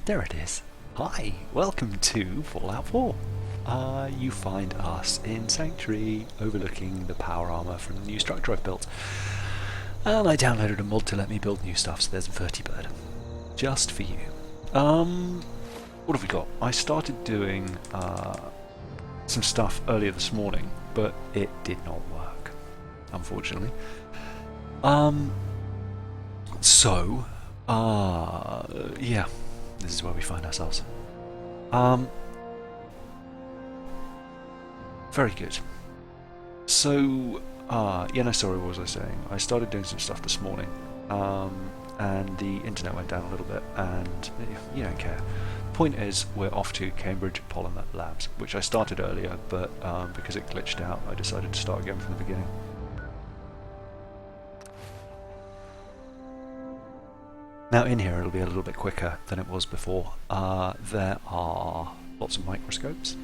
There it is. Hi, welcome to Fallout 4. You find us in Sanctuary, overlooking the power armor from the new structure I've built. And I downloaded a mod to let me build new stuff, so there's a vertibird. Just for you. What have we got? I started doing some stuff earlier this morning, but it did not work, unfortunately. Yeah, this is where we find ourselves. Very good. So, yeah, no, sorry, what was I saying? I started doing some stuff this morning, and the internet went down a little bit, and you don't care. Point is, we're off to Cambridge Polymer Labs, which I started earlier, but because it glitched out, I decided to start again from the beginning. Now in here it'll be a little bit quicker than it was before. There are lots of microscopes,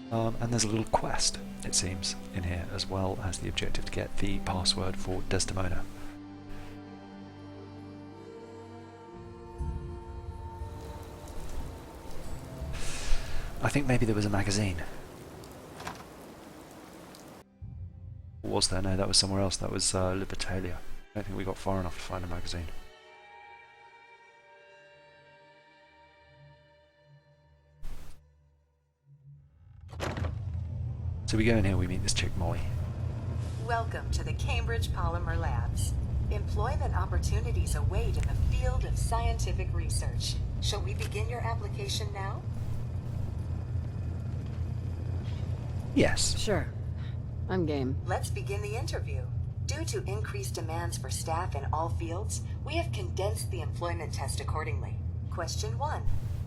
and there's a little quest, it seems, in here, as well as the objective to get the password for Desdemona. I think maybe there was a magazine. Or was there? No, that was somewhere else. That was Libertalia. I don't think we got far enough to find a magazine. So we go in here, we meet this chick Molly. Welcome to the Cambridge Polymer Labs. Employment opportunities await in the field of scientific research. Shall we begin your application now? Yes. Sure. I'm game. Let's begin the interview. Due to increased demands for staff in all fields, we have condensed the employment test accordingly. Question 1.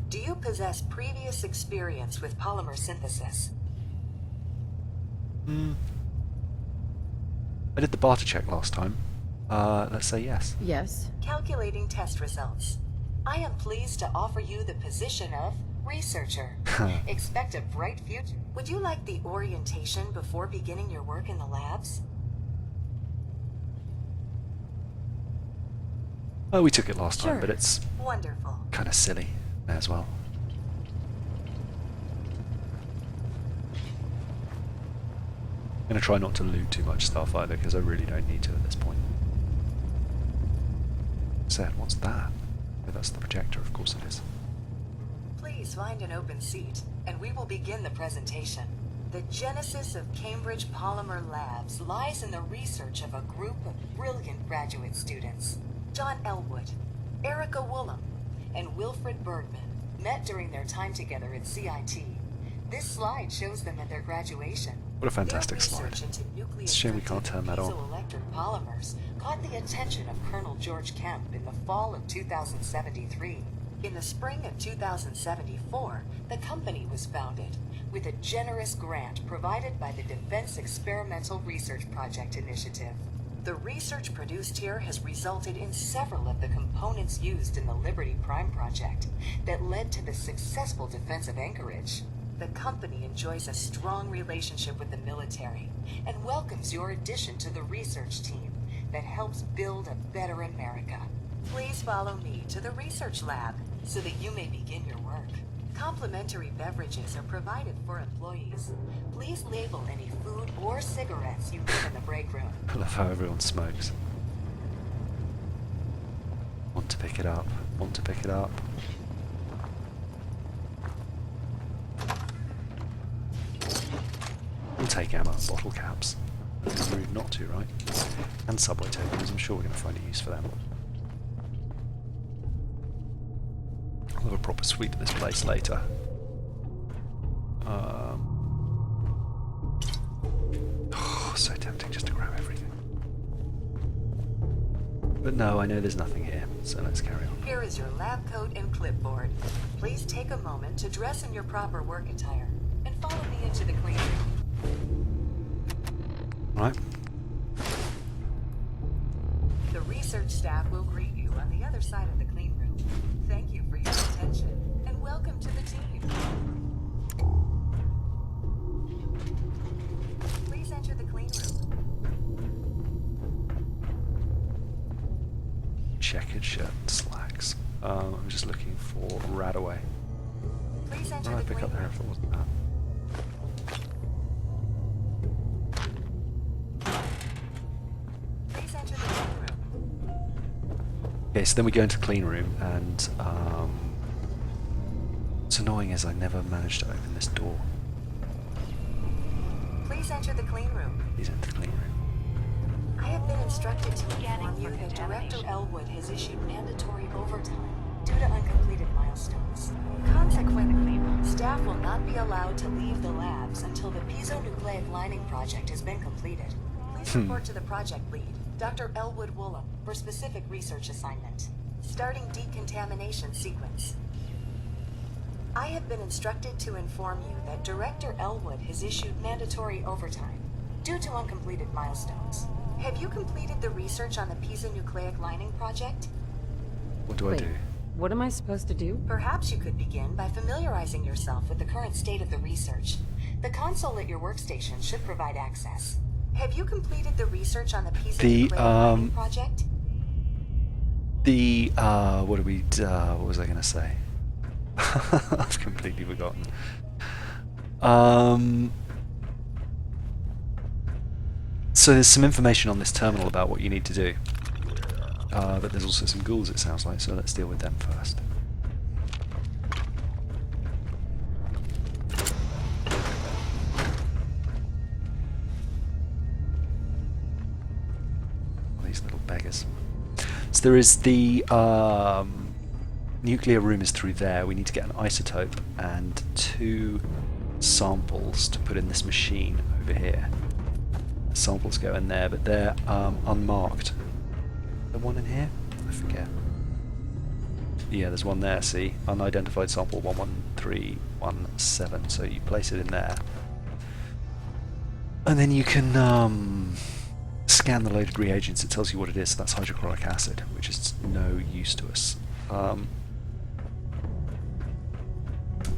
Do you possess previous experience with polymer synthesis? I did the barter check last time. Let's say yes. Yes. Calculating test results. I am pleased to offer you the position of researcher. Expect a bright future. Would you like the orientation before beginning your work in the labs? Oh, we took it last time, Sure. but it's Wonderful. kind of silly as well. I'm going to try not to loot too much stuff either, because I really don't need to at this point. Said, what's that? Oh, that's the projector, of course it is. Please find an open seat, and we will begin the presentation. The genesis of Cambridge Polymer Labs lies in the research of a group of brilliant graduate students. John Elwood, Erica Woolham, and Wilfred Bergman met during their time together at CIT. This slide shows them at their graduation. What a fantastic Their slide. research into It's a shame we can't turn that on. piezoelectric polymers caught the attention of Colonel George Kemp in the fall of 2073. In the spring of 2074, the company was founded with a generous grant provided by the Defense Experimental Research Project Initiative. The research produced here has resulted in several of the components used in the Liberty Prime project that led to the successful defense of Anchorage. The company enjoys a strong relationship with the military and welcomes your addition to the research team that helps build a better America. Please follow me to the research lab so that you may begin your work. Complimentary beverages are provided for employees. Please label any food or cigarettes you get in the break room. I love how everyone smokes. Want to pick it up. Want to pick it up. We'll take ammo and bottle caps. It's rude not to, right? And subway tokens, I'm sure we're going to find a use for them. I'll have a proper sweep of this place later. Oh, so tempting just to grab everything. But no, I know there's nothing here, so let's carry on. Here is your lab coat and clipboard. Please take a moment to dress in your proper work attire and follow me into the clean room. Right. The research staff will greet you on the other side of the clean room. Thank you for your attention, and welcome to the team. Please enter the clean room. Checkered shirt and slacks. I'm just looking for Radaway. Please enter What did the I pick up clean there room. if it wasn't that? Please enter the clean room. Okay, so then we go into clean room, and what's annoying is I never managed to open this door. Please enter the clean room. Please enter clean room. I have been instructed to inform you that Director Elwood has issued mandatory overtime due to uncompleted milestones. Consequently, staff will not be allowed to leave the labs until the piezonucleic lining project has been completed. Please report to the project lead, Dr. Elwood Woolham, for specific research assignment. Starting decontamination sequence. I have been instructed to inform you that Director Elwood has issued mandatory overtime due to uncompleted milestones. Have you completed the research on the piezonucleic lining project? What do I Wait, do? what am I supposed to do? Perhaps you could begin by familiarizing yourself with the current state of the research. The console at your workstation should provide access. Have you completed the research on the piezonucleic lining project? What was I going to say? I've completely forgotten. So there's some information on this terminal about what you need to do. But there's also some ghouls, it sounds like, so let's deal with them first. These little beggars. So there is the nuclear room is through there. We need to get an isotope and 2 samples to put in this machine over here. The samples go in there, but they're unmarked. The one in here? I forget. Yeah, there's one there, see? Unidentified sample 11317. So you place it in there. And then you can scan the loaded reagents. It tells you what it is. So that's hydrochloric acid, which is no use to us.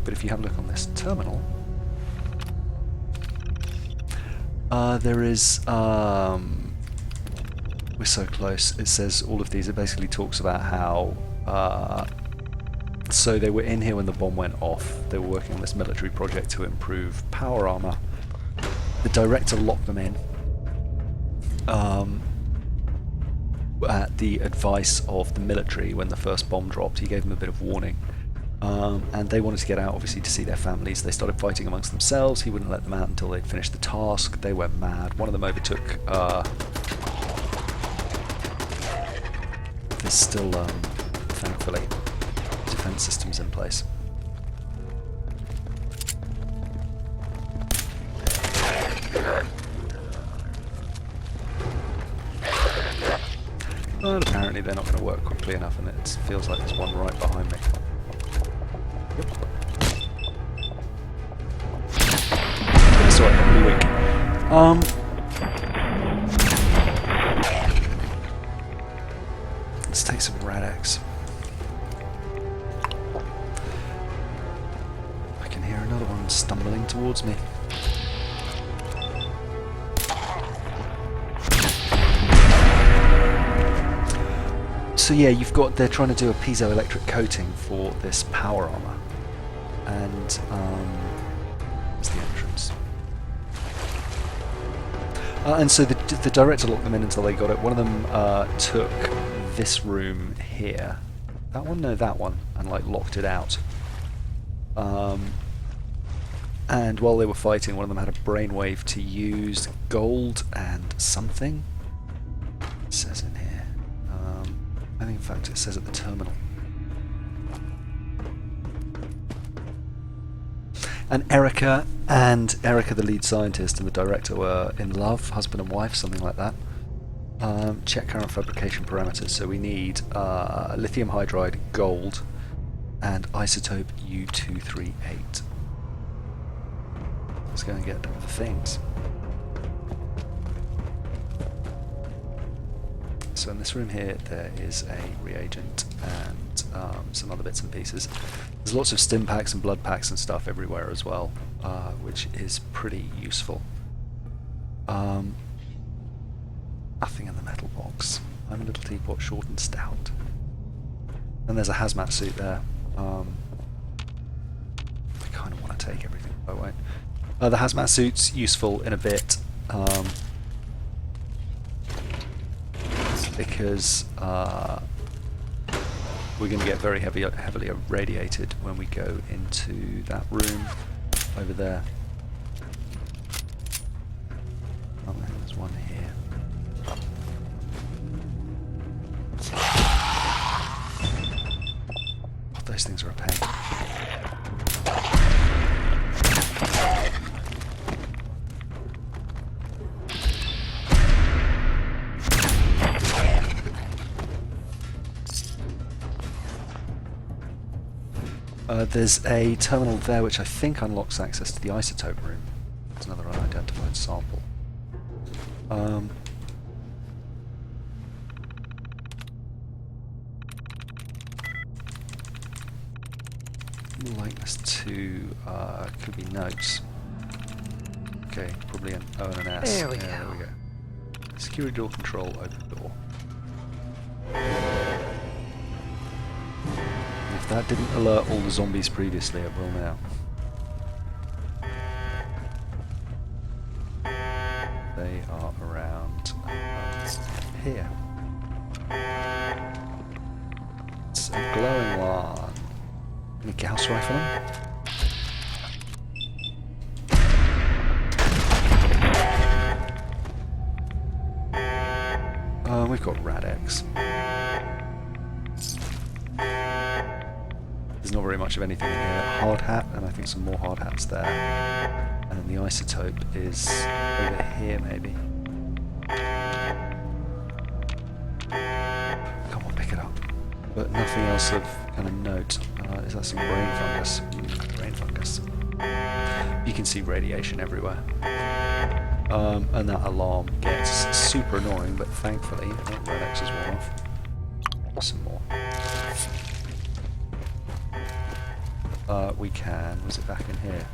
But if you have a look on this terminal, there is, we're so close, it says all of these, it basically talks about how, so they were in here when the bomb went off, they were working on this military project to improve power armor. The director locked them in, at the advice of the military when the first bomb dropped. He gave them a bit of warning. And they wanted to get out, obviously, to see their families. They started fighting amongst themselves. He wouldn't let them out until they'd finished the task. They went mad. One of them overtook... there's still, thankfully, defense systems in place. But apparently they're not going to work quickly enough, and it feels like there's one right behind me. Sorry, I'm weak. Let's take some Rad-X. I can hear another one stumbling towards me. So yeah, they're trying to do a piezoelectric coating for this power armor. And, it's the entrance. And so the director locked them in until they got it. One of them took this room here. That one? No, that one. And like locked it out. And while they were fighting, one of them had a brainwave to use gold and something. It says in here. I think in fact it says at the terminal. And Erica, the lead scientist, and the director were in love, husband and wife, something like that. Check current fabrication parameters. So we need lithium hydride, gold, and isotope U238. Let's go and get the things. So in this room here, there is a reagent and some other bits and pieces. There's lots of stim packs and blood packs and stuff everywhere as well, which is pretty useful. Nothing in the metal box. I'm a little teapot, short and stout. And there's a hazmat suit there. I kind of want to take everything, but I won't. The hazmat suit's useful in a bit because we're going to get very heavily irradiated when we go into that room over there. Oh, there's one here. Oh, those things are a pain. There's a terminal there which I think unlocks access to the isotope room. It's another unidentified sample. Likeness to could be notes. Okay, probably an O and an S. There we Yeah, go. there we go. Security door control, open door. If that didn't alert all the zombies previously, it will now. They are around here. It's a glowing one. Any Gauss rifle him? We've got Rad-X. There's not very much of anything in here. Hard hat, and I think some more hard hats there. And then the isotope is over here, maybe. Come on, pick it up. But nothing else of kind of note. Is that some brain fungus? Brain fungus. You can see radiation everywhere. And that alarm gets super annoying, but thankfully, I think Red-X is worn off. Some more. We can. Was it back in here?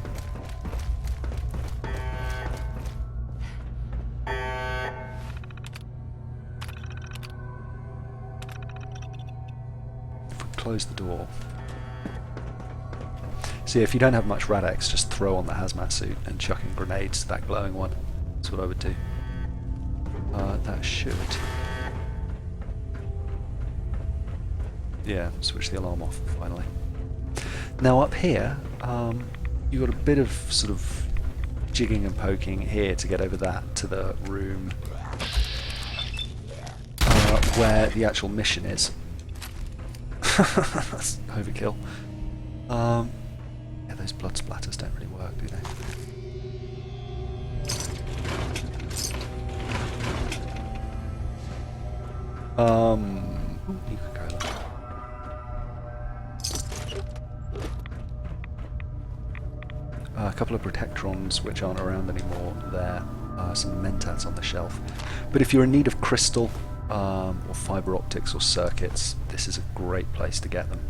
If we close the door. See, if you don't have much Rad-X, just throw on the hazmat suit and chuck in grenades to that glowing one. That's what I would do. That should. Yeah, switch the alarm off finally. Now up here, you've got a bit of sort of jigging and poking here to get over that to the room where the actual mission is. That's overkill. Yeah, those blood splatters don't really work, do they? You could go there. A couple of protectrons which aren't around anymore there. Some mentats on the shelf. But if you're in need of crystal or fiber optics or circuits, this is a great place to get them.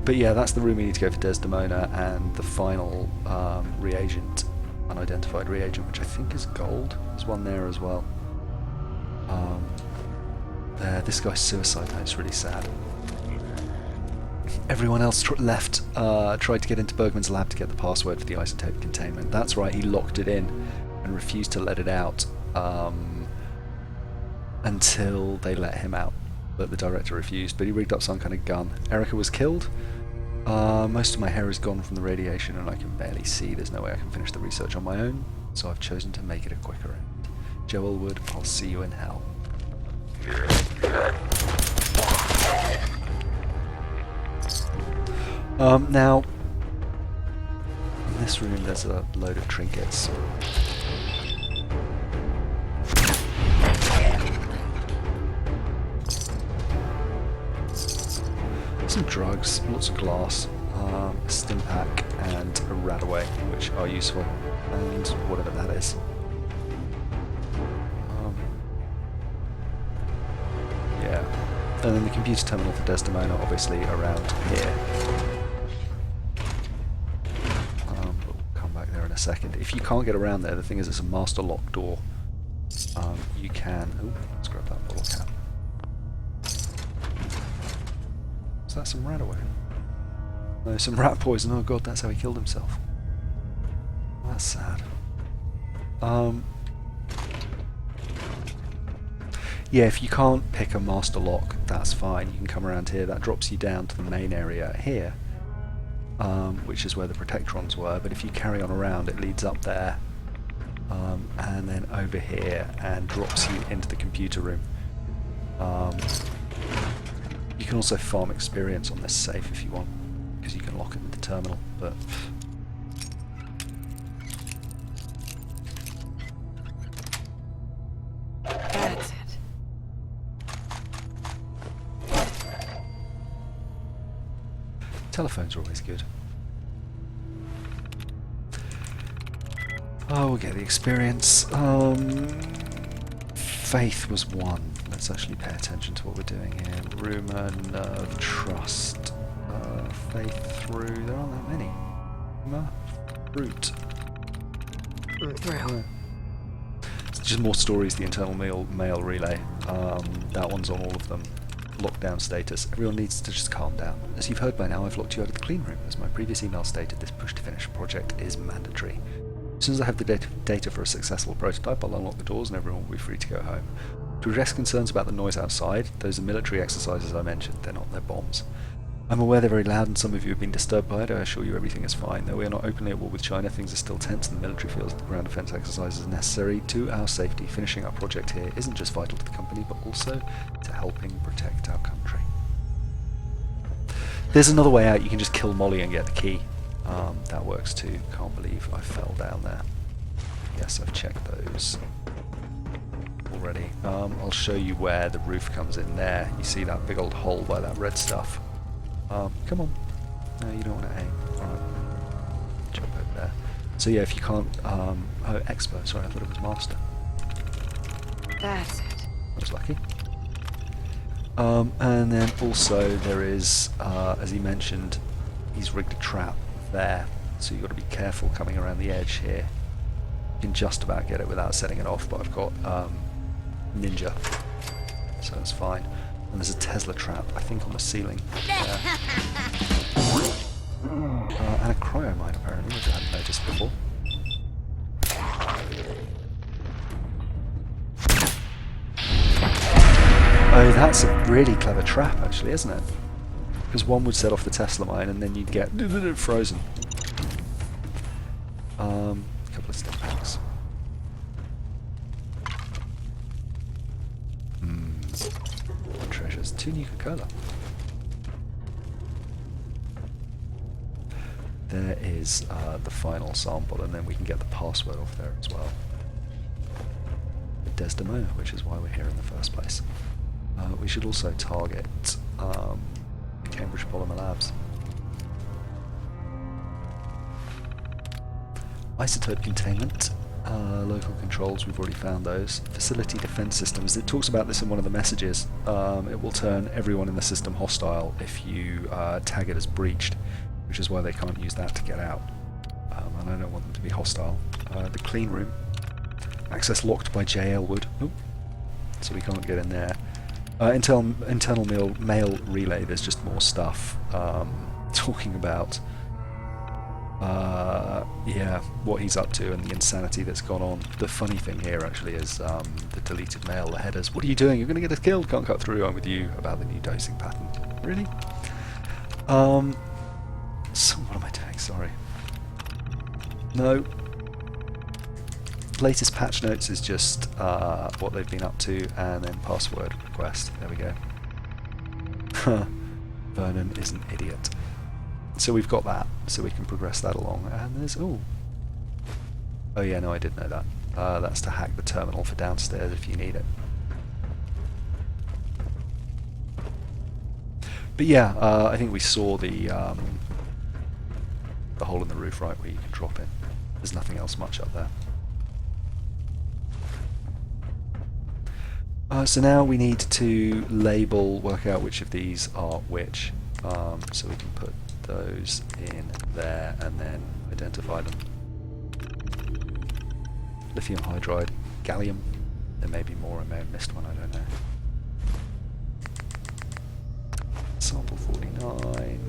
But yeah, that's the room we need to go for Desdemona and the final reagent, unidentified reagent, which I think is gold. There's one there as well. There, this guy's suicide note's really sad. Everyone else left, tried to get into Bergman's lab to get the password for the isotope containment. That's right, he locked it in and refused to let it out until they let him out. But the director refused, but he rigged up some kind of gun. Erica was killed. Most of my hair is gone from the radiation and I can barely see. There's no way I can finish the research on my own, so I've chosen to make it a quicker end. Joe Elwood, I'll see you in hell. Now, in this room there's a load of trinkets. Some drugs, lots of glass, a stim pack and a Radaway, which are useful, and whatever that is. Yeah, and then the computer terminal for Desdemona, obviously around here. But we'll come back there in a second. If you can't get around there, the thing is it's a master lock door. you can... Oh, let's grab that bottle cap. Is that some rat away? No, some rat poison. Oh god, that's how he killed himself. That's sad. Yeah, if you can't pick a master lock, that's fine. You can come around here. That drops you down to the main area here, which is where the protectrons were. But if you carry on around, it leads up there, and then over here, and drops you into the computer room. You can also farm experience on this safe if you want, because you can lock it with the terminal. But That's it. telephones are always good. Oh, we'll get the experience. Faith was one. Let's actually pay attention to what we're doing here. Rumour, nerve, trust. Faith through. There aren't that many. Rumour, root. Through. Yeah. It's just more stories, the internal mail relay. That one's on all of them. Lockdown status. Everyone needs to just calm down. As you've heard by now, I've locked you out of the clean room. As my previous email stated, this push to finish project is mandatory. As soon as I have the data for a successful prototype, I'll unlock the doors and everyone will be free to go home. To address concerns about the noise outside, those are military exercises I mentioned, they're not their bombs. I'm aware they're very loud and some of you have been disturbed by it. I assure you everything is fine. Though we are not openly at war with China, things are still tense and the military feels that the ground defence exercise is necessary to our safety. Finishing our project here isn't just vital to the company, but also to helping protect our country. There's another way out. You can just kill Molly and get the key. That works too. Can't believe I fell down there. Yes, I've checked those already. I'll show you where the roof comes in there. You see that big old hole by that red stuff? Come on. No, you don't want to aim. Alright. Jump over there. So yeah, if you can't... oh, expert. Sorry, I thought it was master. That's it. I was lucky. And then also there is, as he mentioned, he's rigged a trap there. So you've got to be careful coming around the edge here. You can just about get it without setting it off, but I've got Ninja. So that's fine. And there's a Tesla trap, I think, on the ceiling there. And a cryo mine, apparently, which I hadn't noticed before. Oh, that's a really clever trap, actually, isn't it? Because one would set off the Tesla mine, and then you'd get frozen. A couple of stim packs. Treasures. 2 Nuka-Cola. There is the final sample, and then we can get the password off there as well. The Desdemona, which is why we're here in the first place. We should also target Cambridge Polymer Labs. Isotope containment. Local controls, we've already found those. Facility defense systems. It talks about this in one of the messages. It will turn everyone in the system hostile if you tag it as breached, which is why they can't use that to get out. And I don't want them to be hostile. The clean room. Access locked by J. Elwood. Oop. So we can't get in there. Internal mail relay, there's just more stuff talking about yeah, what he's up to and the insanity that's gone on. The funny thing here actually is the deleted mail, the headers. What are you doing? You're going to get us killed. Can't cut through. I'm with you about the new dosing pattern. Really? So what am I doing? Sorry. No. Latest patch notes is just what they've been up to, and then password request. There we go. Vernon is an idiot. So we've got that, so we can progress that along. And there's... oh yeah, no, I did know that. That's to hack the terminal for downstairs if you need it. But yeah, I think we saw the hole in the roof, right, where you can drop in. There's nothing else much up there. So now we need to label, work out which of these are which. So we can put those in there and then identify them. Lithium hydride, gallium, There may be more, I may have missed one, I don't know. Sample 49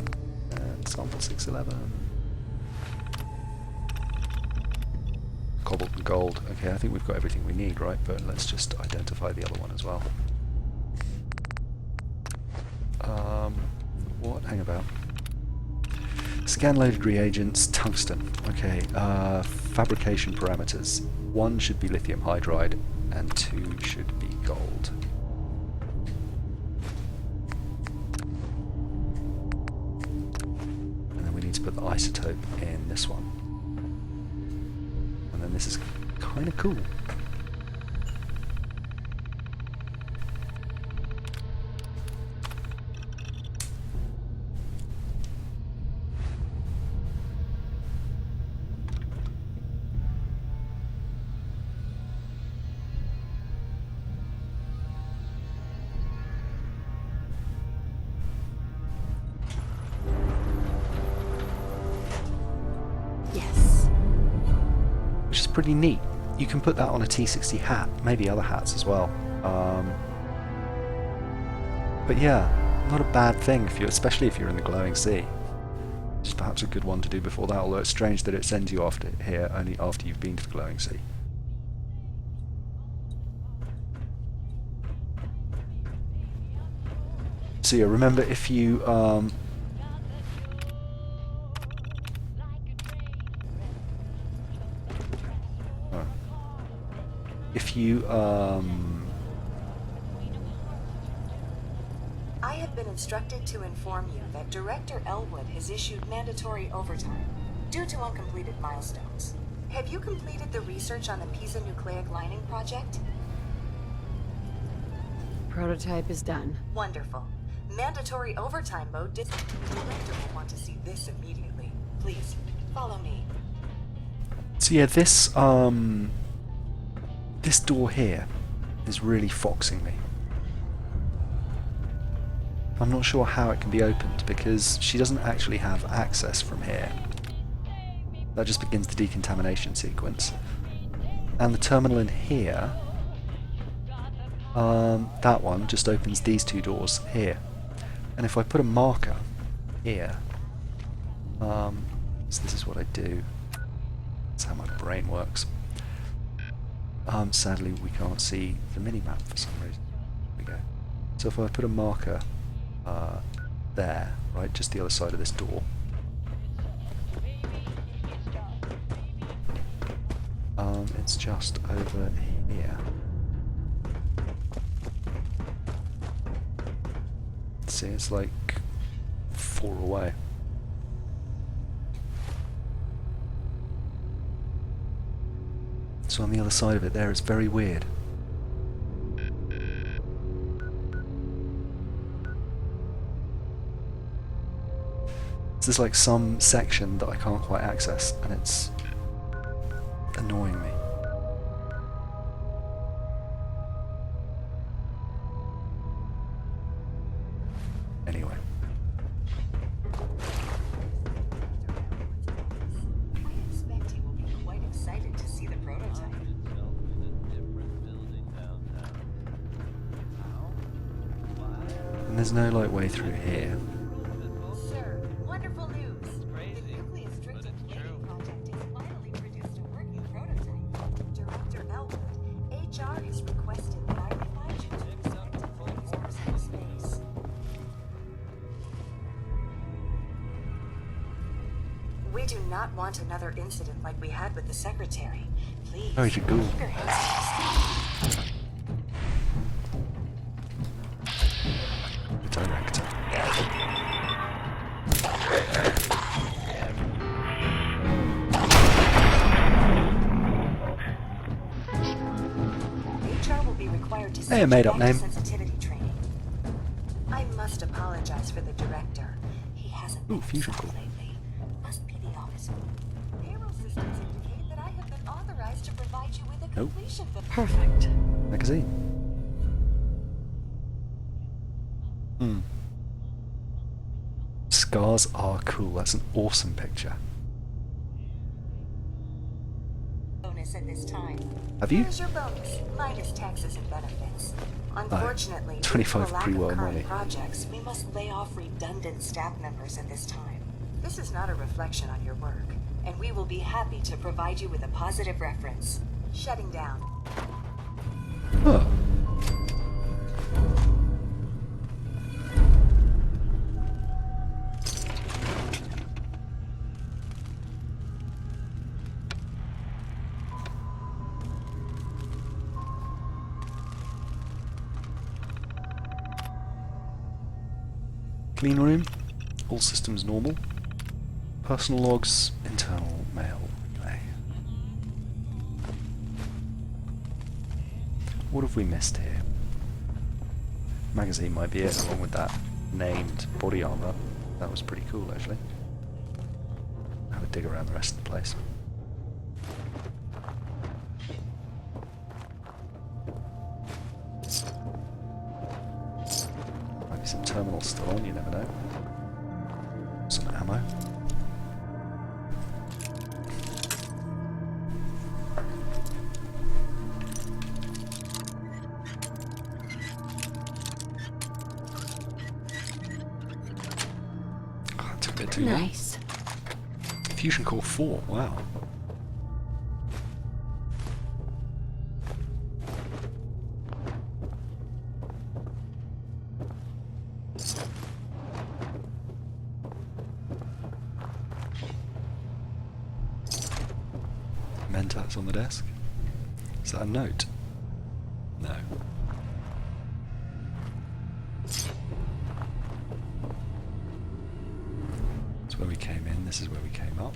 and sample 611. Cobalt and gold. Okay, I think we've got everything we need, right? But let's just identify the other one as well. What? Hang about. Scan loaded reagents, tungsten. Okay, fabrication parameters. 1 should be lithium hydride and 2 should be gold. And then we need to put the isotope in this one. And then this is kind of cool. Yes. Which is pretty neat. You can put that on a T60 hat, maybe other hats as well. But yeah, not a bad thing, if you, especially if you're in the glowing sea. Just perhaps a good one to do before that, although it's strange that it sends you after here only after you've been to the glowing sea. So yeah, remember if you I have been instructed to inform you that Director Elwood has issued mandatory overtime due to uncompleted milestones. Have you completed the research on the Pisa nucleic lining project? Prototype is done. Wonderful. Mandatory overtime mode. The Director will want to see this immediately. Please, follow me. So yeah, this door here is really foxing me. I'm not sure how it can be opened because she doesn't actually have access from here. That just begins the decontamination sequence. And the terminal in here, that one just opens these two doors here. And if I put a marker here, so this is what I do. That's how my brain works. Sadly, we can't see the mini-map for some reason. There we go. So if I put a marker there, right, just the other side of this door. It's just over here. See, it's like 4 away. So on the other side of it there, it's very weird. There's like some section that I can't quite access, and it's annoying me. Anyway. I expect he will be quite excited to see the prototype. And there's no like way through here. Sir, wonderful news. The Nucleus Strictum Plating Project has finally produced a working prototype. Director Elwood, HR has requested that I remind you to expect to find these personal space. We do not want another incident like we had with the secretary. Please. Oh, you should go. keep your hands off The director. HR will be required to Hey, a made-up subject name. sensitivity training. I must apologize for the director. He hasn't been fusion himself core. lately. Must be the office. Payroll systems indicate that I have been authorized to provide you with a Nope. completion bill. Perfect. Magazine. Scars are cool. That's an awesome picture. bonus at this time. Have you? Here's your bonus, minus taxes and benefits. Unfortunately, due to 25 a lack pre-war of current money. projects, we must lay off redundant staff members at this time. This is not a reflection on your work, and we will be happy to provide you with a positive reference. Shutting down. Oh. Clean room, all systems normal. Personal logs, internal mail. Okay. What have we missed here? Magazine might be it, along with that named body armor. That was pretty cool, actually. Have a dig around the rest of the place. Might be some terminals still on, you never know. Some ammo. Oh, that took a bit too long. Nice. Fusion Core 4, wow. Mentats on the desk. Is that a note? No. That's where we came in, this is where we came up.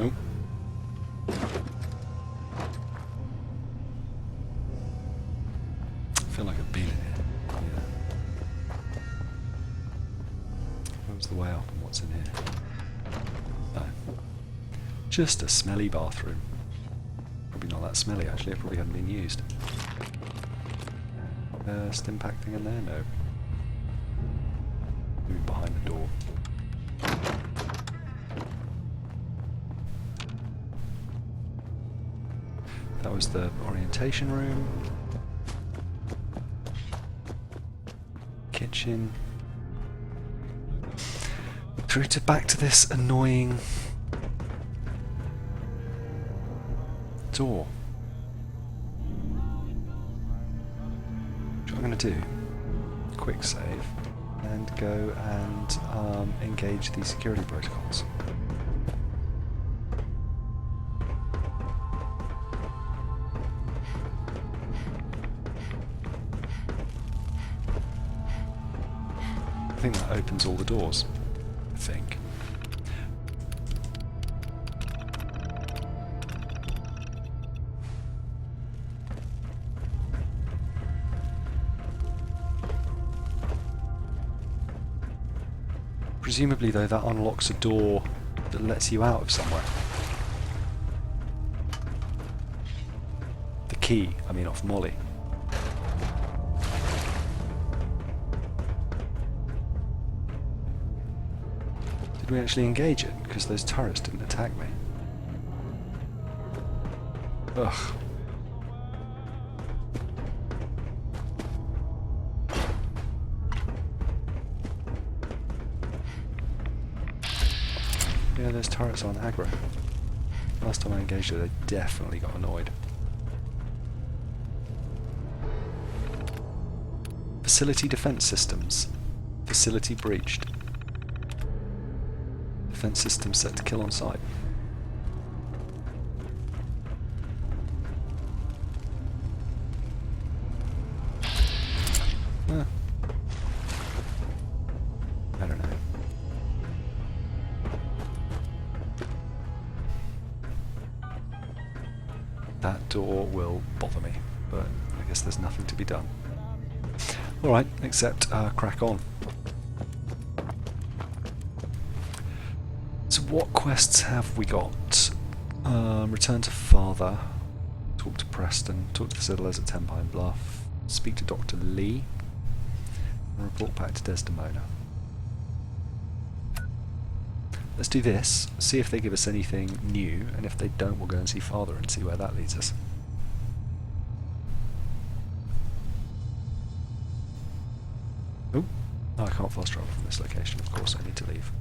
Oh. I feel like I've been in here. Yeah. Where's the way up and what's in here? No. Just a smelly bathroom. Probably not that smelly actually, it probably hadn't been used. Stim pack thing in there? No. Maybe behind the door. That was the orientation room. Kitchen. Through to back to this annoying door. What I'm going to do, quick save, and go and engage the security protocols. I think that opens all the doors, I think. Presumably though that unlocks a door that lets you out of somewhere. The key, I mean off Molly. Did we actually engage it? Because those turrets didn't attack me. Ugh. Yeah, those turrets aren't aggro. Last time I engaged it, they definitely got annoyed. Facility defense systems. Facility breached. Defense system set to kill on sight. I don't know. That door will bother me, but I guess there's nothing to be done. Alright, except crack on. So what quests have we got? Return to Father. Talk to Preston, talk to the settlers at Ten Pine Bluff, speak to Dr. Lee, and report back to Desdemona. Let's do this, see if they give us anything new, and if they don't, we'll go and see Father and see where that leads us. Oh, I can't fast travel from this location, of course I need to leave.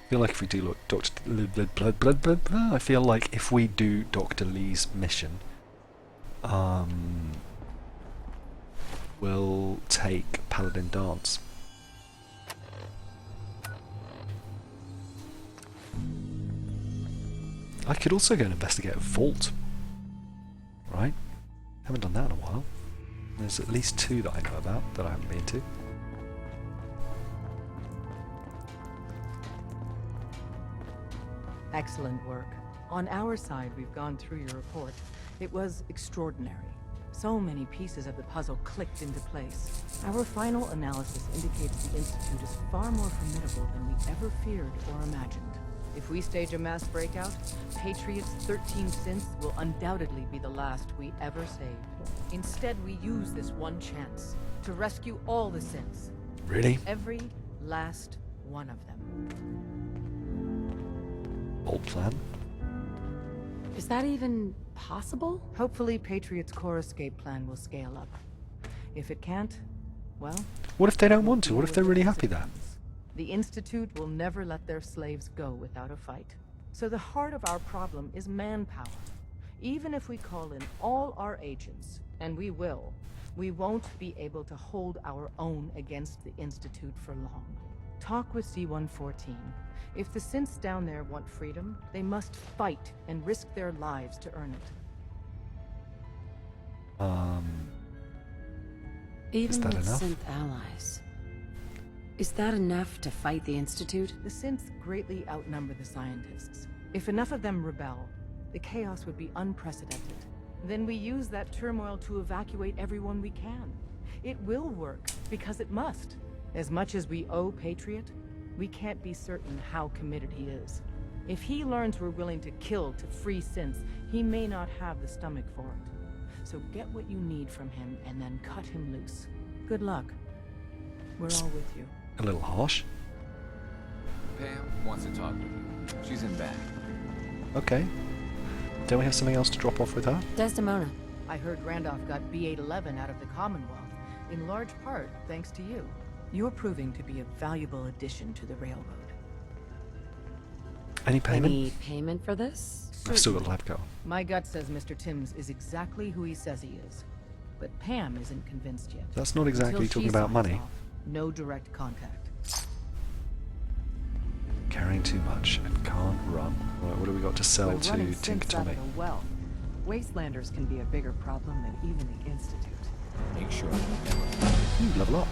I feel like if we do I feel like if we do Dr. Lee's mission, we'll take Paladin Dance. I could also go and investigate a vault, right? Haven't done that in a while. There's at least 2 that I know about that I haven't been to. Excellent work. On our side, we've gone through your report. It was extraordinary. So many pieces of the puzzle clicked into place. Our final analysis indicates the Institute is far more formidable than we ever feared or imagined. If we stage a mass breakout, Patriot's 13 synths will undoubtedly be the last we ever saved. Instead, we use this one chance to rescue all the synths. Really? Every last one of them. Bold plan. Is that even possible? Hopefully, Patriot's core escape plan will scale up. If it can't, well... What if they don't want to? What if they're really happy there? The Institute will never let their slaves go without a fight. So the heart of our problem is manpower. Even if we call in all our agents, and we will, we won't be able to hold our own against the Institute for long. Talk with C-114. If the synths down there want freedom, they must fight and risk their lives to earn it. Even is that with enough? synth allies. Is that enough to fight the Institute? The synths greatly outnumber the scientists. If enough of them rebel, the chaos would be unprecedented. Then we use that turmoil to evacuate everyone we can. It will work, because it must. As much as we owe Patriot, we can't be certain how committed he is. If he learns we're willing to kill to free synths, he may not have the stomach for it. So get what you need from him and then cut him loose. Good luck. We're all with you. A little harsh. Pam wants to talk with you. She's in back. Okay. Don't we have something else to drop off with her? Desdemona. I heard Randolph got B-811 out of the Commonwealth, in large part thanks to you. You're proving to be a valuable addition to the railroad. Any payment? Any payment for this? I've still got a lab coat. My gut says Mr. Timms is exactly who he says he is. But Pam isn't convinced yet. That's not exactly Until talking she about signs money. off, no direct contact. Carrying too much and can't run. Right, what do we got to sell We're to running Tinker synths out Tommy? of the well. Wastelanders can be a bigger problem than even the Institute. Make sure you never Level up.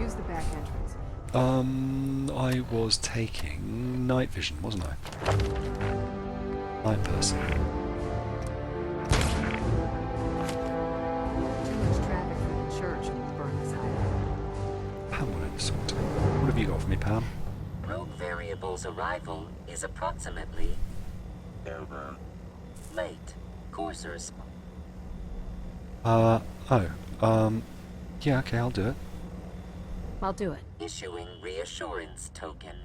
Use the back entrance. I was taking night vision, wasn't I? Night person. Too much traffic from the church and we'll burn this highway. Pam wanted to sort. What have you got for me, Pam? Rogue Variable's arrival is approximately late. Coursers. Yeah, okay, I'll do it. I'll do it. Issuing reassurance token.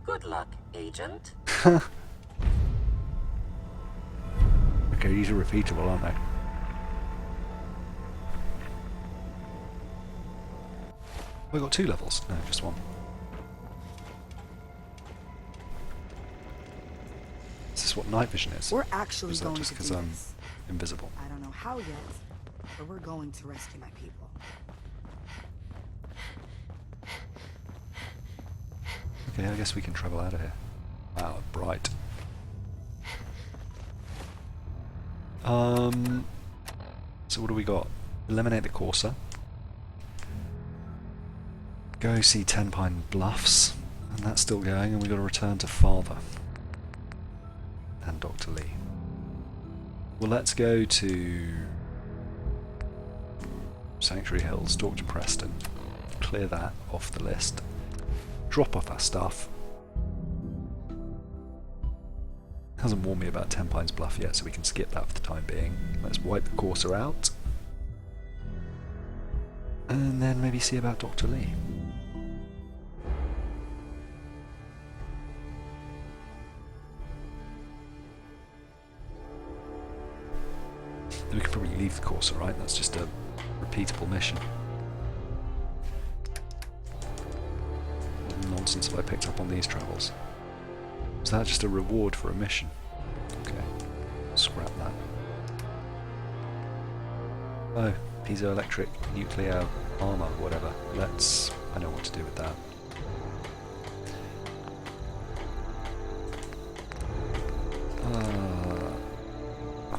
Good luck, Agent. Okay, these are repeatable, aren't they? We got 2 levels. No, just 1. Is this what night vision is? We're Or actually is that going just to because do I'm this. invisible? I don't know how yet, but we're going to rescue my people. Okay, I guess we can travel out of here. Wow, bright. So what do we got? Eliminate the Corsair. Go see Ten Pine Bluffs, and that's still going, and we've got to return to Father and Dr. Lee. Well, let's go to Sanctuary Hills, Dr. Preston, clear that off the list, drop off our stuff, Hasn't warned me about 10 Pines Bluff yet, so we can skip that for the time being. Let's wipe the Courser out. And then maybe see about Dr. Lee. We could probably leave the Courser, right? That's just a repeatable mission. What nonsense have I picked up on these travels? Is that just a reward for a mission? Okay, scrap that. Oh, piezoelectric, nuclear, armor, whatever. I know what to do with that.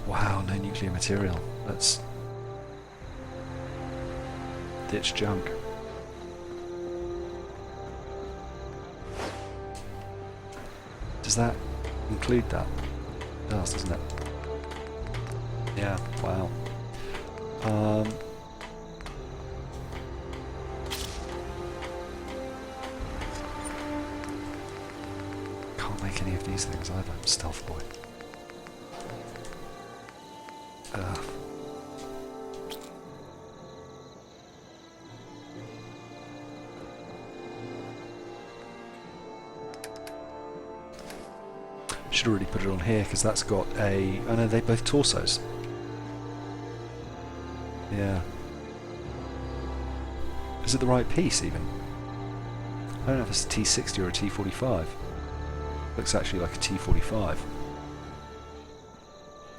Wow, no nuclear material. Let's ditch junk. Does that include that? It does, doesn't it? Yeah, wow. Can't make any of these things either. Stealth boy. Should already put it on here because that's got a. Oh no, they both torsos. Yeah. Is it the right piece even? I don't know if it's a T60 or a T45. Looks actually like a T45.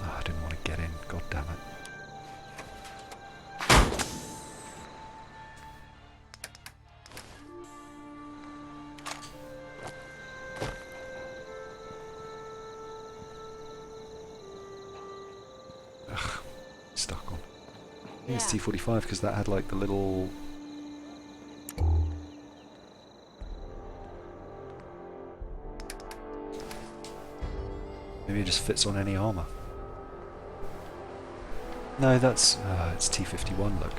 Oh, I didn't want to get in. God damn it. Ugh, stuck on. I think it's T45 because that had like the little. Maybe it just fits on any armor. No, that's it's T51. Look.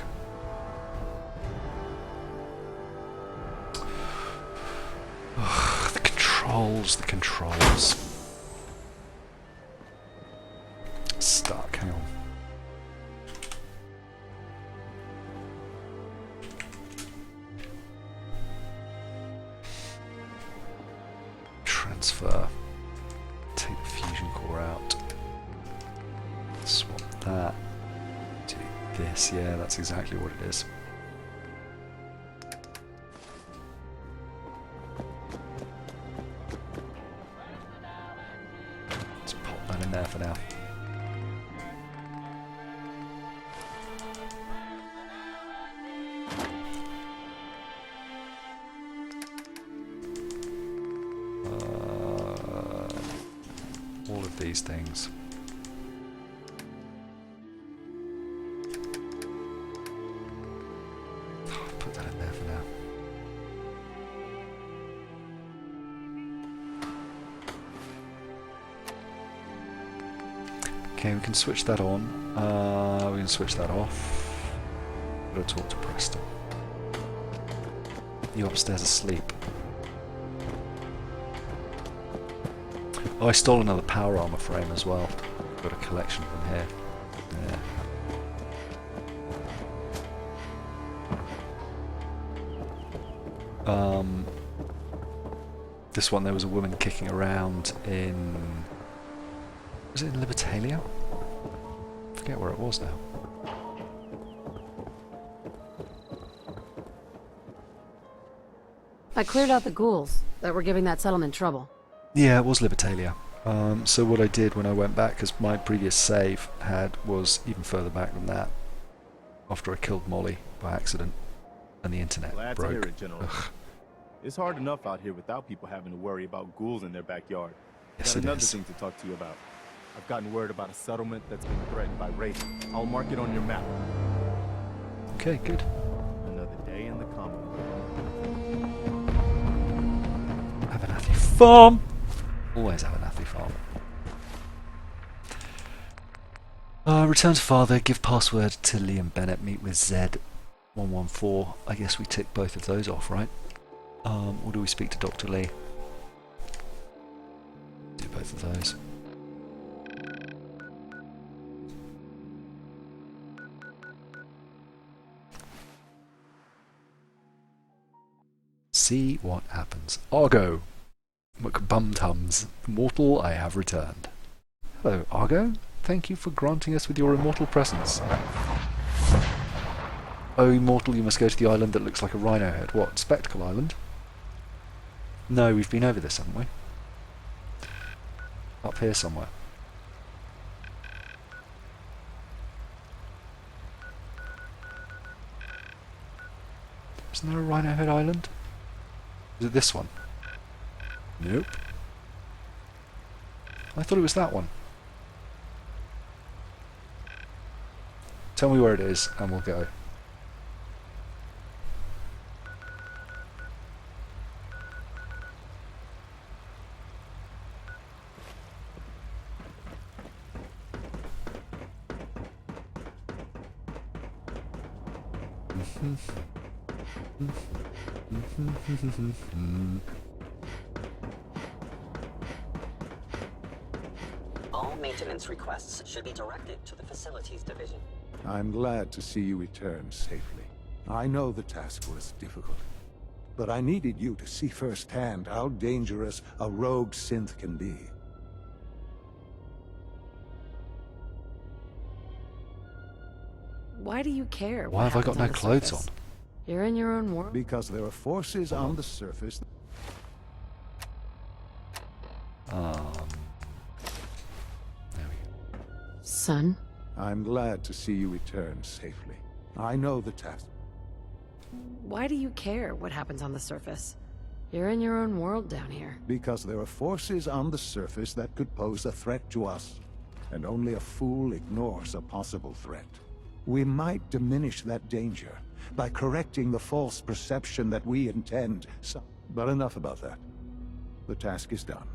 Ugh, the controls, the controls. Stuck. Hang on. Transfer. Take the fusion core out. Swap that. Do this. Yeah, that's exactly what it is. Let's pop that in there for now. All of these things. Put that in there for now. Okay, we can switch that on. We can switch that off. I'm going to talk to Preston. You upstairs asleep. Oh, I stole another power armor frame as well. Got a collection from here. Yeah. This one, there was a woman kicking around in. Was it in Libertalia? I forget where it was now. I cleared out the ghouls that were giving that settlement trouble. Yeah, it was Libertalia. So what I did when I went back, because my previous save was even further back than that, after I killed Molly by accident, and the internet Glad broke. to hear it, General. Ugh. It's hard enough out here without people having to worry about ghouls in their backyard. Yes, Got it another is. thing to talk to you about. I've gotten word about a settlement that's been threatened by raiders. I'll mark it on your map. Okay, good. Another day in the Commonwealth. Abernathy Farm. Always Abernathy Farm. Return to father. Give password to Liam Bennett. Meet with Z114. I guess we tick both of those off, right? Or do we speak to Dr. Lee? Do both of those. see what happens. Argo! McBumtums. Mortal, I have returned. Hello, Argo. Thank you for granting us with your immortal presence. Oh, immortal, you must go to the island that looks like a rhino head. What, Spectacle Island? No, we've been over this, haven't we? Up here somewhere. Isn't there a rhino head island? Is it this one? Nope. I thought it was that one. Tell me where it is and we'll go. All maintenance requests should be directed to the Facilities Division. I'm glad to see you return safely. I know the task was difficult, but I needed you to see firsthand how dangerous a rogue synth can be. Why do you care? Why have I got no clothes on? You're in your own world. Because there are forces on the surface. There we go. Son? I'm glad to see you return safely. I know the task. Why do you care what happens on the surface? You're in your own world down here. Because there are forces on the surface that could pose a threat to us, and only a fool ignores a possible threat. We might diminish that danger by correcting the false perception that we intend so. But enough about that. The task is done,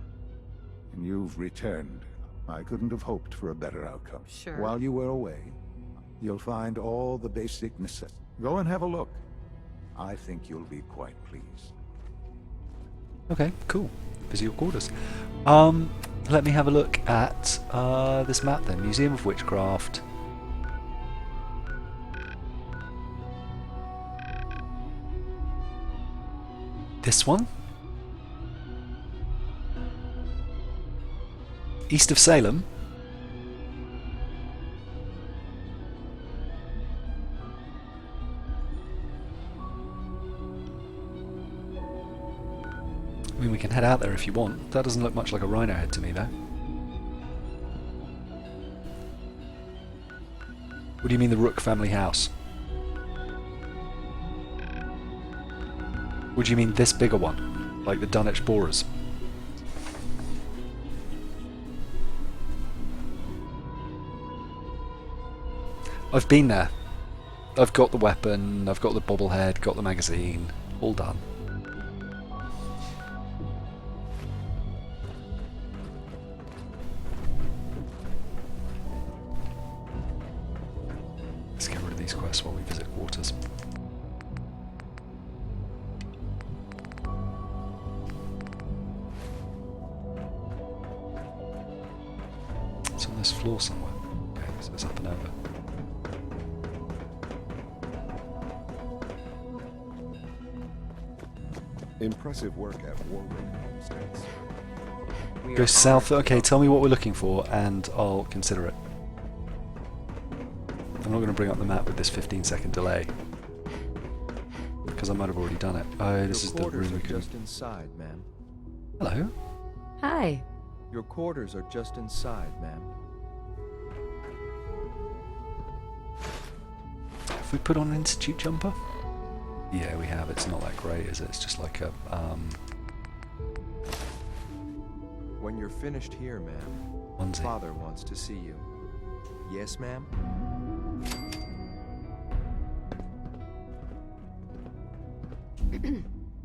and you've returned. I couldn't have hoped for a better outcome. Sure. While you were away, you'll find all the basic necessities. Go and have a look. I think you'll be quite pleased. Okay, cool. Visual quarters. Let me have a look at this map then. Museum of Witchcraft. This one? East of Salem? I mean, we can head out there if you want. That doesn't look much like a rhino head to me, though. What do you mean the Rook family house? What do you mean this bigger one? Like the Dunwich Borers? I've been there. I've got the weapon, I've got the bobblehead, got the magazine. All done. Let's get rid of these quests while we visit quarters. It's on this floor somewhere. Okay, so it's up and over. Impressive work at War Room Homesteads. Go south. Okay, tell me what we're looking for and I'll consider it. I'm not going to bring up the map with this 15-second delay. Because I might have already done it. Oh, this is the room we can... just inside, ma'am. Hello? Hi. Your quarters are just inside, ma'am. Have we put on an Institute jumper? Yeah, we have. It's not that great, is it? It's just like a, When you're finished here, ma'am, onesie. Father wants to see you. Yes, ma'am?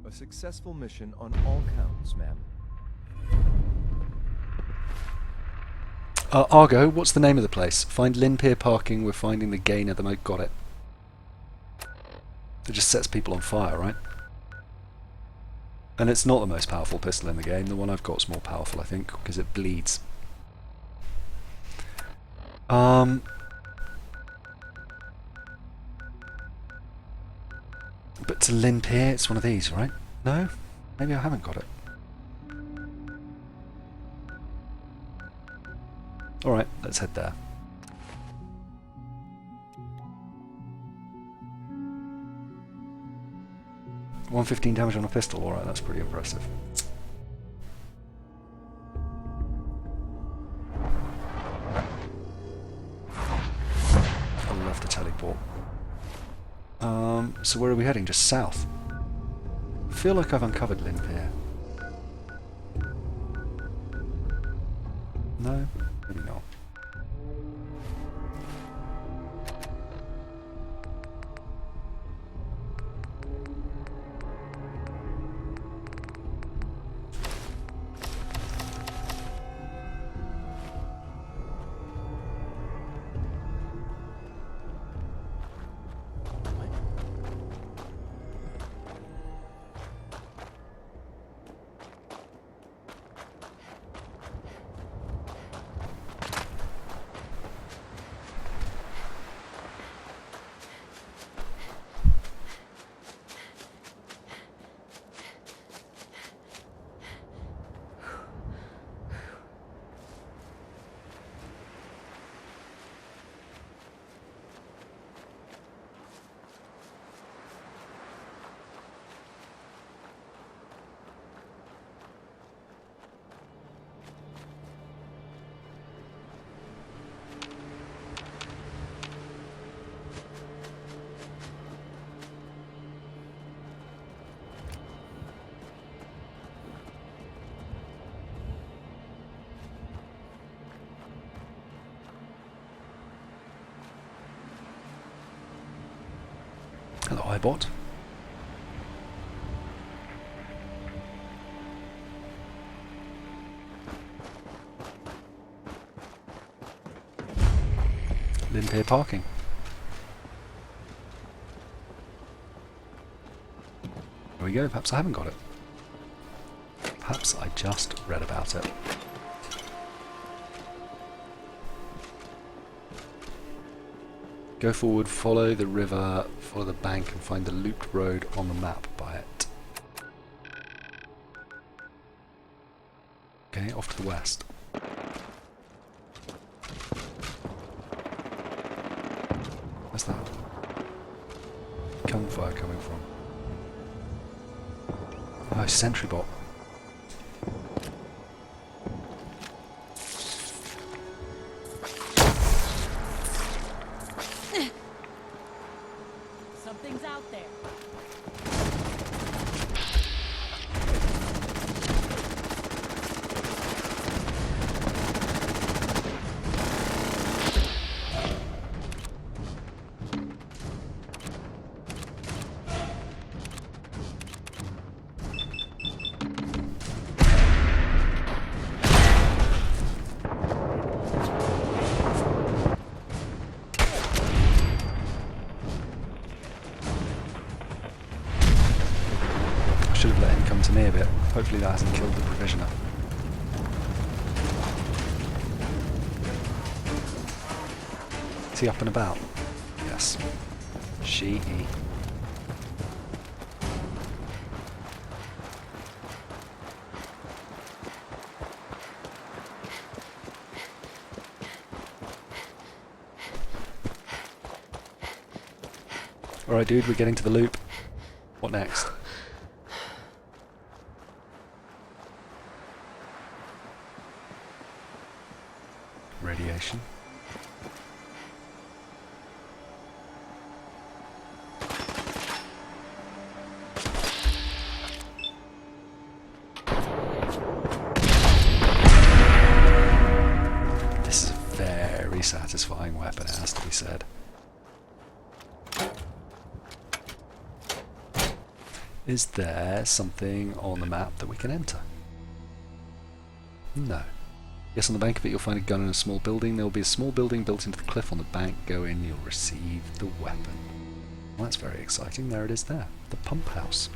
A successful mission on all counts, ma'am. Argo, what's the name of the place? Find Lynn Pier parking, we're finding the gainer, the mode. Got it. It just sets people on fire, right? And it's not the most powerful pistol in the game. The one I've got is more powerful, I think, because it bleeds. But to Lynn Pier, it's one of these, right? No? Maybe I haven't got it. Alright, let's head there. 115 damage on a pistol, alright, that's pretty impressive. I love the teleport. So where are we heading? Just south? I feel like I've uncovered Limp here. No? Maybe not. Hello, iBot. Limp parking. There we go, perhaps I haven't got it. Perhaps I just read about it. Go forward, follow the river, follow the bank and find the looped road on the map by it. Okay, off to the west. Where's that? Gunfire coming from? Oh, sentry bot. Something's out there. Should have let him come to me a bit. Hopefully that hasn't killed the provisioner. Is he up and about? Yes. He. Alright dude, we're getting to the loop. What next? Radiation. This is a very satisfying weapon, it has to be said. Is there something on the map that we can enter? No. Yes, on the bank of it you'll find a gun in a small building. There will be a small building built into the cliff on the bank. Go in, you'll receive the weapon. Well, that's very exciting. There it is there. The pump house.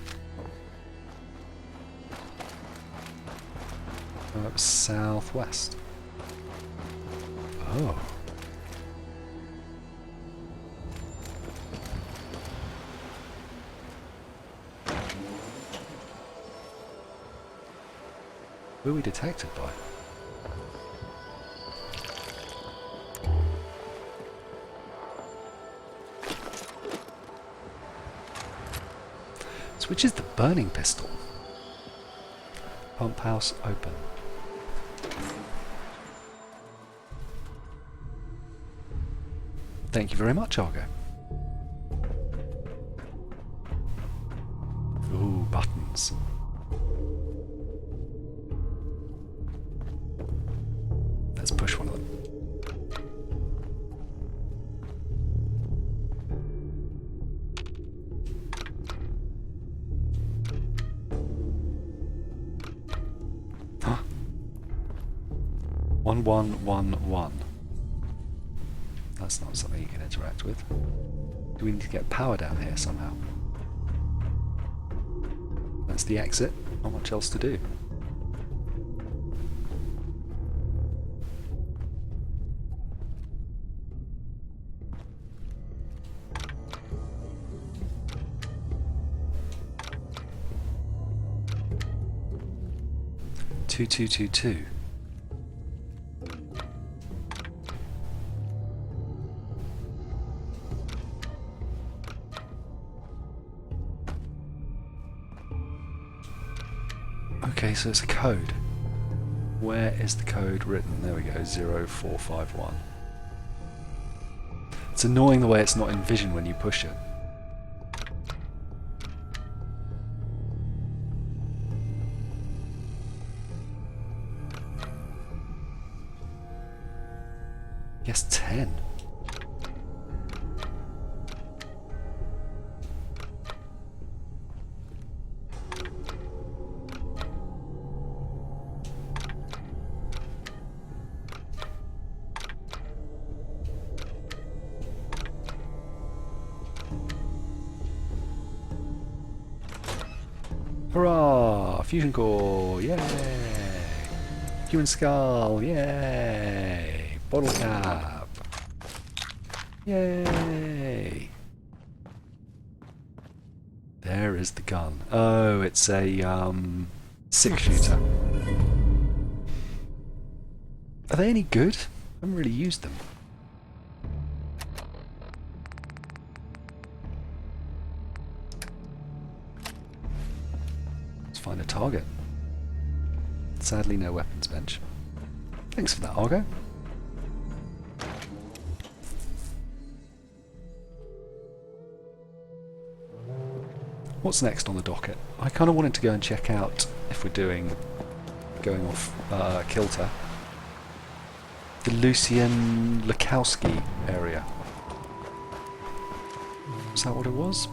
Southwest. Oh. Who are we detected by? So which is the burning pistol? Pump house open. Thank you very much, Argo. Ooh, buttons. Let's push one of them. Huh? 1111. That's not something you can interact with. Do we need to get power down here somehow? That's the exit. Not much else to do. Two, two, two, two. Okay, so it's a code. Where is the code written? There we go, 0451. It's annoying the way it's not in vision when you push it. Yes, 10. Hurrah! Fusion core! Yay! Human skull! Yay! Bottle cap! Yay! There is the gun. Oh, it's a 6-shooter. Are they any good? I haven't really used them. Find a target. Sadly, no weapons bench. Thanks for that, Argo. What's next on the docket? I kind of wanted to go and check out if we're going off kilter. The Lucien Lukowski area. Is that what it was?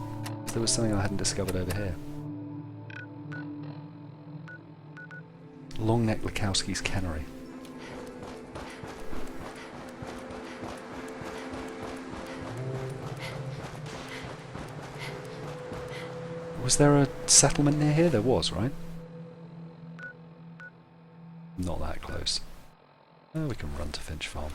If there was something I hadn't discovered over here. Longneck Lukowski's cannery. Was there a settlement near here? There was, right? Not that close. Oh, we can run to Finch Farm.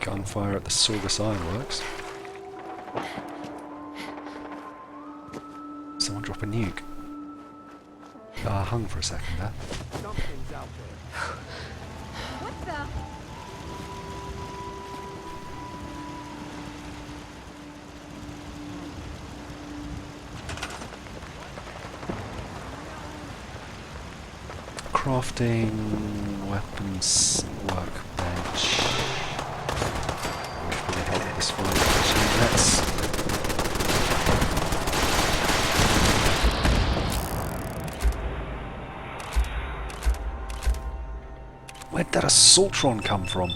Gunfire at the Sorgus Ironworks. Someone drop a nuke. Hung for a second there. Something's out there. What the? Crafting weapons workbench. We're ahead of this one. Let's. Where'd that assaultron come from?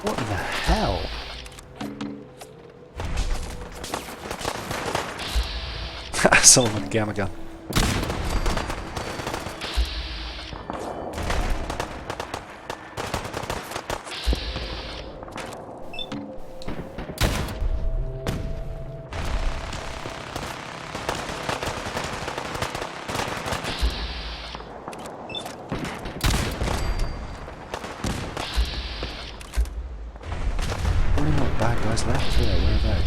What in the hell? Someone with a gamma gun. Only not bad guys left here, where are they?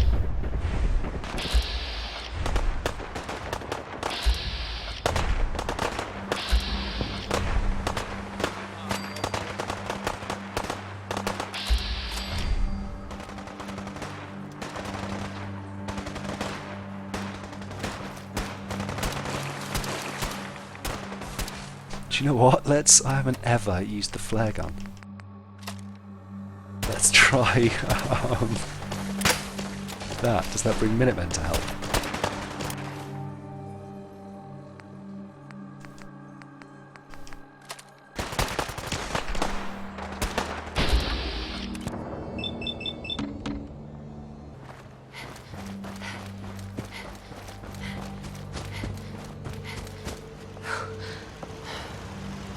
Do you know what? I haven't ever used the flare gun. Let's try that. Does that bring Minutemen to help?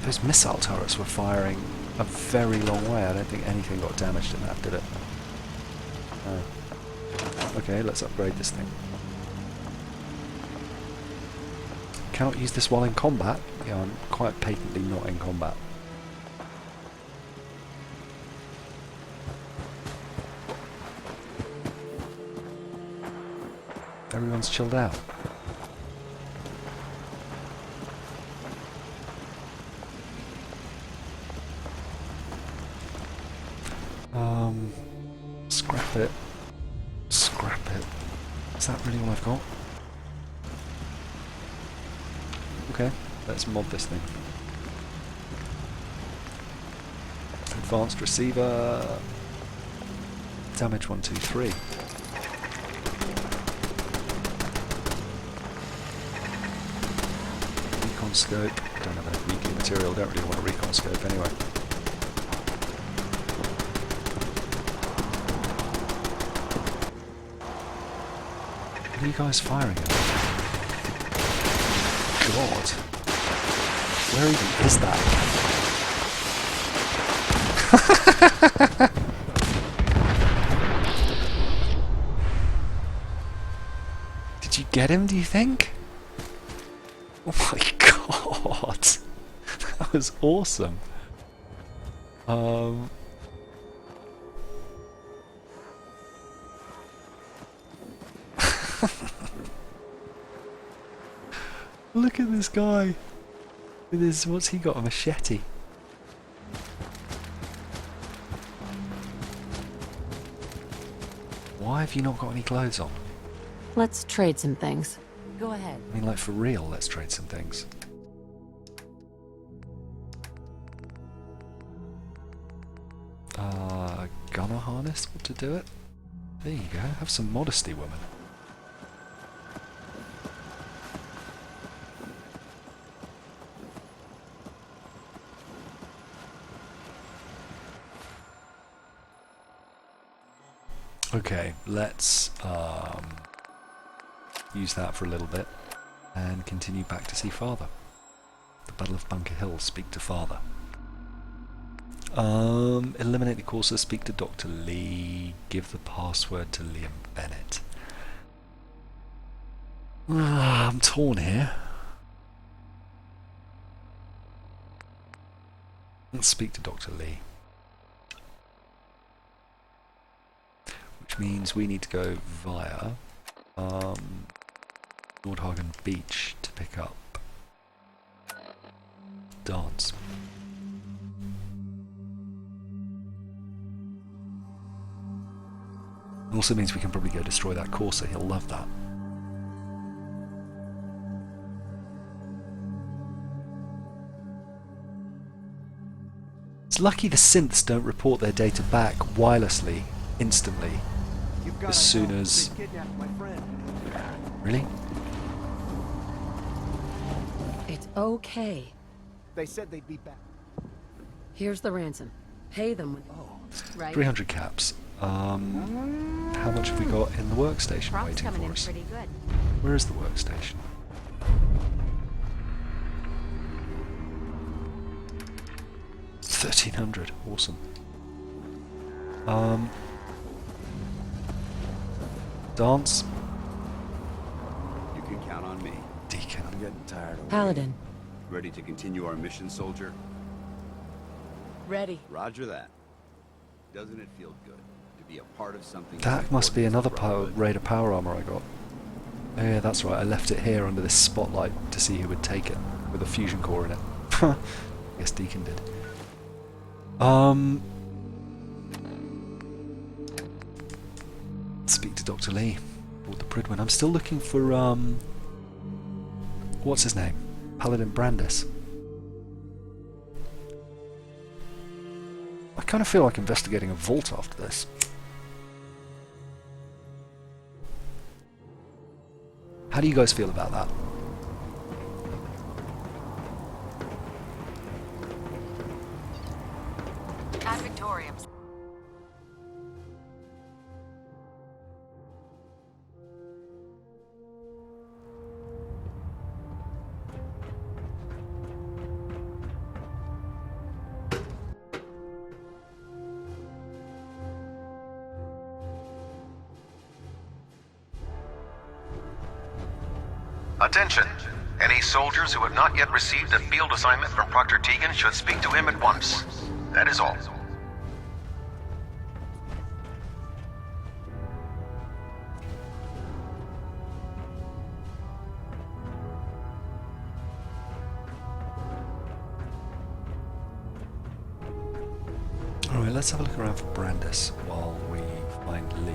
Those missile turrets were firing a very long way. I don't think anything got damaged in that, did it? No. Okay, let's upgrade this thing. Cannot use this while in combat? Yeah, I'm quite patently not in combat. Everyone's chilled out. Scrap it. Scrap it. Is that really all I've got? Okay, let's mod this thing. Advanced receiver. Damage 1, 2, 3. Recon scope. Don't have enough recon material. Don't really want a recon scope anyway. What are you guys firing at? God. Where even is that? Did you get him, do you think? Oh my god. That was awesome. Look at this guy with his, what's he got, a machete? Why have you not got any clothes on? Let's trade some things. Go ahead. I mean, like, for real, let's trade some things. Gunner harness to do it? There you go, have some modesty, woman. Okay, let's use that for a little bit and continue back to see Father. The Battle of Bunker Hill, speak to Father. Eliminate the courser, speak to Dr. Lee, give the password to Liam Bennett. I'm torn here. Let's speak to Dr. Lee. Which means we need to go via Nordhagen Beach to pick up Dance. It also means we can probably go destroy that Corsair, he'll love that. It's lucky the synths don't report their data back wirelessly, instantly, as soon as... Really? It's okay. They said they'd be back. Here's the ransom. Pay them when... Oh. Right. 300 caps. How much have we got in the workstation Props waiting coming for in us? pretty good. Where is the workstation? $1,300. Awesome. Dance. You can count on me. Deacon. I'm getting tired of Paladin. Ready to continue our mission, soldier? Ready. Roger that. Doesn't it feel good to be a part of something? That must be another Brotherhood? Raider power armor I got. Oh, yeah, that's right. I left it here under this spotlight to see who would take it with a fusion core in it. I guess Deacon did. Speak to Dr. Lee. Board the Pridwin. I'm still looking for what's his name? Paladin Brandis. I kind of feel like investigating a vault after this. How do you guys feel about that? Ad Victorium. Attention! Any soldiers who have not yet received a field assignment from Proctor Tegan should speak to him at once. That is all. Alright, let's have a look around for Brandis while we find Lee.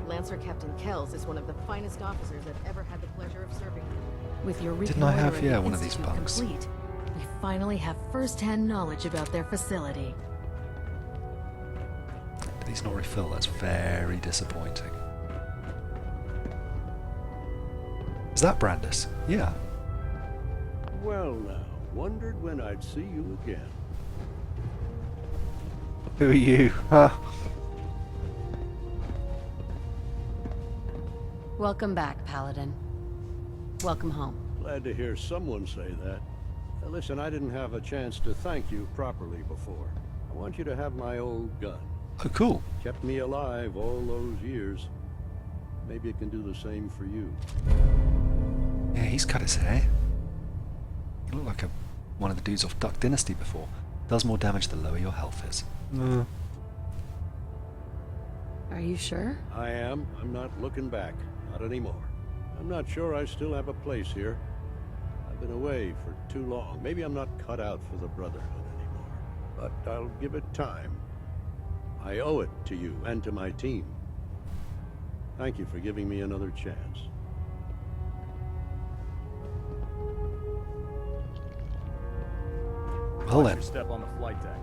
Lancer Captain Kells is one of the finest officers I've ever had the pleasure of serving. With your Didn't I have, reconnoitering one of these institute punks? complete, we finally have first-hand knowledge about their facility. Did these not refill? That's very disappointing. Is that Brandis? Yeah. Well now, wondered when I'd see you again. Who are you? Huh? Welcome back, Paladin. Welcome home. Glad to hear someone say that. Now listen, I didn't have a chance to thank you properly before. I want you to have my old gun. Oh, cool. Kept me alive all those years. Maybe it can do the same for you. Yeah, he's cut his hair. You look like one of the dudes off Duck Dynasty before. Does more damage the lower your health is. Are you sure? I am. I'm not looking back. Not anymore. I'm not sure I still have a place here. I've been away for too long. Maybe I'm not cut out for the Brotherhood anymore. But I'll give it time. I owe it to you and to my team. Thank you for giving me another chance. Well then, Step on the flight deck.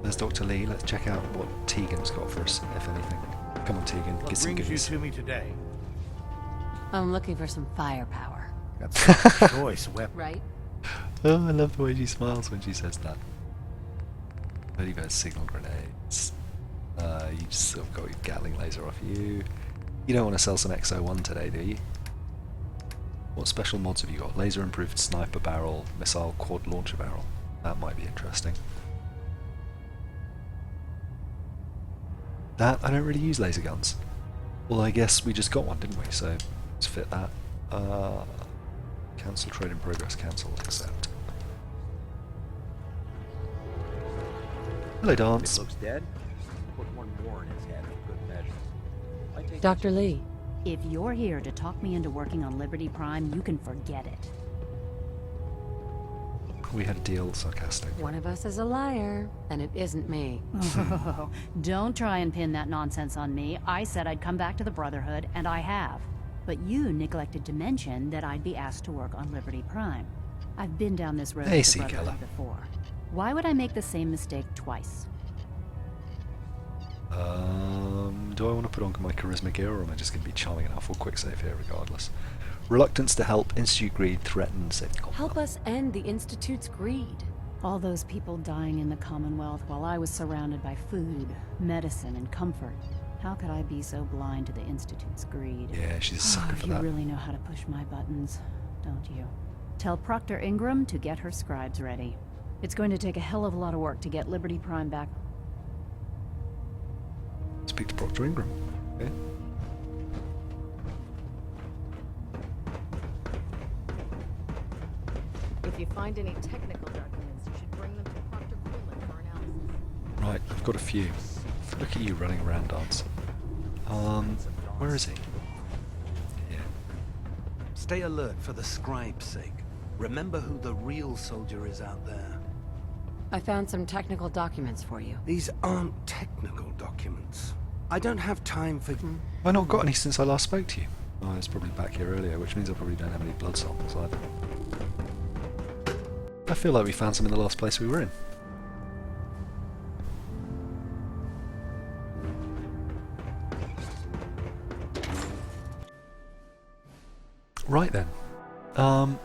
there's Dr. Lee. Let's check out what Tegan's got for us, if anything. Come on, Tegan, get some goodies. to me today? I'm looking for some firepower. Choice weapon. Right? Oh, I love the way she smiles when she says that. There you go, signal grenades. You just sort of got your Gatling laser off you. You don't want to sell some XO1 today, do you? What special mods have you got? Laser improved sniper barrel, missile quad launcher barrel. That might be interesting. That, I don't really use laser guns. Well, I guess we just got one, didn't we? So, let's fit that. Cancel trade in progress, cancel, accept. Hello, Dance. Looks dead. Put one more in his head for good measure. Dr. Lee. If you're here to talk me into working on Liberty Prime, you can forget it. We had a deal, sarcastic. One of us is a liar, and it isn't me. Oh, don't try and pin that nonsense on me. I said I'd come back to the Brotherhood, and I have. But you neglected to mention that I'd be asked to work on Liberty Prime. I've been down this road Hey, with the Sea Killer. Brotherhood before. Why would I make the same mistake twice? Do I want to put on my charisma gear, or am I just going to be charming enough? We'll quick save here regardless. Reluctance to help, Institute greed, threaten, safety. Help us end the Institute's greed. All those people dying in the Commonwealth while I was surrounded by food, medicine, and comfort. How could I be so blind to the Institute's greed? Yeah, she's a sucker for you that. You really know how to push my buttons, don't you? Tell Proctor Ingram to get her scribes ready. It's going to take a hell of a lot of work to get Liberty Prime back. Speak to Proctor Ingram. Okay. If you find any technical documents, you should bring them to Proctor Coleman for analysis. Right, I've got a few. Look at you running around, Dance. Where is he? Yeah. Stay alert for the scribe's sake. Remember who the real soldier is out there. I found some technical documents for you. These aren't technical documents. I don't have time for... I've not got any since I last spoke to you. Oh, I was probably back here earlier, which means I probably don't have any blood samples either. I feel like we found some in the last place we were in. Right then. There's no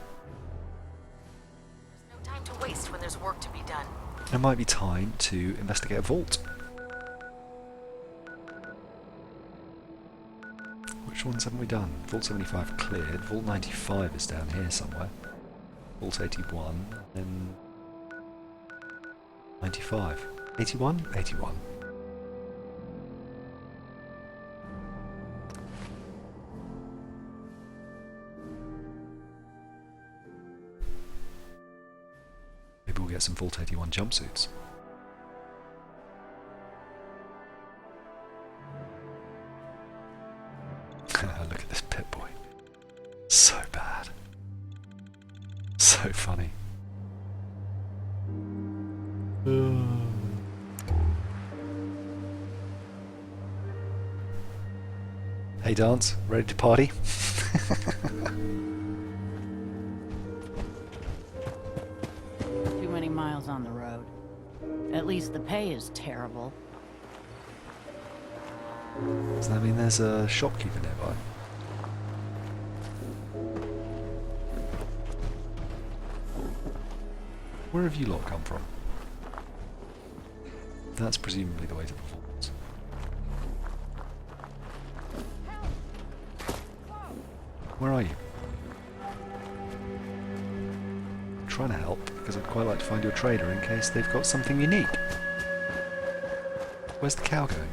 time to waste when there's work to be done. It might be time to investigate a vault. Which ones haven't we done? Vault 75 cleared. Vault 95 is down here somewhere. Vault 81, then 95. 81? 81. Maybe we'll get some Vault 81 jumpsuits. Look at this Pit Boy. So bad. So funny. Hey Dance, ready to party? Too many miles on the road. At least the pay is terrible. Does that mean there's a shopkeeper nearby? Where have you lot come from? That's presumably the way to the vaults. Where are you? I'm trying to help because I'd quite like to find your trader in case they've got something unique. Where's the cow going?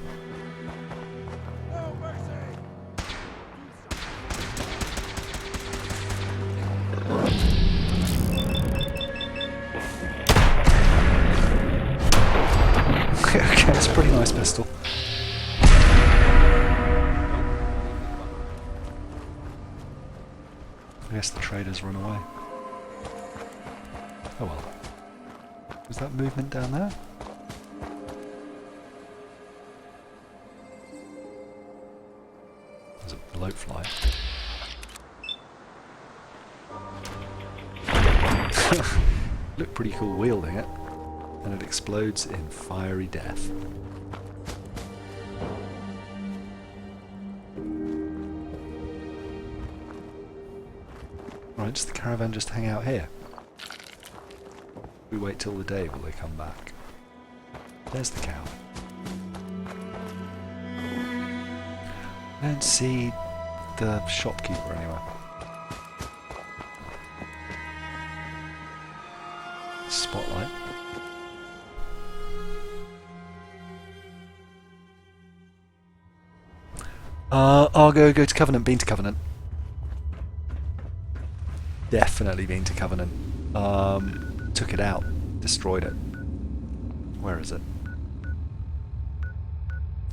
Okay, it's a pretty nice pistol. I guess the trader's run away. Oh well. Was that movement down there? There's a bloatfly. Looked pretty cool wielding it. And it explodes in fiery death. Right, does the caravan just hang out here? We wait till the day, will they come back? There's the cow. I don't see the shopkeeper anywhere. Spotlight. I'll go to Covenant. Been to Covenant. Definitely been to Covenant. Took it out. Destroyed it. Where is it?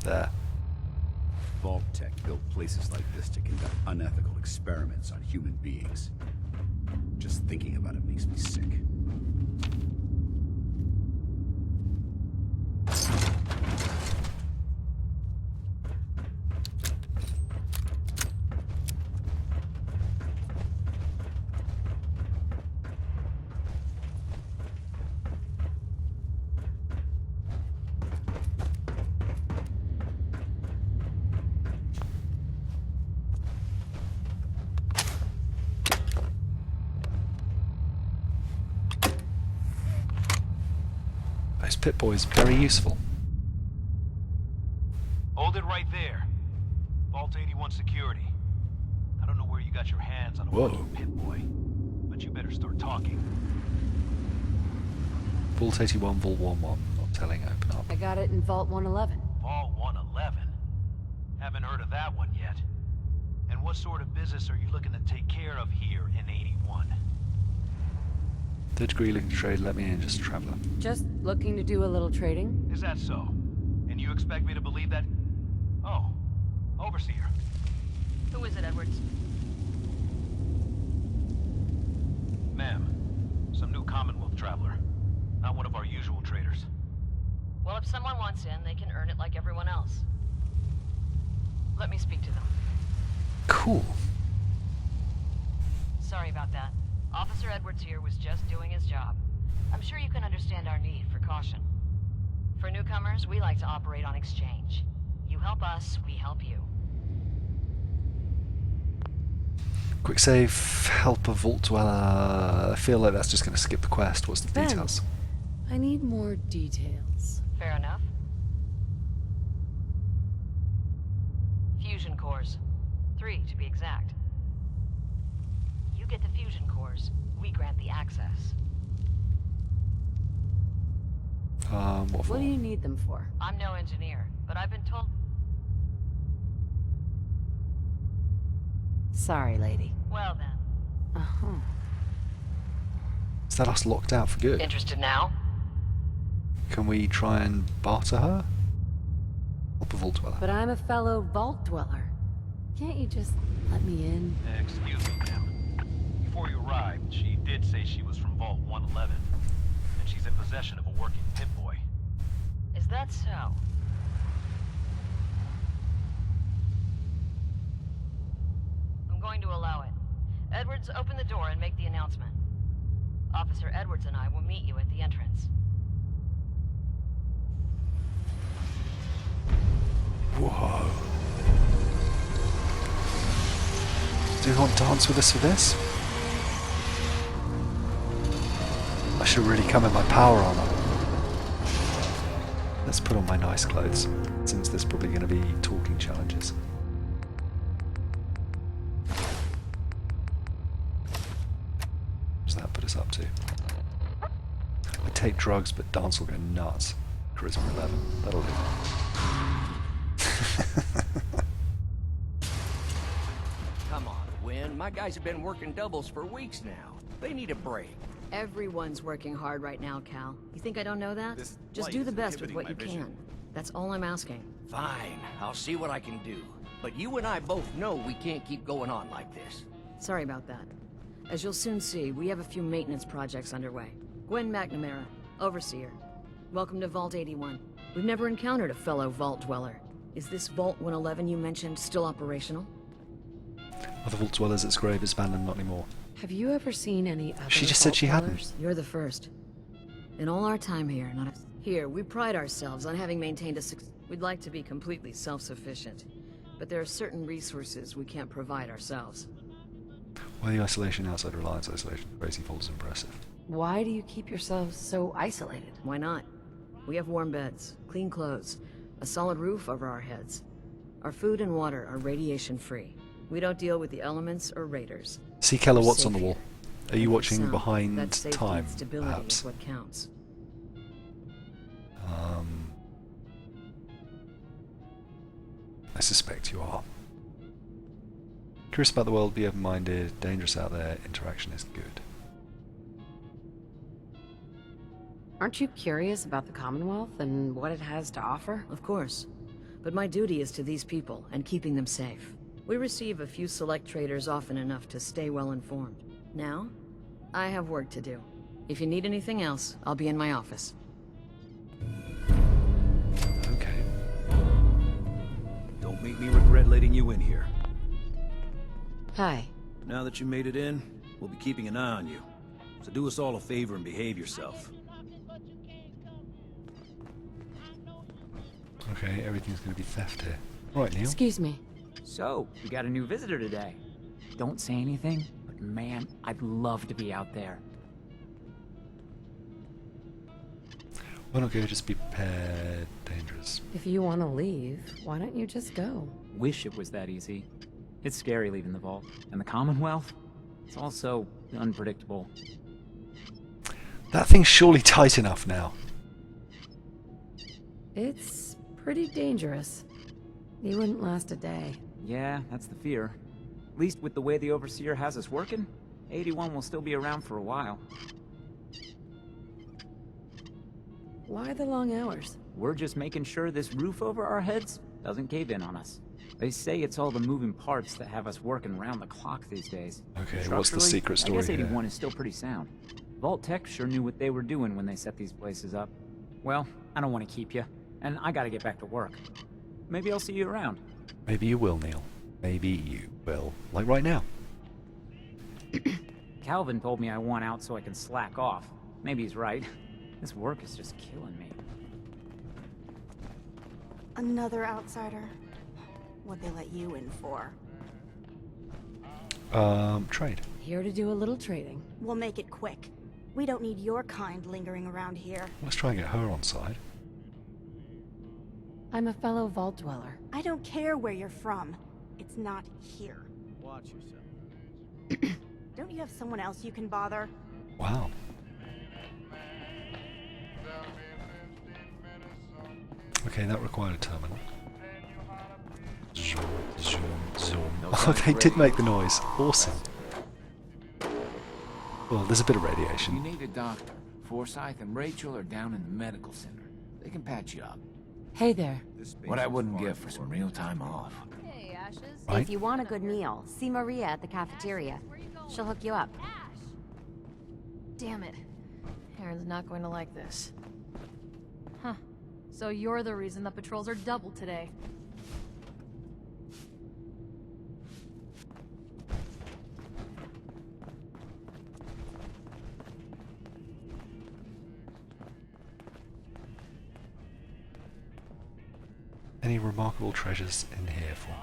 There. Vault Tech built places like this to conduct unethical experiments on human beings. Just thinking about it makes me sick. Pip-Boy's very useful. Hold it right there. Vault 81 security. I don't know where you got your hands on a Whoa. fucking Pip-Boy, but you better start talking. Vault 81, Vault 11. Not telling, open up. I got it in Vault 111. Vault 111? Haven't heard of that one yet. And what sort of business are you looking to take care of here in 81? Third degree looking to trade, let me in, just a traveller. Just looking to do a little trading. Is that so? And you expect me to believe that? Oh, Overseer. Who is it, Edwards? Ma'am, some new Commonwealth traveler. Not one of our usual traders. Well, if someone wants in, they can earn it like everyone else. Let me speak to them. Cool. Sorry about that. Officer Edwards here was just doing his job. I'm sure you can understand our need for caution. For newcomers, we like to operate on exchange. You help us, we help you. Quick save, help a Vault Dweller. I feel like that's just going to skip the quest. What's the Ben, details? I need more details. Fair enough. Fusion cores. 3, to be exact. You get the fusion cores, we grant the access. What for? What do you need them for? I'm no engineer, but I've been told... Sorry, lady. Well then. Uh-huh. Is that us locked out for good? Interested now? Can we try and barter her? Help a Vault Dweller. But I'm a fellow Vault Dweller. Can't you just let me in? Excuse me, ma'am. Before you arrived, she did say she was from Vault 111. And she's in possession of a working Pip-Boy. Is that so? I'm going to allow it. Edwards, open the door and make the announcement. Officer Edwards and I will meet you at the entrance. Whoa. Do you want to dance with us for this? I should really come in my power armor. Let's put on my nice clothes, since there's probably going to be talking challenges. What does that put us up to? I take drugs, but dance will go nuts. Charisma 11. That'll do. Come on, Wynn. My guys have been working doubles for weeks now. They need a break. Everyone's working hard right now, Cal. You think I don't know that? This Just light do is the best with inhibiting what my you vision. can. That's all I'm asking. Fine. I'll see what I can do. But you and I both know we can't keep going on like this. Sorry about that. As you'll soon see, we have a few maintenance projects underway. Gwen McNamara, Overseer. Welcome to Vault 81. We've never encountered a fellow Vault Dweller. Is this Vault 111 you mentioned still operational? Other Vault Dwellers at Grave is abandoned, not anymore. Have you ever seen any other She just said she Vault hadn't. Dwellers? You're the first. In all our time here, Here, we pride ourselves on having maintained a We'd like to be completely self-sufficient, but there are certain resources we can't provide ourselves. Why the isolation outside Reliance isolation? Crazy Vault is impressive. Why do you keep yourselves so isolated? Why not? We have warm beds, clean clothes, a solid roof over our heads. Our food and water are radiation-free. We don't deal with the elements or raiders. See Keller, We're what's on safe the wall? here. Are you And watching sound, behind that safety time, and stability perhaps? is what counts. I suspect you are. Curious about the world, be open-minded, dangerous out there, interaction is good. Aren't you curious about the Commonwealth and what it has to offer? Of course. But my duty is to these people and keeping them safe. We receive a few select traders often enough to stay well informed. Now, I have work to do. If you need anything else, I'll be in my office. Okay. Don't make me regret letting you in here. Hi. Now that you made it in, we'll be keeping an eye on you. So do us all a favor and behave yourself. Okay, everything's going to be theft here. Right, Neil. Excuse me. So, we got a new visitor today. Don't say anything, but man, I'd love to be out there. Why not go? Just be prepared. Dangerous. If you want to leave, why don't you just go? Wish it was that easy. It's scary leaving the vault. And the Commonwealth? It's all so unpredictable. That thing's surely tight enough now. It's pretty dangerous. You wouldn't last a day. Yeah, that's the fear. At least with the way the Overseer has us working, 81 will still be around for a while. Why the long hours? We're just making sure this roof over our heads doesn't cave in on us. They say it's all the moving parts that have us working round the clock these days. Okay, what's the secret story I guess 81 here? is still pretty sound. Vault Tech sure knew what they were doing when they set these places up. Well, I don't want to keep you, and I gotta get back to work. Maybe I'll see you around. Maybe you will, Neil. Maybe you will. Like right now. Calvin told me I want out so I can slack off. Maybe he's right. This work is just killing me. Another outsider. What'd they let you in for? Trade. Here to do a little trading. We'll make it quick. We don't need your kind lingering around here. Let's try and get her on side. I'm a fellow vault dweller. I don't care where you're from. It's not here. Watch yourself. Don't you have someone else you can bother? Wow. Okay, that required a terminal. Zoom, zoom, zoom. Oh, they did make the noise. Awesome. Well, there's a bit of You radiation. need a doctor. Forsyth and Rachel are down in the medical center. They can patch you up. Hey there. What I wouldn't give for some real time off. Hey, Ashes. Right? If you want a good meal, see Maria at the cafeteria. She'll hook you up. Damn it. Aaron's not going to like this. Huh. So you're the reason the patrols are doubled today. Any remarkable treasures in here for me?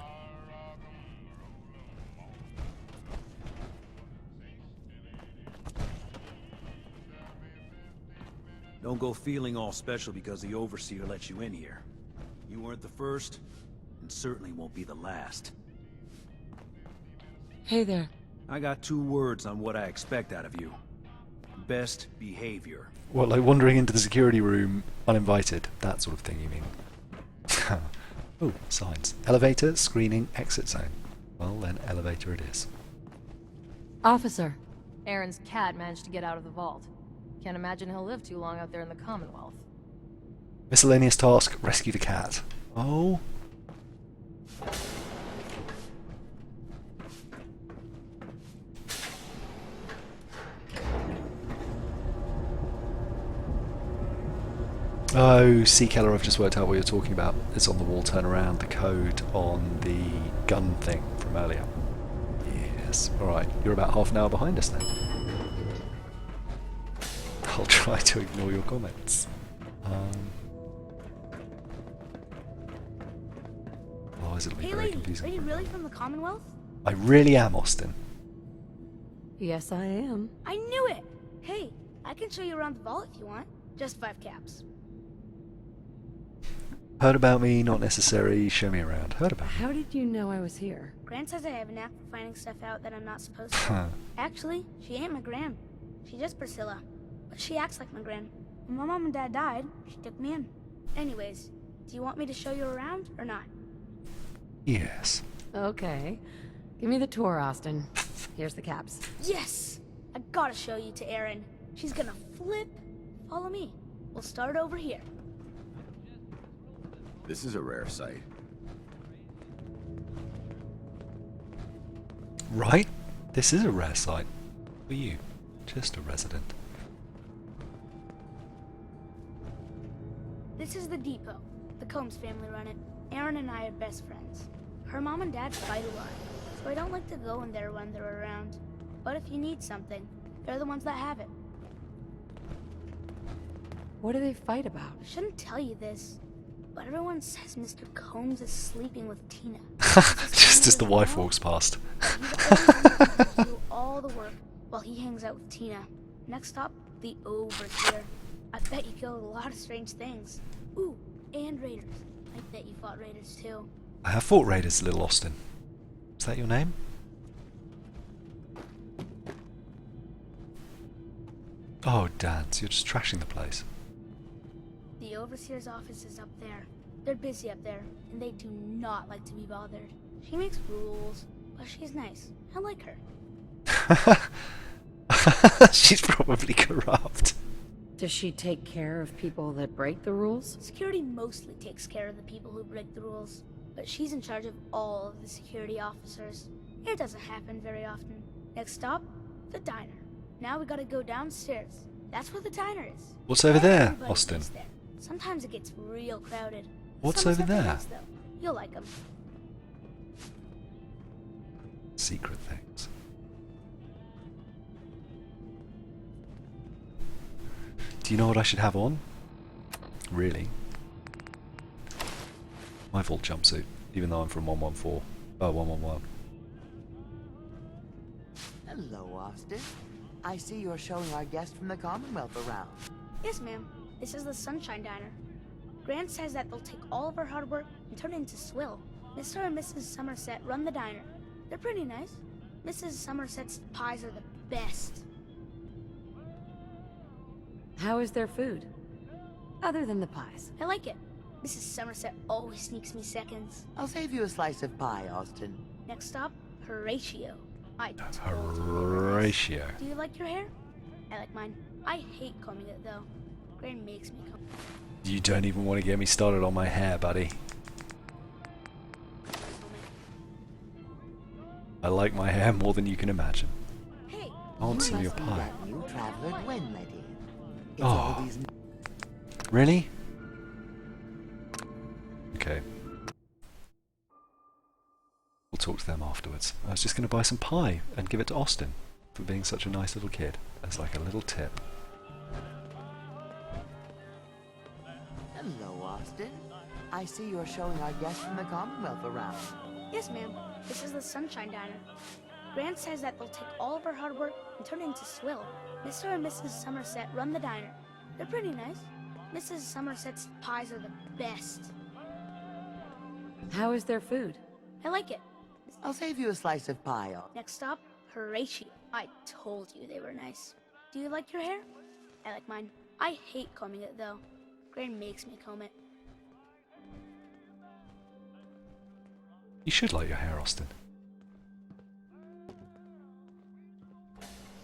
Don't go feeling all special because the Overseer let you in here. You weren't the first, and certainly won't be the last. Hey there. I got 2 words on what I expect out of you. Best behavior. What, like wandering into the security room uninvited? That sort of thing, you mean? Oh, signs. Elevator, screening, exit zone. Well, then elevator it is. Officer. Aaron's cat managed to get out of the vault. Can't imagine he'll live too long out there in the Commonwealth. Miscellaneous task, rescue the cat. Oh. Oh, Sea Keller, I've just worked out what you're talking about. It's on the wall, turn around, the code on the gun thing from earlier. Yes, alright, you're about half an hour behind us then. I'll try to ignore your comments. Otherwise it'll be very confusing. Are you really from the Commonwealth? I really am, Austin. Yes, I am. I knew it! Hey, I can show you around the vault if you want. Just 5 caps. Heard about me, not necessary, show me around. Heard about me. How did you know I was here? Gran says I have a knack for finding stuff out that I'm not supposed to. Huh. Actually, she ain't my Gran. She's just Priscilla. But she acts like my Gran. When my mom and dad died, she took me in. Anyways, do you want me to show you around or not? Yes. Okay. Give me the tour, Austin. Here's the caps. Yes! I gotta show you to Erin. She's gonna flip. Follow me. We'll start over here. This is a rare sight. Right? This is a rare sight. For you. Just a resident. This is the depot. The Combs family run it. Erin and I are best friends. Her mom and dad fight a lot, so I don't like to go in there when they're around. But if you need something, they're the ones that have it. What do they fight about? I shouldn't tell you this, but everyone says Mr. Combs is sleeping with Tina. Just as the wife walks past. Do all the work while he hangs out with Tina. Next stop, the Overseer. I bet you killed a lot of strange things. Ooh, and raiders. I bet you fought raiders too. I have fought raiders, little Austin. Is that your name? Oh, Dan, so you're just trashing the place. The Overseer's office is up there. They're busy up there, and they do not like to be bothered. She makes rules, but she's nice. I like her. She's probably corrupt. Does she take care of people that break the rules? Security mostly takes care of the people who break the rules, but she's in charge of all of the security officers. It doesn't happen very often. Next stop, the diner. Now we gotta go downstairs. That's where the diner is. What's over there, Everybody Austin? goes there. Sometimes it gets real crowded. What's Some over stuff are there? nice, though. You'll like them. Secret things. Do you know what I should have on? Really? My vault jumpsuit, even though I'm from 114. Oh, 111. Hello, Austin. I see you're showing our guest from the Commonwealth around. Yes, ma'am. This is the Sunshine Diner. Grant says that they'll take all of our hard work and turn it into swill. Mr. and Mrs. Somerset run the diner. They're pretty nice. Mrs. Somerset's pies are the best. How is their food? Other than the pies. I like it. Mrs. Somerset always sneaks me seconds. I'll save you a slice of pie, Austin. Next stop, Horatio. Horatio. Do you like your hair? I like mine. I hate combing it though. Gran makes me comb. You don't even want to get me started on my hair, buddy. I like my hair more than you can imagine. Hey, I want some of your pie. That new traveler Gwen let in. It's Oh. all these... Really? Okay. We'll talk to them afterwards. I was just going to buy some pie and give it to Austin for being such a nice little kid. As like a little tip. Hello, Austin. I see you're showing our guest from the Commonwealth around. Yes, ma'am. This is the Sunshine Diner. Grant says that they'll take all of our hard work and turn it into swill. Mr. and Mrs. Somerset run the diner. They're pretty nice. Mrs. Somerset's pies are the best. How is their food? I like it. I'll save you a slice of pie. Next stop, Horatio. I told you they were nice. Do you like your hair? I like mine. I hate combing it though. Gran makes me comb it. You should like your hair, Austin.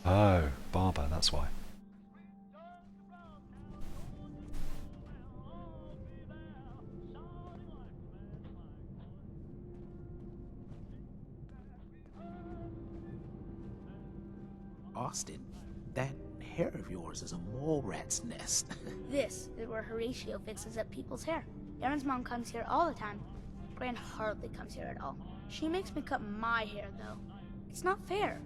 Oh, barber, that's why. Austin, that hair of yours is a mole rat's nest. This is where Horatio fixes up people's hair. Aaron's mom comes here all the time. Gran hardly comes here at all. She makes me cut my hair though. It's not fair.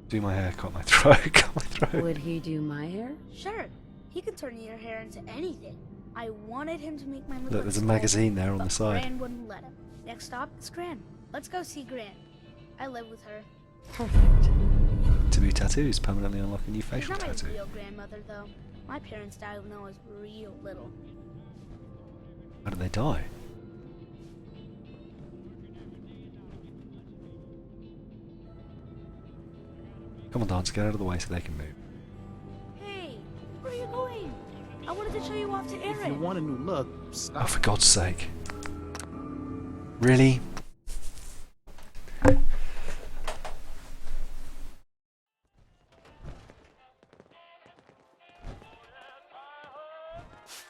Do my hair, cut my throat, cut my throat. Would he do my hair? Sure, he can turn your hair into anything. I wanted him to make mine look Look, like there's a skull, magazine there on but the side. Gran wouldn't let him. Next stop is Gran. Let's go see Gran. I live with her. Perfect. Taboo tattoos, permanently unlock a new She's facial not my tattoo. real grandmother though. My parents died when I was real little. How did they die? Come on, dance, get out of the way so they can move. Hey, where are you going? I wanted to show you off to Aaron. If you want a new look, Oh, stop. for God's sake. Really?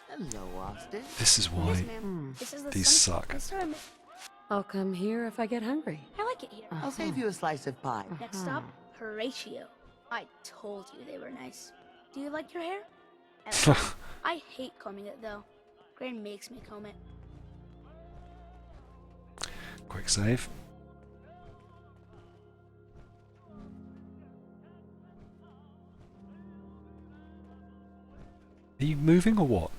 Hello, Austin. This is why Yes, ma'am. This is the these Sunshine- suck. Mr. and Mi- I'll come here if I get hungry. I like it here. I'll save you a slice of pie. Next stop, Horatio. I told you they were nice. Do you like your hair? I, like mine. I hate combing it though. Gran makes me comb it. Quick save. Are you moving or what?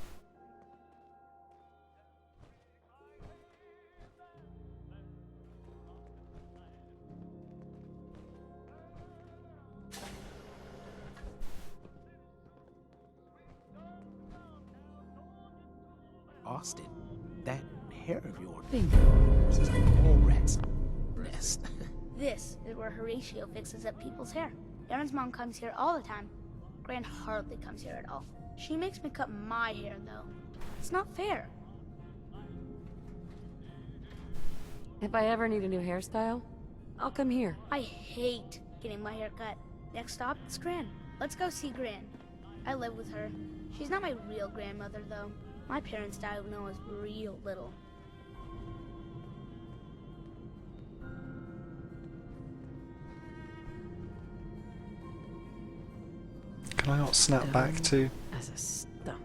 Austin, that hair of yours Bingo. is a mole rat's nest. This is where Horatio fixes up people's hair. Aaron's mom comes here all the time. Gran hardly comes here at all. She makes me cut my hair, though. It's not fair. If I ever need a new hairstyle, I'll come here. I hate getting my hair cut. Next stop is Gran. Let's go see Gran. I live with her. She's not my real grandmother, though. My parents died when I was real little. Can I not snap back to? As a stump.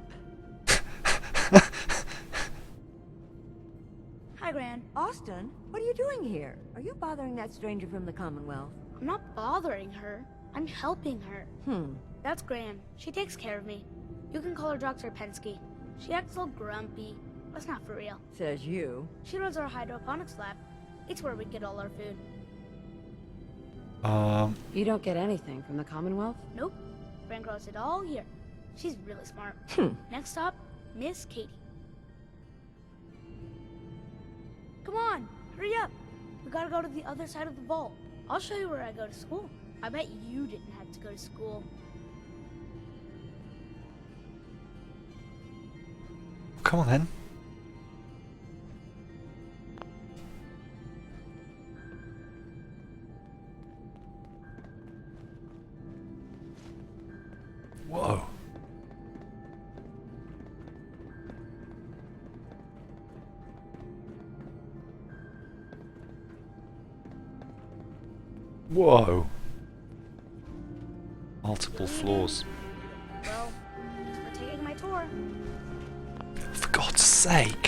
Hi, Gran. Austin, what are you doing here? Are you bothering that stranger from the Commonwealth? I'm not bothering her. I'm helping her. That's Gran. She takes care of me. You can call her Dr. Pensky. She acts all grumpy. That's not for real. Says you. She runs our hydroponics lab. It's where we get all our food. You don't get anything from the Commonwealth? Nope. Gran grows it all here. She's really smart. Next stop, Miss Katie. Come on, hurry up. We gotta go to the other side of the vault. I'll show you where I go to school. I bet you didn't have to go to school. Come on then. Whoa. Whoa. Multiple floors. Well, thanks for taking my tour. For God's sake.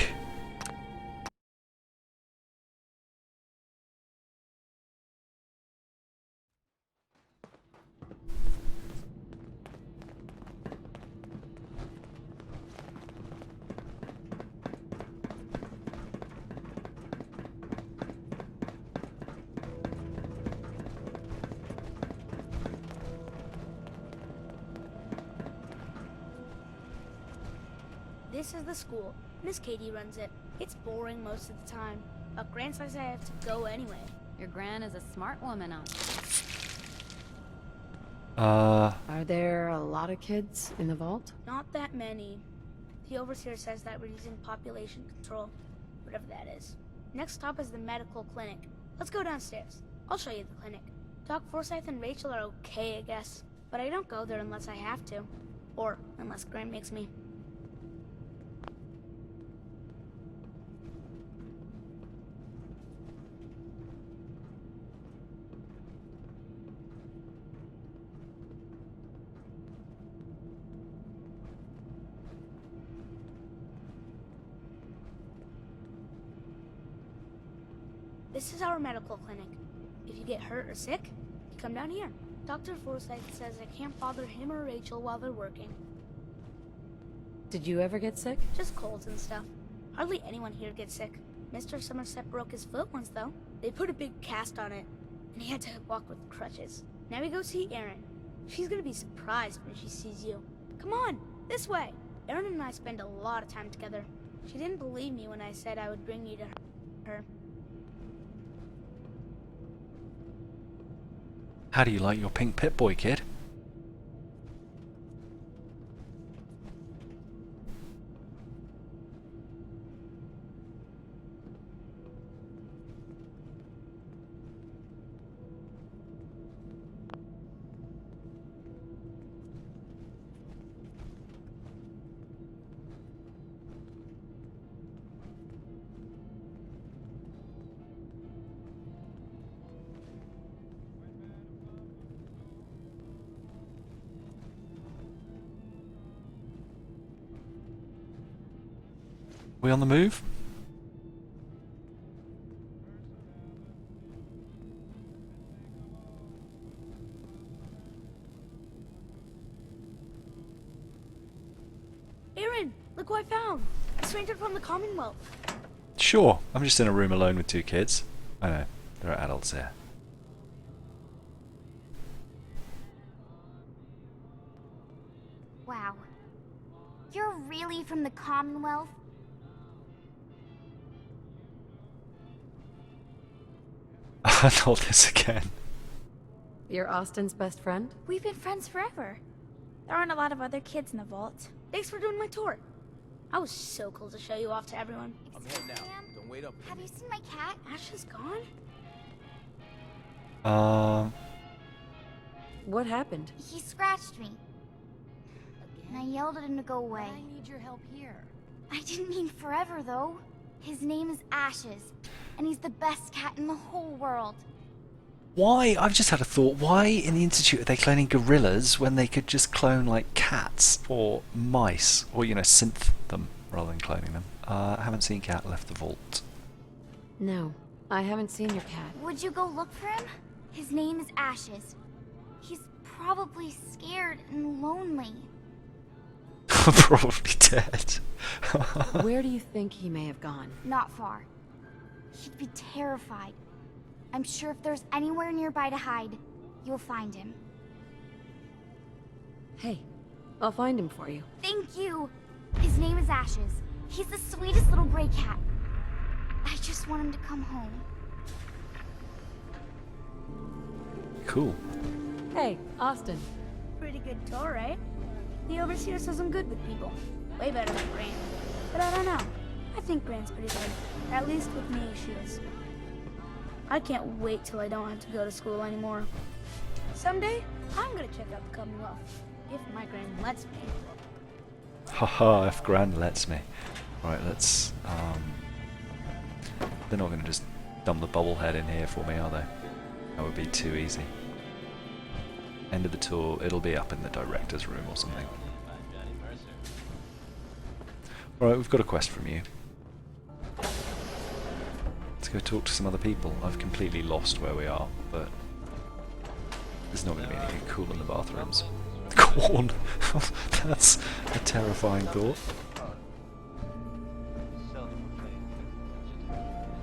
This is the school. Miss Katie runs it. It's boring most of the time, but Gran says I have to go anyway. Your Gran is a smart woman, Are there a lot of kids in the vault? Not that many. The overseer says that we're using population control, whatever that is. Next stop is the medical clinic. Let's go downstairs. I'll show you the clinic. Doc Forsyth and Rachel are okay, I guess, but I don't go there unless I have to, or unless Gran makes me. This is our medical clinic. If you get hurt or sick, you come down here. Dr. Forsyth says I can't bother him or Rachel while they're working. Did you ever get sick? Just colds and stuff. Hardly anyone here gets sick. Mr. Somerset broke his foot once, though. They put a big cast on it, and he had to walk with crutches. Now we go see Erin. She's gonna be surprised when she sees you. Come on, this way. Erin and I spend a lot of time together. She didn't believe me when I said I would bring you to her. How do you like your pink Pip-Boy, kid? We on the move? Erin, look who I found. A stranger from the Commonwealth. Sure, I'm just in a room alone with two kids. I know, there are adults here. Wow. You're really from the Commonwealth? Not this again. You're Austin's best friend? We've been friends forever. There aren't a lot of other kids in the vault. Thanks for doing my tour. I was so cool to show you off to everyone. I'm heading out. Don't wait up. Have you seen my cat? Ash is gone? What happened? He scratched me. And I yelled at him to go away. I need your help here. I didn't mean forever, though. His name is Ashes, and he's the best cat in the whole world. Why? I've just had a thought. Why in the Institute are they cloning gorillas when they could just clone like cats or mice, or synth them rather than cloning them? I haven't seen Cat left the vault. No, I haven't seen your cat. Would you go look for him? His name is Ashes. He's probably scared and lonely. Probably dead. Where do you think he may have gone? Not far. He'd be terrified. I'm sure if there's anywhere nearby to hide, you'll find him. Hey, I'll find him for you. Thank you! His name is Ashes. He's the sweetest little gray cat. I just want him to come home. Cool. Hey, Austin. Pretty good tour, right? The Overseer says I'm good with people. Way better than Gran. But I don't know. I think Gran's pretty good. At least with me, she is. I can't wait till I don't have to go to school anymore. Someday, I'm gonna check out the Commonwealth. If my Gran lets me. Haha, if Gran lets me. Right, let's... They're not going to just dump the bubblehead in here for me, are they? That would be too easy. End of the tour, it'll be up in the director's room or something. Alright, we've got a quest from you. Let's go talk to some other people. I've completely lost where we are, but there's not going to be anything cool in the bathrooms. Corn! That's a terrifying thought.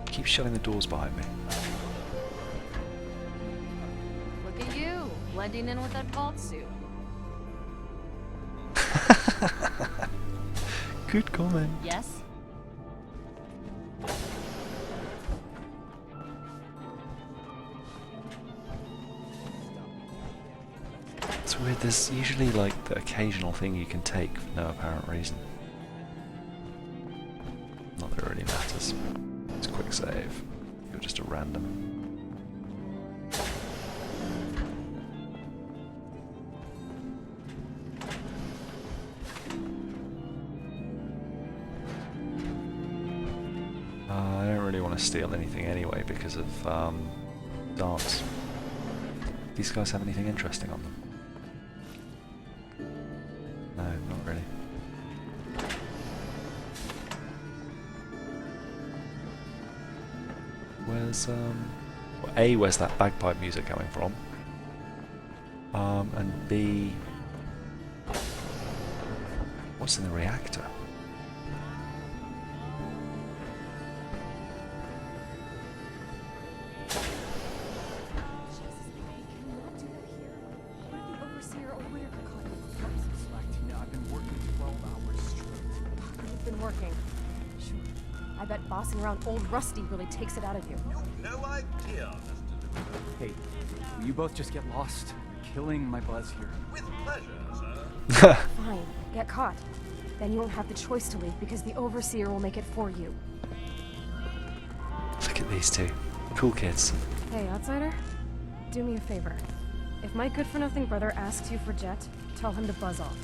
Keep shutting the doors behind me. Look at you, blending in with that vault suit. Good comment. Yes? It's weird, there's usually like the occasional thing you can take for no apparent reason. Not that it really matters. It's a quick save. You're just a random. I don't really want to steal anything anyway because of darts. These guys have anything interesting on them? No, not really. Where's well, A, where's that bagpipe music coming from? And B, what's in the reactor? Bossing around old Rusty really takes it out of you. No idea, Mr. Hey, will you both just get lost? Killing my buzz here. With pleasure, sir. Fine, get caught. Then you won't have the choice to leave because the Overseer will make it for you. Look at these two. Cool kids. Hey, outsider. Do me a favor. If my good-for-nothing brother asks you for Jet, tell him to buzz off.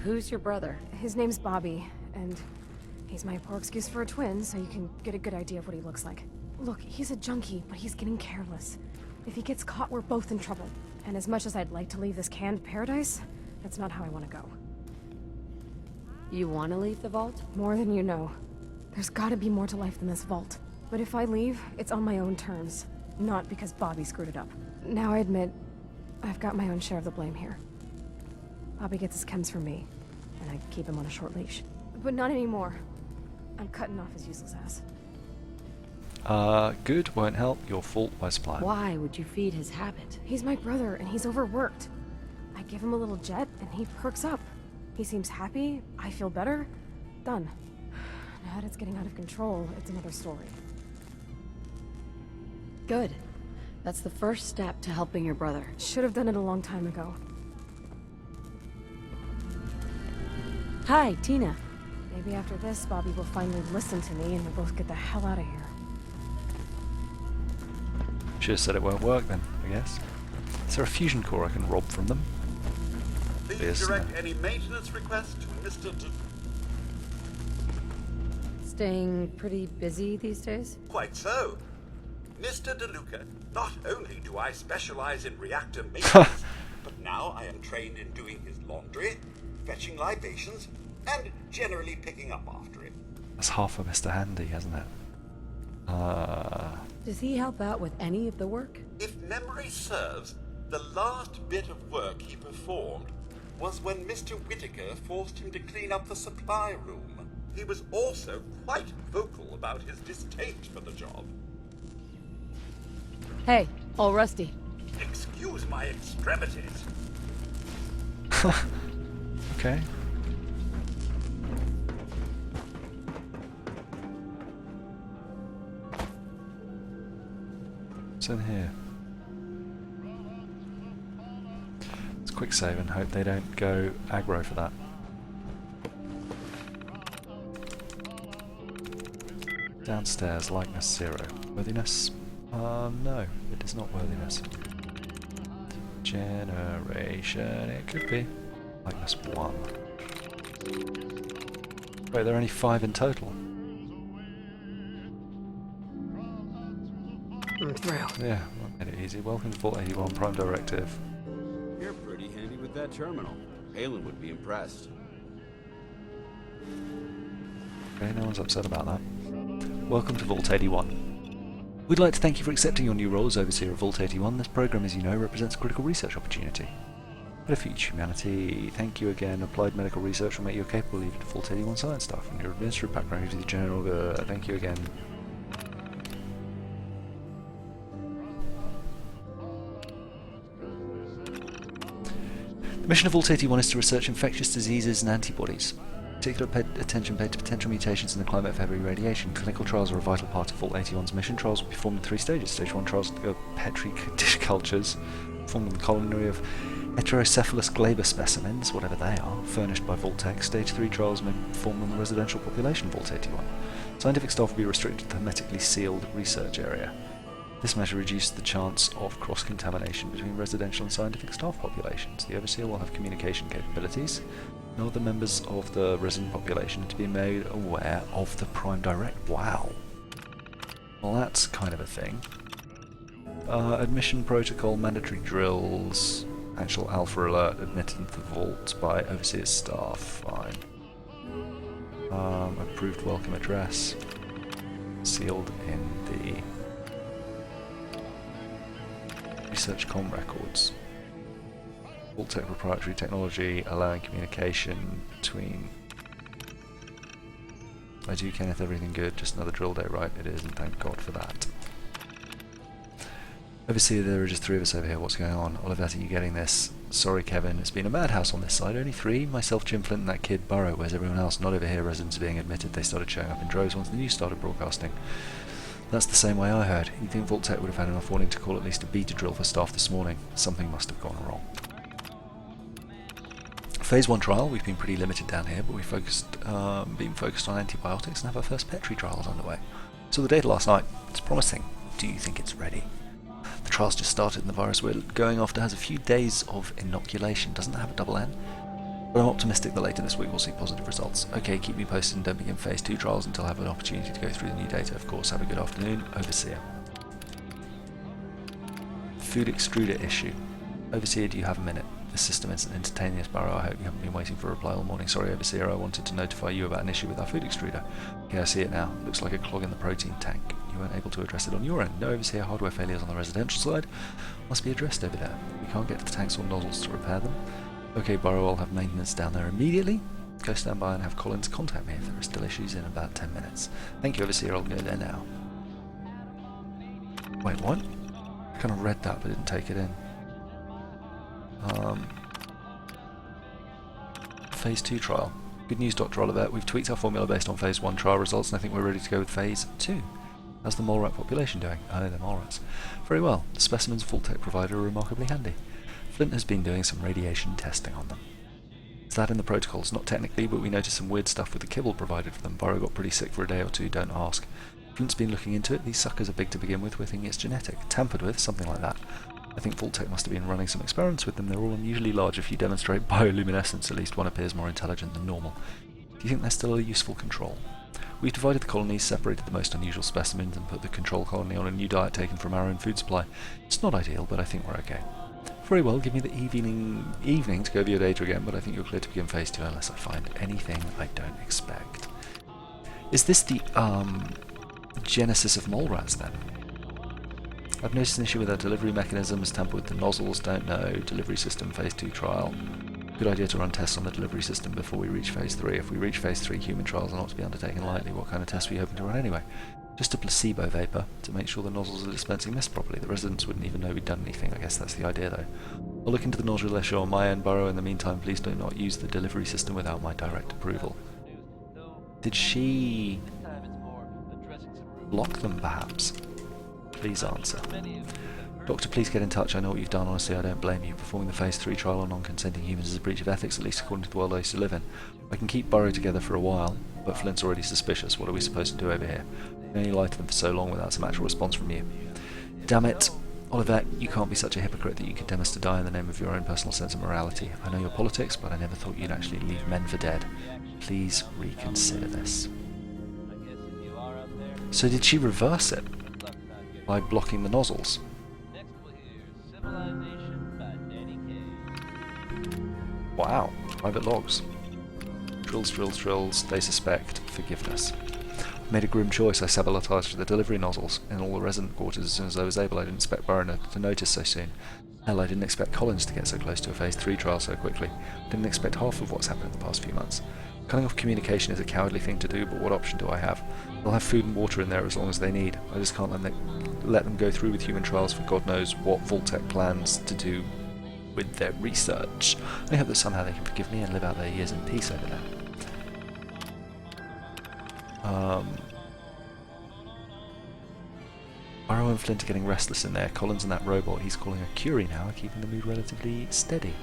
Who's your brother? His name's Bobby. And he's my poor excuse for a twin, so you can get a good idea of what he looks like. Look, he's a junkie, but he's getting careless. If he gets caught, we're both in trouble. And as much as I'd like to leave this canned paradise, that's not how I want to go. You want to leave the vault? More than you know. There's gotta be more to life than this vault. But if I leave, it's on my own terms. Not because Bobby screwed it up. Now I admit, I've got my own share of the blame here. Bobby gets his chems from me, and I keep him on a short leash. But not anymore. I'm cutting off his useless ass. Good, won't help. Your fault, West Plan. Why would you feed his habit? He's my brother, and he's overworked. I give him a little jet, and he perks up. He seems happy, I feel better. Done. Now that it's getting out of control, it's another story. Good. That's the first step to helping your brother. Should have done it a long time ago. Hi, Tina. Maybe after this, Bobby will finally listen to me and we'll both get the hell out of here. Should have said it won't work then, I guess. Is there a fusion core I can rob from them? Please direct any maintenance requests to Mr. Staying pretty busy these days? Quite so. Mr. DeLuca, not only do I specialize in reactor maintenance, but now I am trained in doing his laundry, fetching libations, and generally picking up after him. That's half of Mr. Handy, hasn't it? Does he help out with any of the work? If memory serves, the last bit of work he performed was when Mr. Whitaker forced him to clean up the supply room. He was also quite vocal about his distaste for the job. Hey, all rusty. Excuse my extremities. Okay. What's in here? Let's quick save and hope they don't go aggro for that. Downstairs, likeness 0. Worthiness? No, it is not worthiness. Generation, it could be. Likeness 1. Wait, there are only 5 in total. I'm through. Yeah, that made it easy. Welcome to Vault 81 Prime Directive. You're pretty handy with that terminal. Halen would be impressed. Okay, no one's upset about that. Welcome to Vault 81. We'd like to thank you for accepting your new role as Overseer of Vault 81. This program, as you know, represents a critical research opportunity. For the future humanity, thank you again. Applied medical research will make you a capable leader to Vault 81 science staff, and your administrative background to the general. Thank you again. The mission of Vault 81 is to research infectious diseases and antibodies. Particular attention paid to potential mutations in the climate of heavy radiation. Clinical trials are a vital part of Vault 81's mission. Trials will be performed in 3 stages. Stage 1 trials are petri dish cultures, performed in the colony of heterocephalus glaber specimens, whatever they are, furnished by Vault Tech. Stage 3 trials may be performed on the residential population of Vault 81. Scientific staff will be restricted to the hermetically sealed research area. This measure reduces the chance of cross-contamination between residential and scientific staff populations. The Overseer will have communication capabilities. No other members of the resident population to be made aware of the Prime Direct. Wow. Well, that's kind of a thing. Admission protocol, mandatory drills, actual alpha alert, admitted into the vault by Overseer's staff. Fine. Approved welcome address. Sealed in the research comm records. Vault Tech proprietary technology allowing communication between... I do, Kenneth, everything good, just another drill day, right? It is, and thank God for that. Overseer, there are just 3 of us over here, what's going on? Olivetti, you getting this? Sorry, Kevin, it's been a madhouse on this side, only 3, myself, Jim Flint and that kid, Burrow. Where's everyone else? Not over here, residents are being admitted, they started showing up in droves once the news started broadcasting. That's the same way I heard. You'd think Vault Tech would have had enough warning to call at least a beta drill for staff this morning. Something must have gone wrong. Phase 1 trial, we've been pretty limited down here, but we've been focused on antibiotics and have our first Petri trials underway. So the data last night, it's promising. Do you think it's ready? The trial's just started and the virus we're going after has a few days of inoculation. Doesn't it have a double N? But I'm optimistic that later this week we'll see positive results. Okay, keep me posted and don't begin Phase 2 trials until I have an opportunity to go through the new data. Of course, have a good afternoon. Overseer. Food extruder issue. Overseer, do you have a minute? This system isn't instantaneous, Barrow. I hope you haven't been waiting for a reply all morning. Sorry, Overseer, I wanted to notify you about an issue with our food extruder. Okay, I see it now. Looks like a clog in the protein tank. You weren't able to address it on your end. No, Overseer, hardware failures on the residential side must be addressed over there. We can't get to the tanks or nozzles to repair them. Okay, Barrow, I'll have maintenance down there immediately. Go stand by and have Collins contact me if there are still issues in about 10 minutes. Thank you, Overseer, I'll go there now. Wait, what? I kind of read that but didn't take it in. Phase 2 trial. Good news, Dr. Olivet. We've tweaked our formula based on Phase 1 trial results and I think we're ready to go with Phase 2. How's the mole rat population doing? Oh, they're mole rats. Very well. The specimens Vault-Tec provided are remarkably handy. Flint has been doing some radiation testing on them. Is that in the protocols? Not technically, but we noticed some weird stuff with the kibble provided for them. Burrow got pretty sick for a day or two, don't ask. Flint's been looking into it. These suckers are big to begin with. We're thinking it's genetic. Tampered with, something like that. I think Vault-Tec must have been running some experiments with them. They're all unusually large. If you demonstrate bioluminescence, at least one appears more intelligent than normal. Do you think they're still a useful control? We've divided the colonies, separated the most unusual specimens, and put the control colony on a new diet taken from our own food supply. It's not ideal, but I think we're okay. Very well, give me the evening to go over your data again, but I think you're clear to begin phase 2 unless I find anything I don't expect. Is this the, genesis of mole rats, then? I've noticed an issue with our delivery mechanisms, tamper with the nozzles, don't know, delivery system, phase 2 trial. Good idea to run tests on the delivery system before we reach phase 3. If we reach phase 3, human trials are not to be undertaken lightly. What kind of tests were you hoping to run anyway? Just a placebo vapor, to make sure the nozzles are dispensing mist properly. The residents wouldn't even know we'd done anything. I guess that's the idea, though. I'll look into the nozzle issue on my end, Burrow. In the meantime, please do not use the delivery system without my direct approval. Did she block them, perhaps? Please answer. Doctor, please get in touch. I know what you've done. Honestly, I don't blame you. Performing the phase 3 trial on non-consenting humans is a breach of ethics, at least according to the world I used to live in. I can keep Burrow together for a while, but Flint's already suspicious. What are we supposed to do over here? I can only lie to them for so long without some actual response from you. Damn it, Olivet, you can't be such a hypocrite that you condemn us to die in the name of your own personal sense of morality. I know your politics, but I never thought you'd actually leave men for dead. Please reconsider this. So did she reverse it by blocking the nozzles? Wow, private logs. Drills, drills, drills, they suspect forgiveness. I made a grim choice. I sabotaged the delivery nozzles in all the resident quarters as soon as I was able. I didn't expect Burrow to notice so soon. Hell, I didn't expect Collins to get so close to a phase 3 trial so quickly. I didn't expect half of what's happened in the past few months. Cutting off communication is a cowardly thing to do, but what option do I have? They'll have food and water in there as long as they need. I just can't let them go through with human trials for God knows what Vault-Tec plans to do with their research. I hope that somehow they can forgive me and live out their years in peace over there. Burrow and Flint are getting restless in there. Collins and that robot he's calling a Curie now are keeping the mood relatively steady.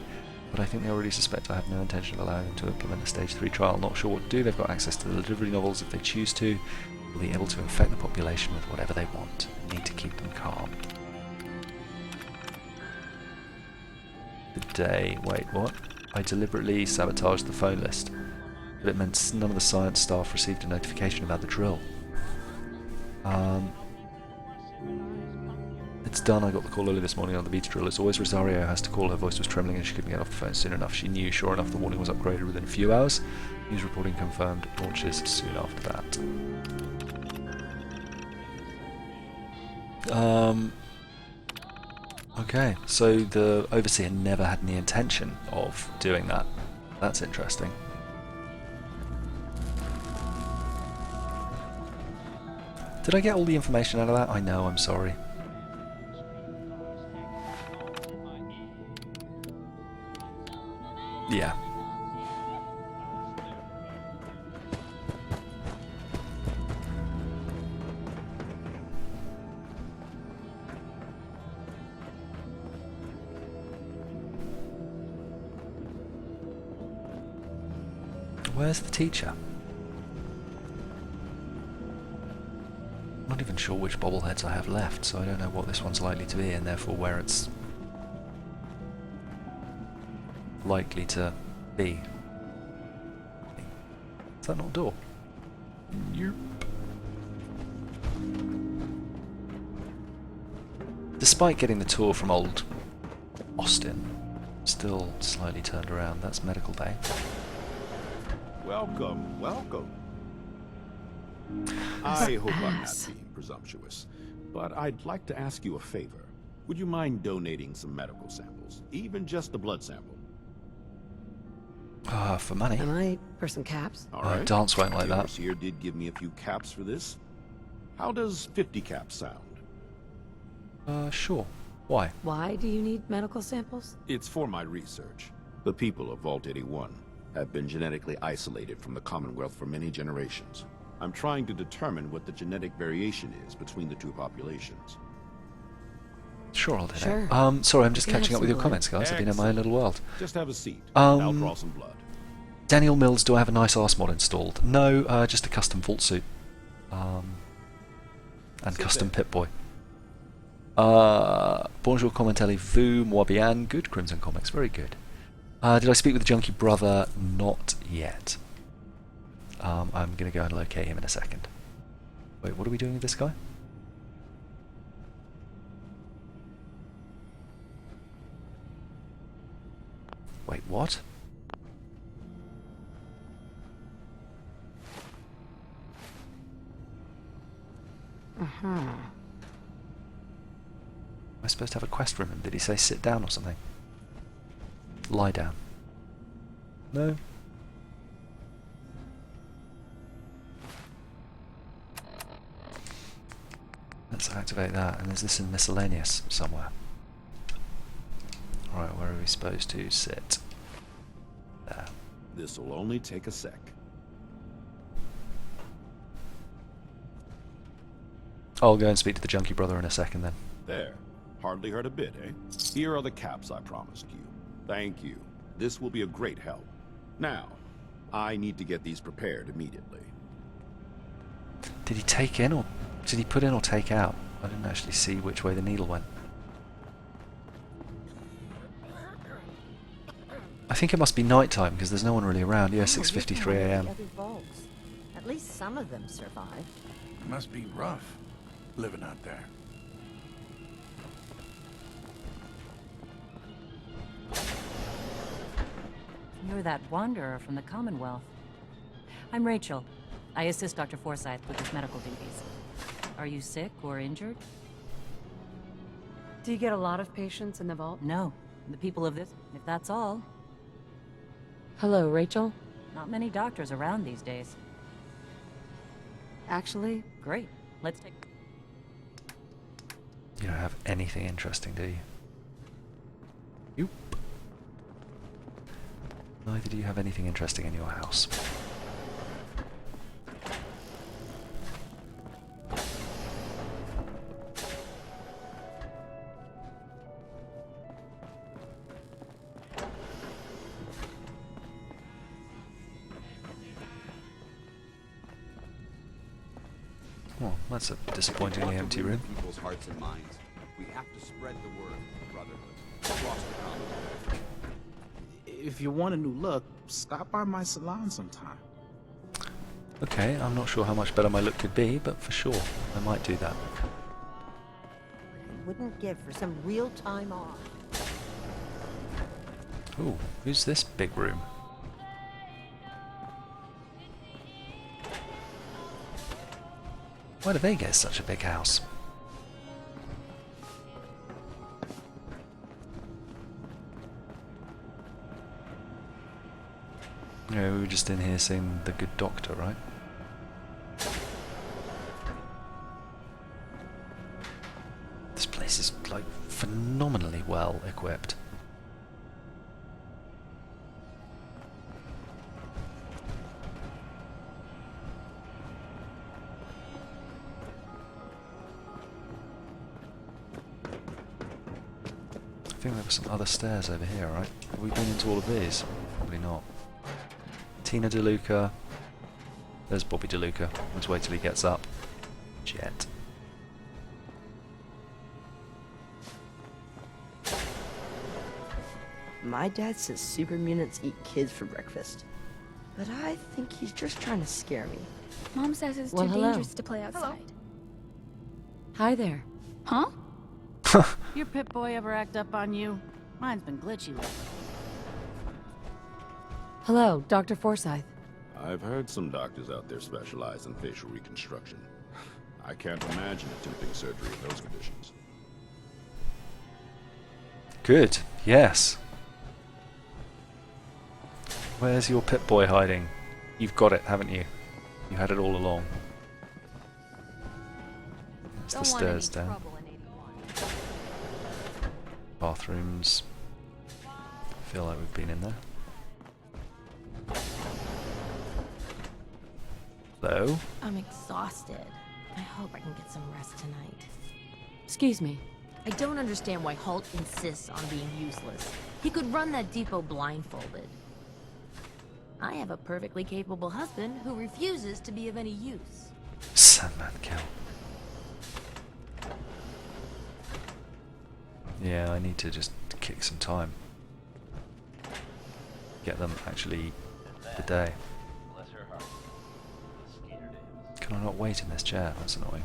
But I think they already suspect I have no intention of allowing them to implement a stage 3 trial. Not sure what to do. They've got access to the delivery novels if they choose to. They'll be able to infect the population with whatever they want. Need to keep them calm. Good day. Wait, what? I deliberately sabotaged the phone list. But it meant none of the science staff received a notification about the drill. It's done. I got the call early this morning on the beta drill. As always, Rosario has to call. Her voice was trembling and she couldn't get off the phone soon enough. She knew. Sure enough, the warning was upgraded within a few hours. News reporting confirmed launches soon after that. Okay, so the Overseer never had any intention of doing that. That's interesting. Did I get all the information out of that? I know, I'm sorry. Yeah. Where's the teacher? I'm not even sure which bobbleheads I have left, so I don't know what this one's likely to be, and therefore where it's likely to be. Is that not a door? Nope. Despite getting the tour from old Austin, still slightly turned around. That's medical bay. Welcome, welcome. I hope I'm not being presumptuous, but I'd like to ask you a favor. Would you mind donating some medical samples, even just a blood sample? For money. Am I for some caps? All right. Dance won't like that. Here did give me a few caps for this. How does 50 caps sound? Sure. Why? Why do you need medical samples? It's for my research. The people of Vault 81 have been genetically isolated from the Commonwealth for many generations. I'm trying to determine what the genetic variation is between the two populations. Sure, I'll do Sure. that. Sorry, I'm just You can catching have up with some your blood. comments, guys. I've been in my own little world. Just have a seat. I'll draw some blood. Daniel Mills, do I have a nice arse mod installed? No, just a custom vault suit. And Sit custom there. Pip-Boy. Bonjour, commentelli, vous, moi bien. Good, Crimson Comics, very good. Did I speak with the Junkie Brother? Not yet. I'm going to go and locate him in a second. Wait, what are we doing with this guy? Wait, what? Am I supposed to have a quest from him? Did he say sit down or something? Lie down. No? Let's activate that. And is this in miscellaneous somewhere? Right, where are we supposed to sit? There. This'll only take a sec. I'll go and speak to the Junkie Brother in a second then. There. Hardly hurt a bit, eh? Here are the caps I promised you. Thank you. This will be a great help. Now, I need to get these prepared immediately. Did he take in or did he put in or take out? I didn't actually see which way the needle went. I think it must be night time because there's no one really around. Yeah, 6:53 a.m. At least some of them survive. Must be rough living out there. You're that wanderer from the Commonwealth. I'm Rachel. I assist Dr. Forsyth with his medical duties. Are you sick or injured? Do you get a lot of patients in the vault? No. The people of this, if that's all. Hello, Rachel? Not many doctors around these days. Actually, great. Let's take... You don't have anything interesting, do you? Nope. Neither do you have anything interesting in your house. Well, that's a disappointingly empty room. People's hearts and minds. We have to spread the word of brotherhood across the Commonwealth. If you want a new look, stop by my salon sometime. Okay, I'm not sure how much better my look could be, but for sure, I might do that. I wouldn't give for some real time off. Ooh, who's this big room? Why do they get such a big house? Yeah, we were just in here seeing the good doctor, right? This place is, like, phenomenally well equipped. I think there were some other stairs over here, right? Have we been into all of these? Probably not. Tina DeLuca. There's Bobby DeLuca. Let's wait till he gets up. Jet. My dad says super mutants eat kids for breakfast. But I think he's just trying to scare me. Mom says it's Well, too hello. dangerous to play outside. Hi there. Huh? Your Pip-Boy ever act up on you? Mine's been glitchy lately. Hello, Dr. Forsyth. I've heard some doctors out there specialize in facial reconstruction. I can't imagine attempting surgery in those conditions. Good, yes. Where's your Pip-Boy hiding? You've got it, haven't you? You had it all along. It's the stairs down. Bathrooms. I feel like we've been in there. Hello? I'm exhausted. I hope I can get some rest tonight. Excuse me. I don't understand why Holt insists on being useless. He could run that depot blindfolded. I have a perfectly capable husband who refuses to be of any use. Sandman kill. Yeah, I need to just kick some time. Get them actually the day. Can I not wait in this chair? That's annoying.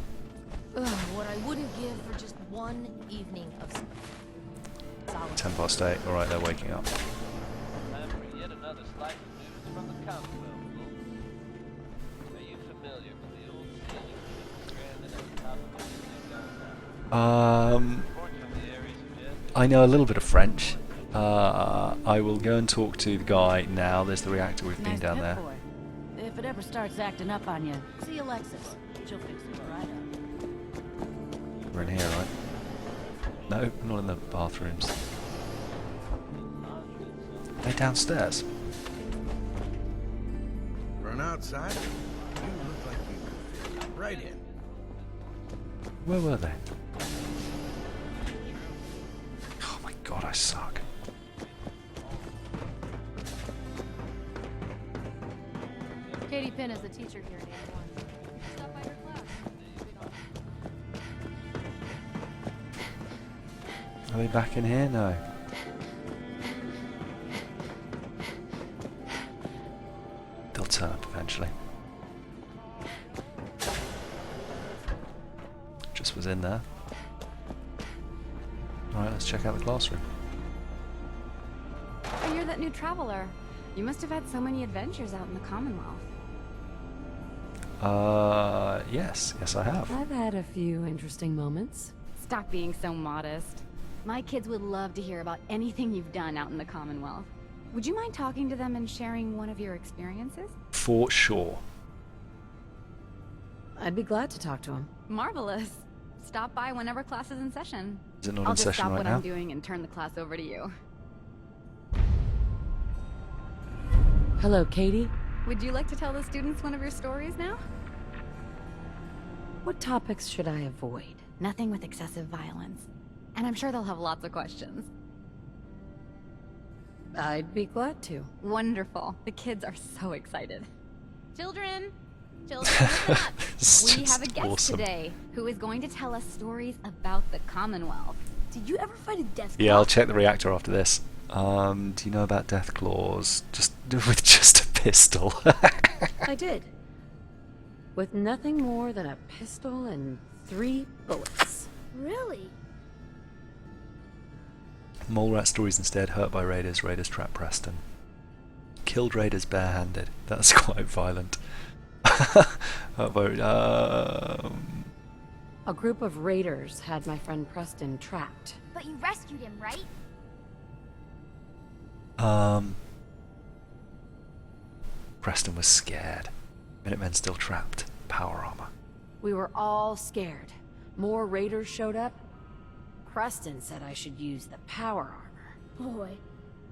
Ugh, what I wouldn't give for just one evening of solitude. 10 past 8. Alright, they're waking up. Time for yet another slice of news from the Commonwealth, folks. Are you familiar with the old ceiling stranded on top of a building downtown? I know a little bit of French. I will go and talk to the guy now. There's the reactor. We've been down there. If it ever starts acting up on you, see Alexis. She'll fix it right up. We're in here, right? No, not in the bathrooms. They're downstairs. For an outsider, you look like you could fit right in. Where were they? Oh my god, I suck. Katie Pinn is the teacher here at A1. Stop by her class. Are they back in here? No. They'll turn up eventually. Just was in there. Alright, let's check out the classroom. Oh, you're that new traveler. You must have had so many adventures out in the Commonwealth. Yes. Yes, I have. I've had a few interesting moments. Stop being so modest. My kids would love to hear about anything you've done out in the Commonwealth. Would you mind talking to them and sharing one of your experiences? For sure. I'd be glad to talk to him. Marvelous. Stop by whenever class is in session. Is it not I'll in just session stop right what now? I'm doing and turn the class over to you. Hello, Katie. Would you like to tell the students one of your stories now? What topics should I avoid? Nothing with excessive violence. And I'm sure they'll have lots of questions. I'd be glad to. Wonderful. The kids are so excited. Children, listen up. We have a guest awesome. today who is going to tell us stories about the Commonwealth. Did you ever fight a death Yeah, I'll check the reactor after this. Do you know about death claws? Just with just a pistol. I did. With nothing more than a pistol and 3 bullets. Really? Mole rat stories instead. Hurt by raiders. Raiders trap Preston. Killed raiders barehanded. That's quite violent. Hurt by, A group of raiders had my friend Preston trapped. But you rescued him, right? Preston was scared. Minutemen still trapped. Power armor. We were all scared. More raiders showed up. Preston said I should use the power armor. Boy,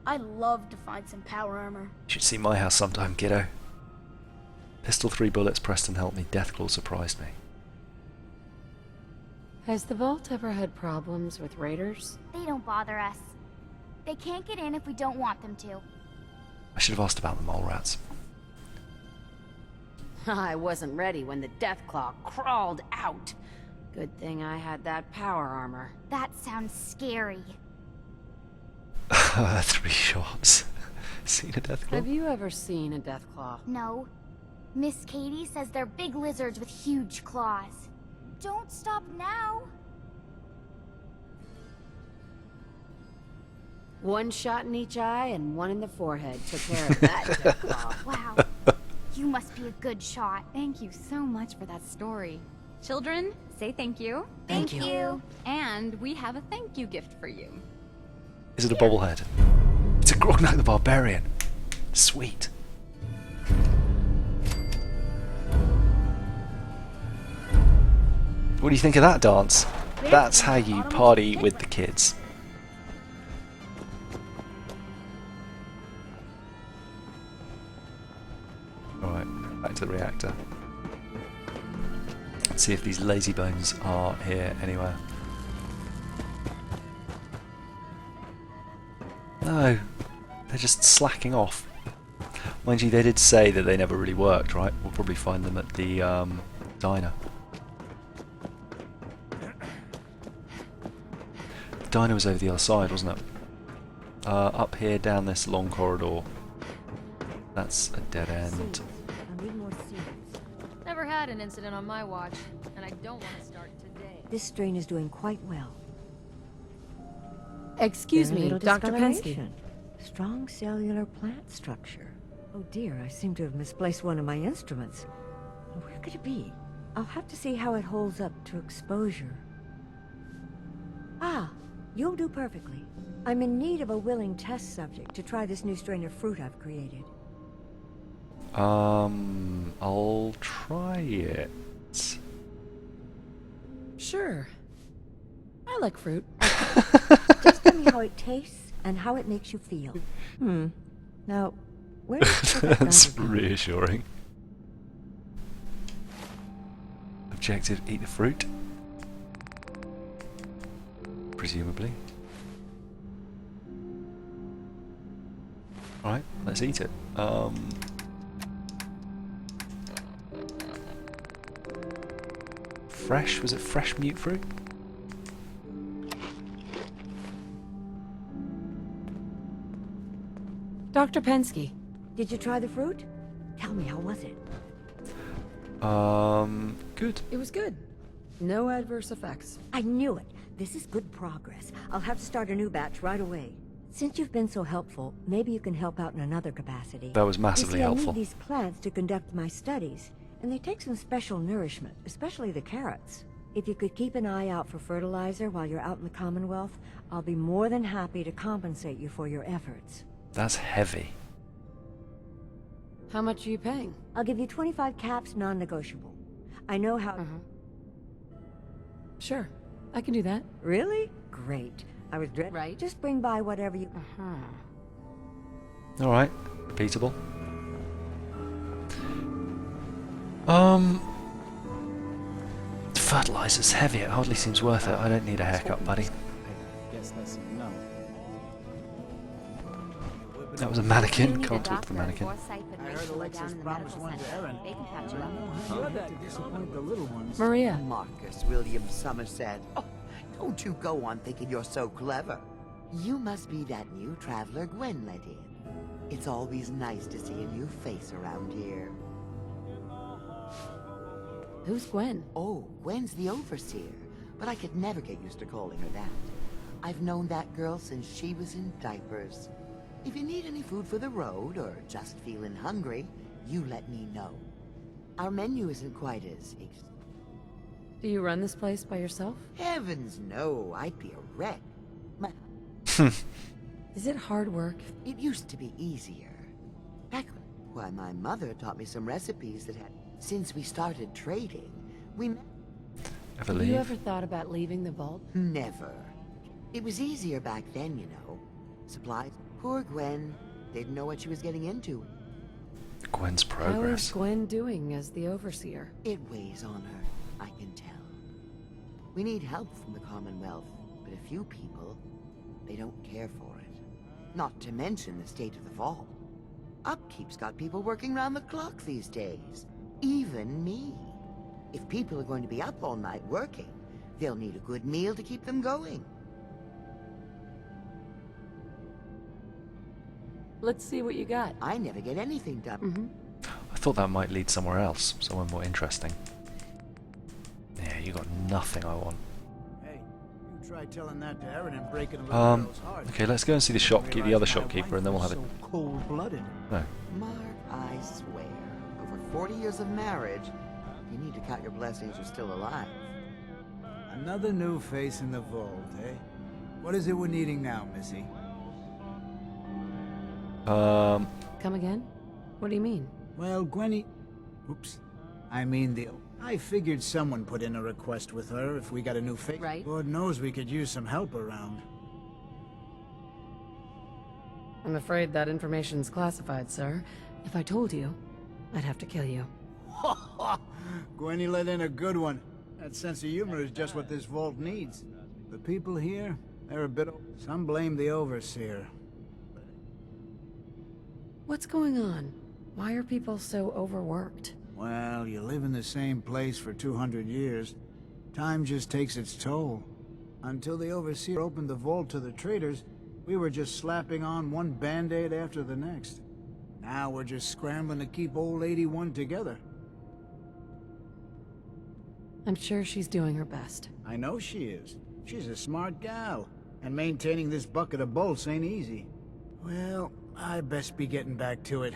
I'd love to find some power armor. You should see my house sometime, kiddo. Pistol 3 bullets. Preston helped me. Deathclaw surprised me. Has the vault ever had problems with raiders? They don't bother us. They can't get in if we don't want them to. I should have asked about the mole rats. I wasn't ready when the Deathclaw crawled out. Good thing I had that power armor. That sounds scary. 3 shots. Seen a Deathclaw? Have you ever seen a Deathclaw? No. Miss Katie says they're big lizards with huge claws. Don't stop now. 1 shot in each eye and 1 in the forehead took care of that Deathclaw. Wow. You must be a good shot. Thank you so much for that story. Children, say thank you. Thank you. And we have a thank you gift for you. Is it a bobblehead? It's a Grognak the Barbarian. Sweet. What do you think of that dance? That's how you party with the kids. Alright, back to the reactor. Let's see if these lazy bones are here anywhere. No, they're just slacking off. Mind you, they did say that they never really worked, right? We'll probably find them at the diner. The diner was over the other side, wasn't it? Up here, down this long corridor. That's a dead end. Never had an incident on my watch, and I don't want to start today. This strain is doing quite well. Excuse Very me, little Dr. Pensky. discoloration. Strong cellular plant structure. Oh dear, I seem to have misplaced one of my instruments. Where could it be? I'll have to see how it holds up to exposure. Ah, you'll do perfectly. I'm in need of a willing test subject to try this new strain of fruit I've created. I'll try it. Sure. I like fruit. Just tell me how it tastes and how it makes you feel. Now, where did That's reassuring. Objective, eat the fruit. Presumably. Alright, let's eat it. Fresh? Was it fresh mute fruit? Dr. Pensky. Did you try the fruit? Tell me, how was it? Good. It was good. No adverse effects. I knew it. This is good progress. I'll have to start a new batch right away. Since you've been so helpful, maybe you can help out in another capacity. That was massively you see, helpful. I need these plants to conduct my studies, and they take some special nourishment, especially the carrots. If you could keep an eye out for fertilizer while you're out in the Commonwealth, I'll be more than happy to compensate you for your efforts. That's heavy. How much are you paying? I'll give you 25 caps, non-negotiable. I know how... Sure, I can do that. Really? Great. I was dreading... Right. Just bring by whatever you... Alright, repeatable. Fertilizer's heavy, it hardly seems worth it. I don't need a haircut, buddy. Guess that's no. That was a mannequin, can't talk to the mannequin. I heard Alexis promised one to Aaron. They can patch you I up. don't know how to disappoint the little ones. Maria. Marcus William Somerset. Oh, don't you go on thinking you're so clever. You must be that new traveler Gwen let in. It's always nice to see a new face around here. Who's Gwen? Oh, Gwen's the overseer, but I could never get used to calling her that. I've known that girl since she was in diapers. If you need any food for the road, or just feeling hungry, you let me know. Our menu isn't quite as... Do you run this place by yourself? Heavens no, I'd be a wreck. Is it hard work? It used to be easier. Heck, why, my mother taught me some recipes that had... Since we started trading, we... Ever Have leave? you ever thought about leaving the vault? Never. It was easier back then, you know. Supplies. Poor Gwen. Didn't know what she was getting into. Gwen's How progress. is Gwen doing as the overseer? It weighs on her, I can tell. We need help from the Commonwealth, but a few people, they don't care for it. Not to mention the state of the vault. Upkeep's got people working round the clock these days. Even me. If people are going to be up all night working, they'll need a good meal to keep them going. Let's see what you got. I never get anything done. I thought that might lead somewhere else, somewhere more interesting. Yeah, you got nothing I want. Hey, you try telling that to Aaron and breaking a little girl's heart. Okay, let's go and see the shopkeeper, the other shopkeeper, and then we'll have it. So cold-blooded. No. Mark, I swear, over 40 years of marriage, you need to count your blessings you're still alive. Another new face in the vault, eh? What is it we're needing now, Missy? Come again? What do you mean? Well, Gwenny... Oops. I mean the... I figured someone put in a request with her if we got a new face. Right. Lord knows we could use some help around. I'm afraid that information's classified, sir. If I told you, I'd have to kill you. Gwenny let in a good one. That sense of humor is just what this vault needs. The people here, they're a bit... Some blame the Overseer. What's going on? Why are people so overworked? Well, you live in the same place for 200 years. Time just takes its toll. Until the Overseer opened the vault to the traders, we were just slapping on one band-aid after the next. Now we're just scrambling to keep old 81 together. I'm sure she's doing her best. I know she is. She's a smart gal. And maintaining this bucket of bolts ain't easy. Well, I best be getting back to it.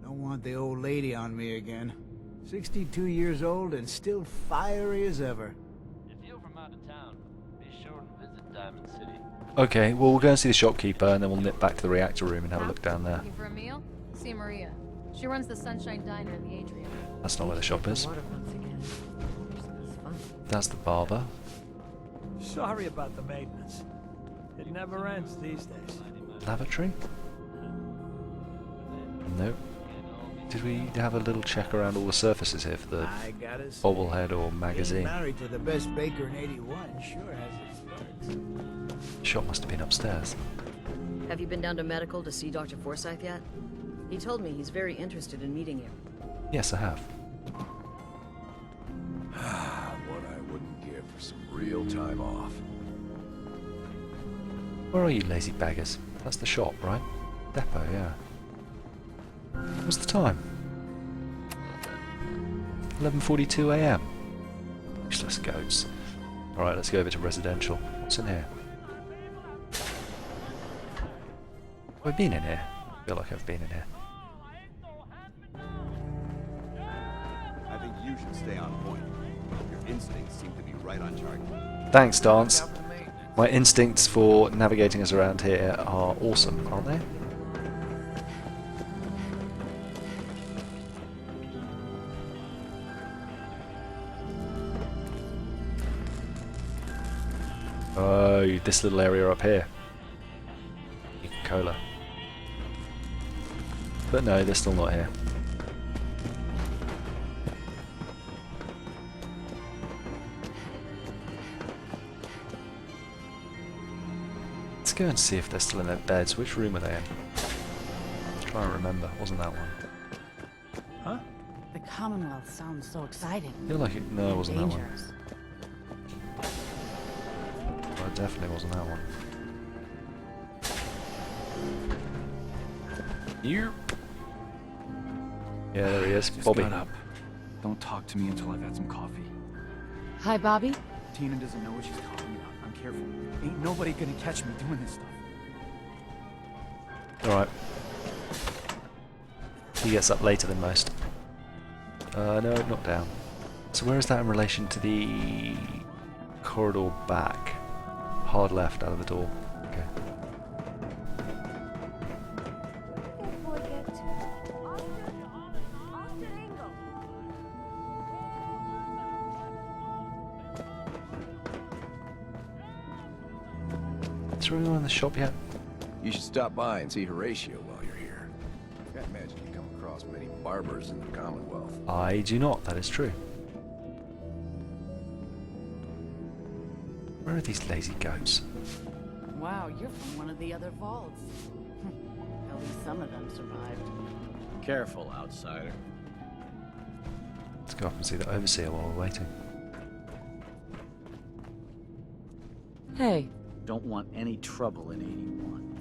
Don't want the old lady on me again. 62 years old and still fiery as ever. If you're from out of town, be sure to visit Diamond City. Okay, well we'll go and see the shopkeeper and then we'll nip back to the reactor room and have a look down there. Looking for a meal? See Maria. She runs the Sunshine Diner in the atrium. That's not where the shop is. That's the barber. Sorry about the maintenance. It never ends these days. Lavatory? Nope. Did we have a little check around all the surfaces here for the bobblehead or magazine? Married to the best baker in 81 sure has its perks. The shop must have been upstairs. Have you been down to medical to see Dr. Forsyth yet? He told me he's very interested in meeting you. Yes, I have. What I wouldn't give for some real time off. Where are you, lazy beggars? That's the shop, right? Depot, yeah. What's the time? 11:42 AM. Useless goats. Alright, let's go over to residential. What's in here? Have I been in here? I feel like I've been in here. I think you should stay on point. Your instincts seem to be right on target. Thanks, Dance. My instincts for navigating us around here are awesome, aren't they? Oh, this little area up here. Cola. But no, they're still not here. Let's go and see if they're still in their beds. Which room are they in? I'm trying to remember. Wasn't that one? Huh? The Commonwealth sounds so exciting. I feel like it. No, it wasn't that one. Dangerous. Well, it definitely wasn't that one. You. Yeah, there he is. Just Bobby. got up. Don't talk to me until I've had some coffee. Hi, Bobby. Tina doesn't know what she's talking about. I'm careful. Ain't nobody gonna catch me doing this stuff. Alright. He gets up later than most. No, not down. So where is that in relation to the corridor back? Hard left out of the door. Okay. Is there anyone in the shop yet? You should stop by and see Horatio while you're here. I can't imagine you come across many barbers in the Commonwealth. I do not, that is true. Where are these lazy goats? Wow, you're from one of the other vaults. At least some of them survived. Careful, outsider. Let's go up and see the Overseer while we're waiting. Hey. Don't want any trouble in 81.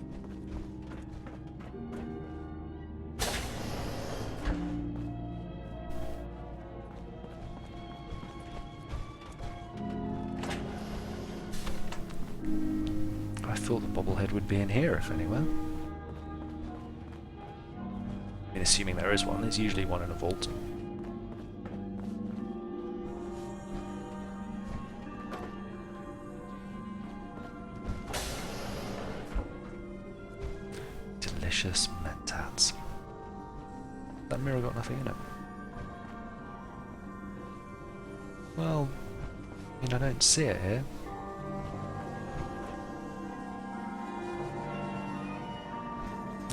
I thought the bobblehead would be in here, if anywhere. I mean, assuming there is one, there's usually one in a vault. Delicious mentats. That mirror got nothing in it. Well, I mean, I don't see it here.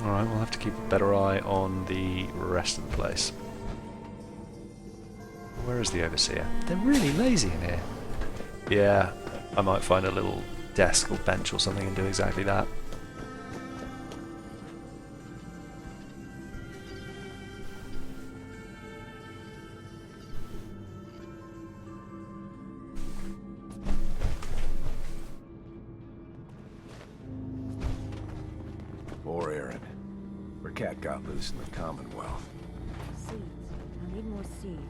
Alright, we'll have to keep a better eye on the rest of the place. Where is the Overseer? They're really lazy in here. Yeah, I might find a little desk or bench or something and do exactly that. Poor Aaron. Her cat got loose in the Commonwealth. Seeds. I need more seeds.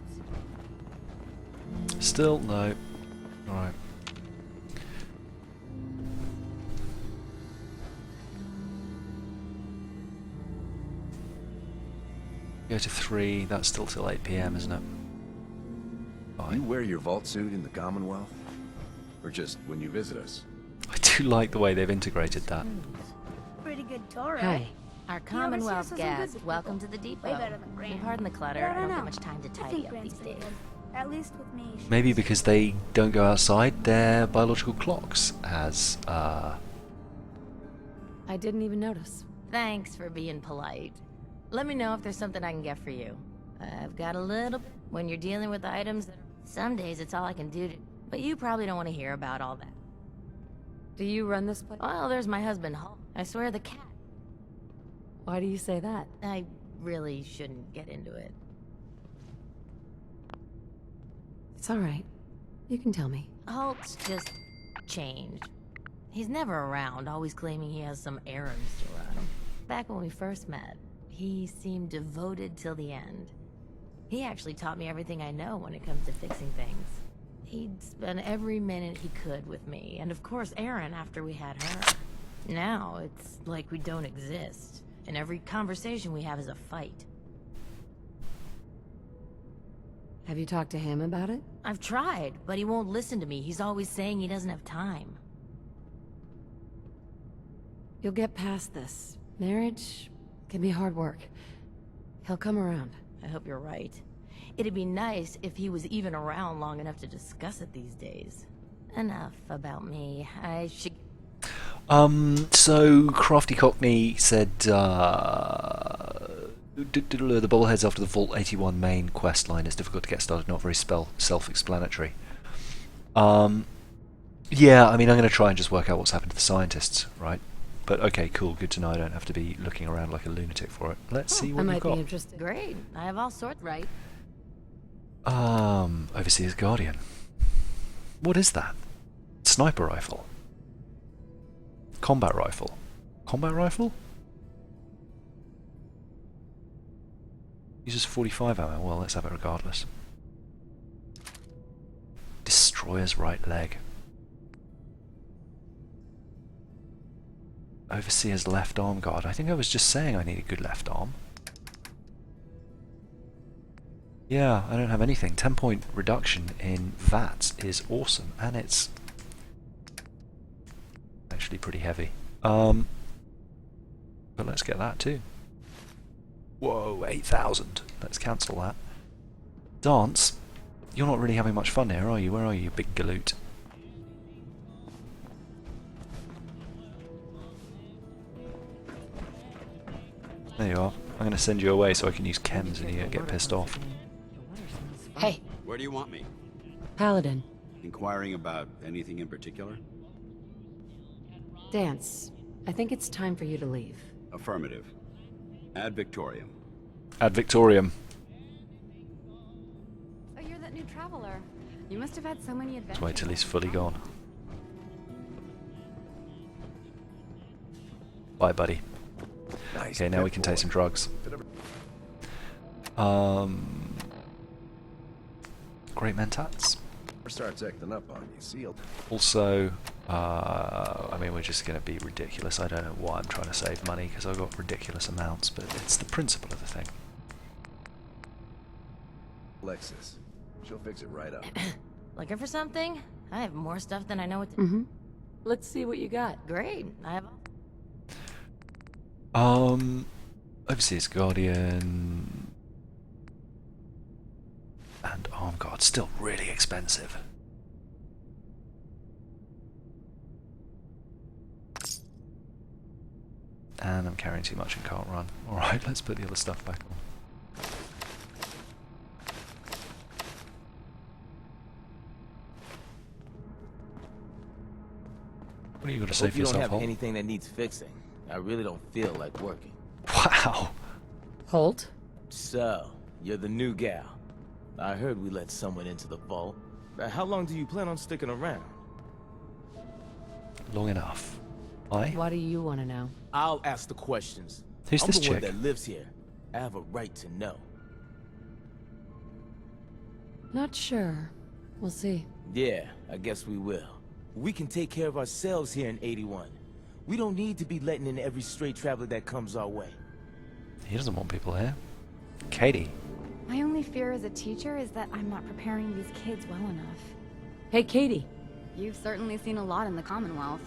Still no. Alright. Go to 3, that's still till 8 PM, isn't it? You wear your vault suit in the Commonwealth? Or just when you visit us? I do like the way they've integrated that. Pretty good tour, Hi. right? Our The Commonwealth overseer says I'm good guest, with welcome to people. the depot. Way better than Grant. Pardon the clutter, But I don't know. get much time to I tidy think up Grant's these pretty days. good. At least with me. Maybe because they don't go outside their biological clocks as, I didn't even notice. Thanks for being polite. Let me know if there's something I can get for you. I've got a little... When you're dealing with items that are... Some days it's all I can do to... But you probably don't want to hear about all that. Do you run this place? Well, there's my husband, Hulk. I swear the cat. Why do you say that? I really shouldn't get into it. It's all right. You can tell me. Hulk's just changed. He's never around, always claiming he has some errands to run. Back when we first met, he seemed devoted till the end. He actually taught me everything I know when it comes to fixing things. He'd spend every minute he could with me, and of course Erin after we had her. Now, it's like we don't exist, and every conversation we have is a fight. Have you talked to him about it? I've tried, but he won't listen to me. He's always saying he doesn't have time. You'll get past this. Marriage can be hard work. He'll come around. I hope you're right. It'd be nice if he was even around long enough to discuss it these days. Enough about me. I should... So Crafty Cockney said, the bobbleheads after the Vault 81 main quest line is difficult to get started, not very self-explanatory. Yeah, I mean, I'm going to try and just work out what's happened to the scientists, right? But okay, cool, good to know. I don't have to be looking around like a lunatic for it. Let's see what I we've might got. be interested. Great. I have all sorts, right? Overseer's Guardian. What is that? Sniper rifle. Combat rifle. Combat rifle? Uses 45 ammo. Well, let's have it regardless. Destroyer's right leg. Overseer's left arm guard. I think I was just saying I need a good left arm. Yeah, I don't have anything. 10-point reduction in VATS is awesome, and it's actually pretty heavy. But let's get that too. Whoa, 8,000. Let's cancel that. Dance? You're not really having much fun here, are you? Where are you, big galoot? There you are. I'm going to send you away so I can use chems and you don't get pissed off. Hey. Where do you want me? Paladin. Inquiring about anything in particular? Dance. I think it's time for you to leave. Affirmative. Ad Victoriam. Ad Victoriam. Oh, you're that new traveler. You must have had so many adventures. Let's wait till he's fully gone. Bye, buddy. Nice. Okay, now we can take some drugs. Great mentats. Starts acting up on you, sealed. Also, I mean, we're just going to be ridiculous. I don't know why I'm trying to save money because I've got ridiculous amounts, but it's the principle of the thing. Lexus. She'll fix it right up. Looking for something? I have more stuff than I know what to... Mm-hmm. Let's see what you got. Great. I have... Overseer's Guardian... and Arm Guard, still really expensive. And I'm carrying too much and can't run. Alright, let's put the other stuff back on. What are you going to say Hope for you don't yourself, have Holt? anything that needs fixing. I really don't feel like working. Wow. Holt? So, you're the new gal. I heard we let someone into the vault. How long do you plan on sticking around? Long enough. Aye? What do you want to know? I'll ask the questions. Who's I'm this the one chick? that lives here. I have a right to know. Not sure. We'll see. Yeah, I guess we will. We can take care of ourselves here in 81. We don't need to be letting in every stray traveler that comes our way. He doesn't want people here. Katie. My only fear as a teacher is that I'm not preparing these kids well enough. Hey, Katie. You've certainly seen a lot in the Commonwealth.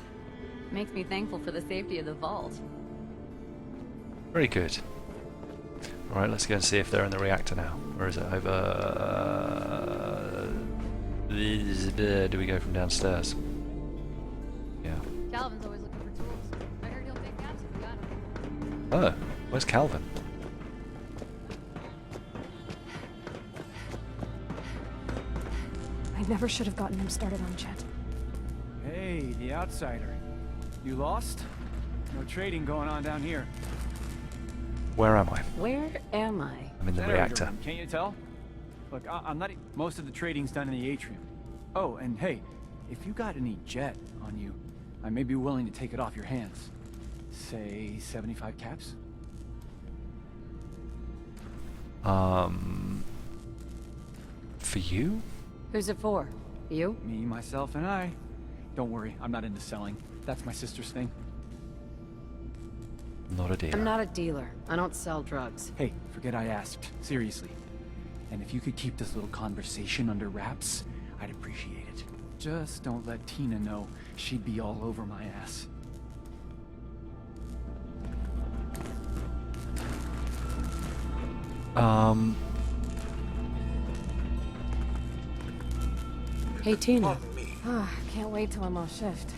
Makes me thankful for the safety of the vault. Very good. Alright, let's go and see if they're in the reactor now. Where is it? Over... do we go from downstairs? Yeah. Calvin's always looking for tools. I heard he'll take caps if we got him. Oh, where's Calvin? I never should have gotten him started on Chet. Hey, the outsider. You lost? No trading going on down here. Where am I? Where am I? I'm in the Generator reactor. room, can't you tell? Look, I'm not. Most of the trading's done in the atrium. Oh, and hey, if you got any jet on you, I may be willing to take it off your hands. Say 75 caps? For you? Who's it for? You? Me, myself, and I. Don't worry, I'm not into selling. That's my sister's thing. Not a dealer. I'm not a dealer. I don't sell drugs. Hey, forget I asked. Seriously. And if you could keep this little conversation under wraps, I'd appreciate it. Just don't let Tina know. She'd be all over my ass. Hey, Tina. Can't wait till I'm off shift.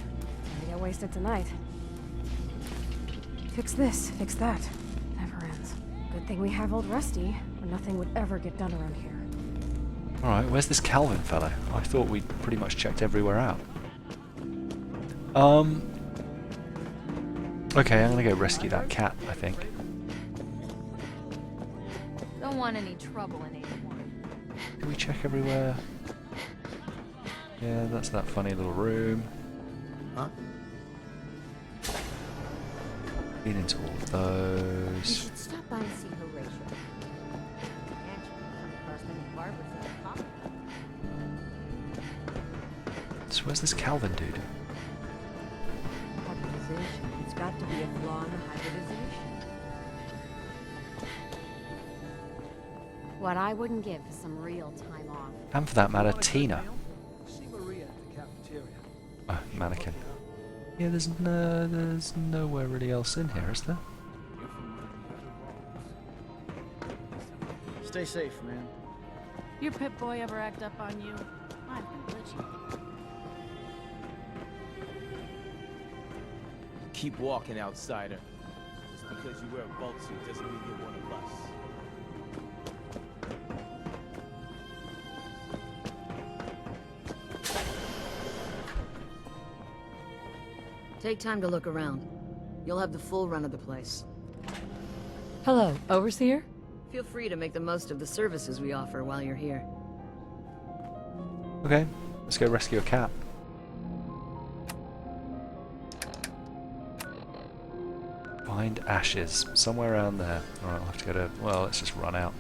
Gonna get wasted tonight. Fix this, fix that. Never ends. Good thing we have old Rusty, or nothing would ever get done around here. Alright, where's this Calvin fellow? I thought we'd pretty much checked everywhere out. Okay, I'm gonna go rescue that cat, I think. Don't want any trouble in 81. Did we check everywhere? Yeah, that's that funny little room. Huh? Been into all of You those. should stop by and see Horatio. And she can come across many barbers in the common. So where's this Calvin dude? Hybridization. It's got to be a flaw in the hybridization. What I wouldn't give for some real time off. And for that matter, Tina. See Maria at the cafeteria. Oh, mannequin. Yeah, there's nowhere really else in here, is there? Stay safe, man. Your Pip-Boy ever act up on you? I've been glitching. Keep walking, outsider. Just because you wear a vault suit doesn't mean you're one of us. Take time to look around. You'll have the full run of the place. Hello, Overseer? Feel free to make the most of the services we offer while you're here. Okay, let's go rescue a cat. Find ashes. Somewhere around there. Alright, I'll have to go to... Well, let's just run out.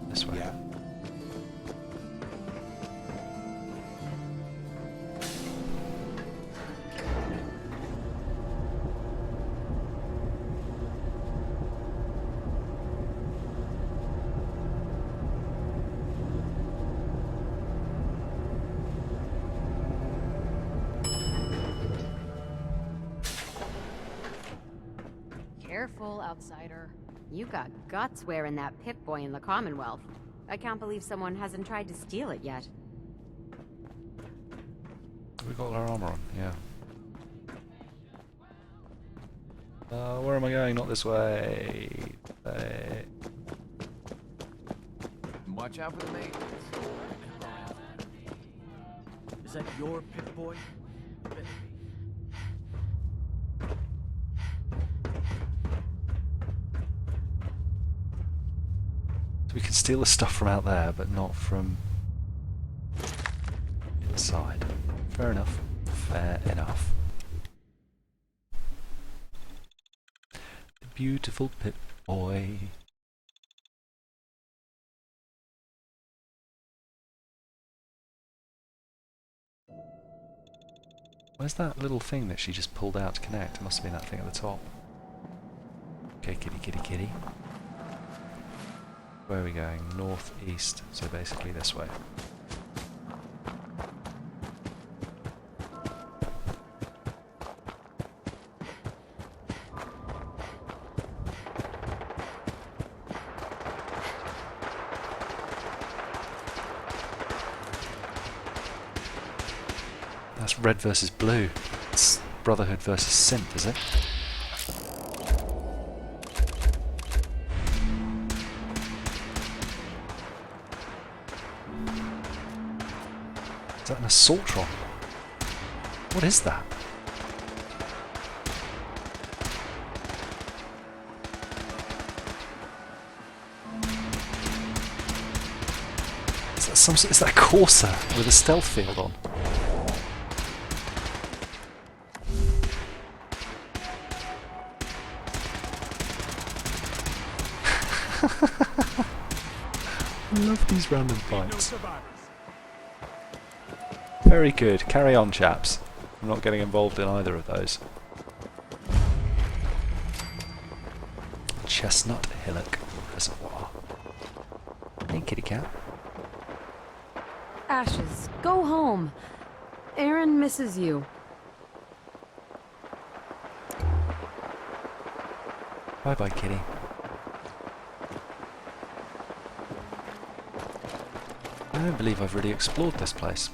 This way. Yeah. Careful, outsider. You got guts wearing that Pip-Boy in the Commonwealth. I can't believe someone hasn't tried to steal it yet. We got our armor on, yeah. Where am I going? Not this way. Watch out for the maintenance. Is that your pit boy? It better be. So we can steal the stuff from out there, but not from inside. Fair enough. Fair enough. The beautiful pit boy. Where's that little thing that she just pulled out to connect? It must have been that thing at the top. Okay, kitty, kitty, kitty. Where are we going? North, east, so basically this way. That's red versus blue. It's Brotherhood versus Synth, is it? Is that an assaultron? What is that? Is that a Corsair with a stealth field on? I love these random fights. Very good. Carry on, chaps. I'm not getting involved in either of those. Chestnut Hillock Reservoir. Hey, kitty cat. Ashes, go home. Aaron misses you. Bye-bye, kitty. I don't believe I've really explored this place.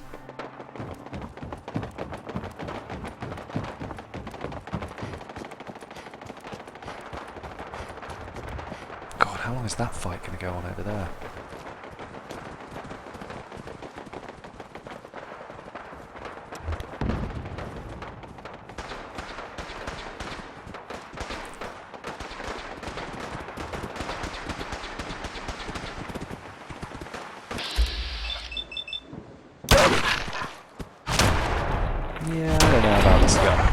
God, how long is that fight going to go on over there? Yeah, I don't know about this guy.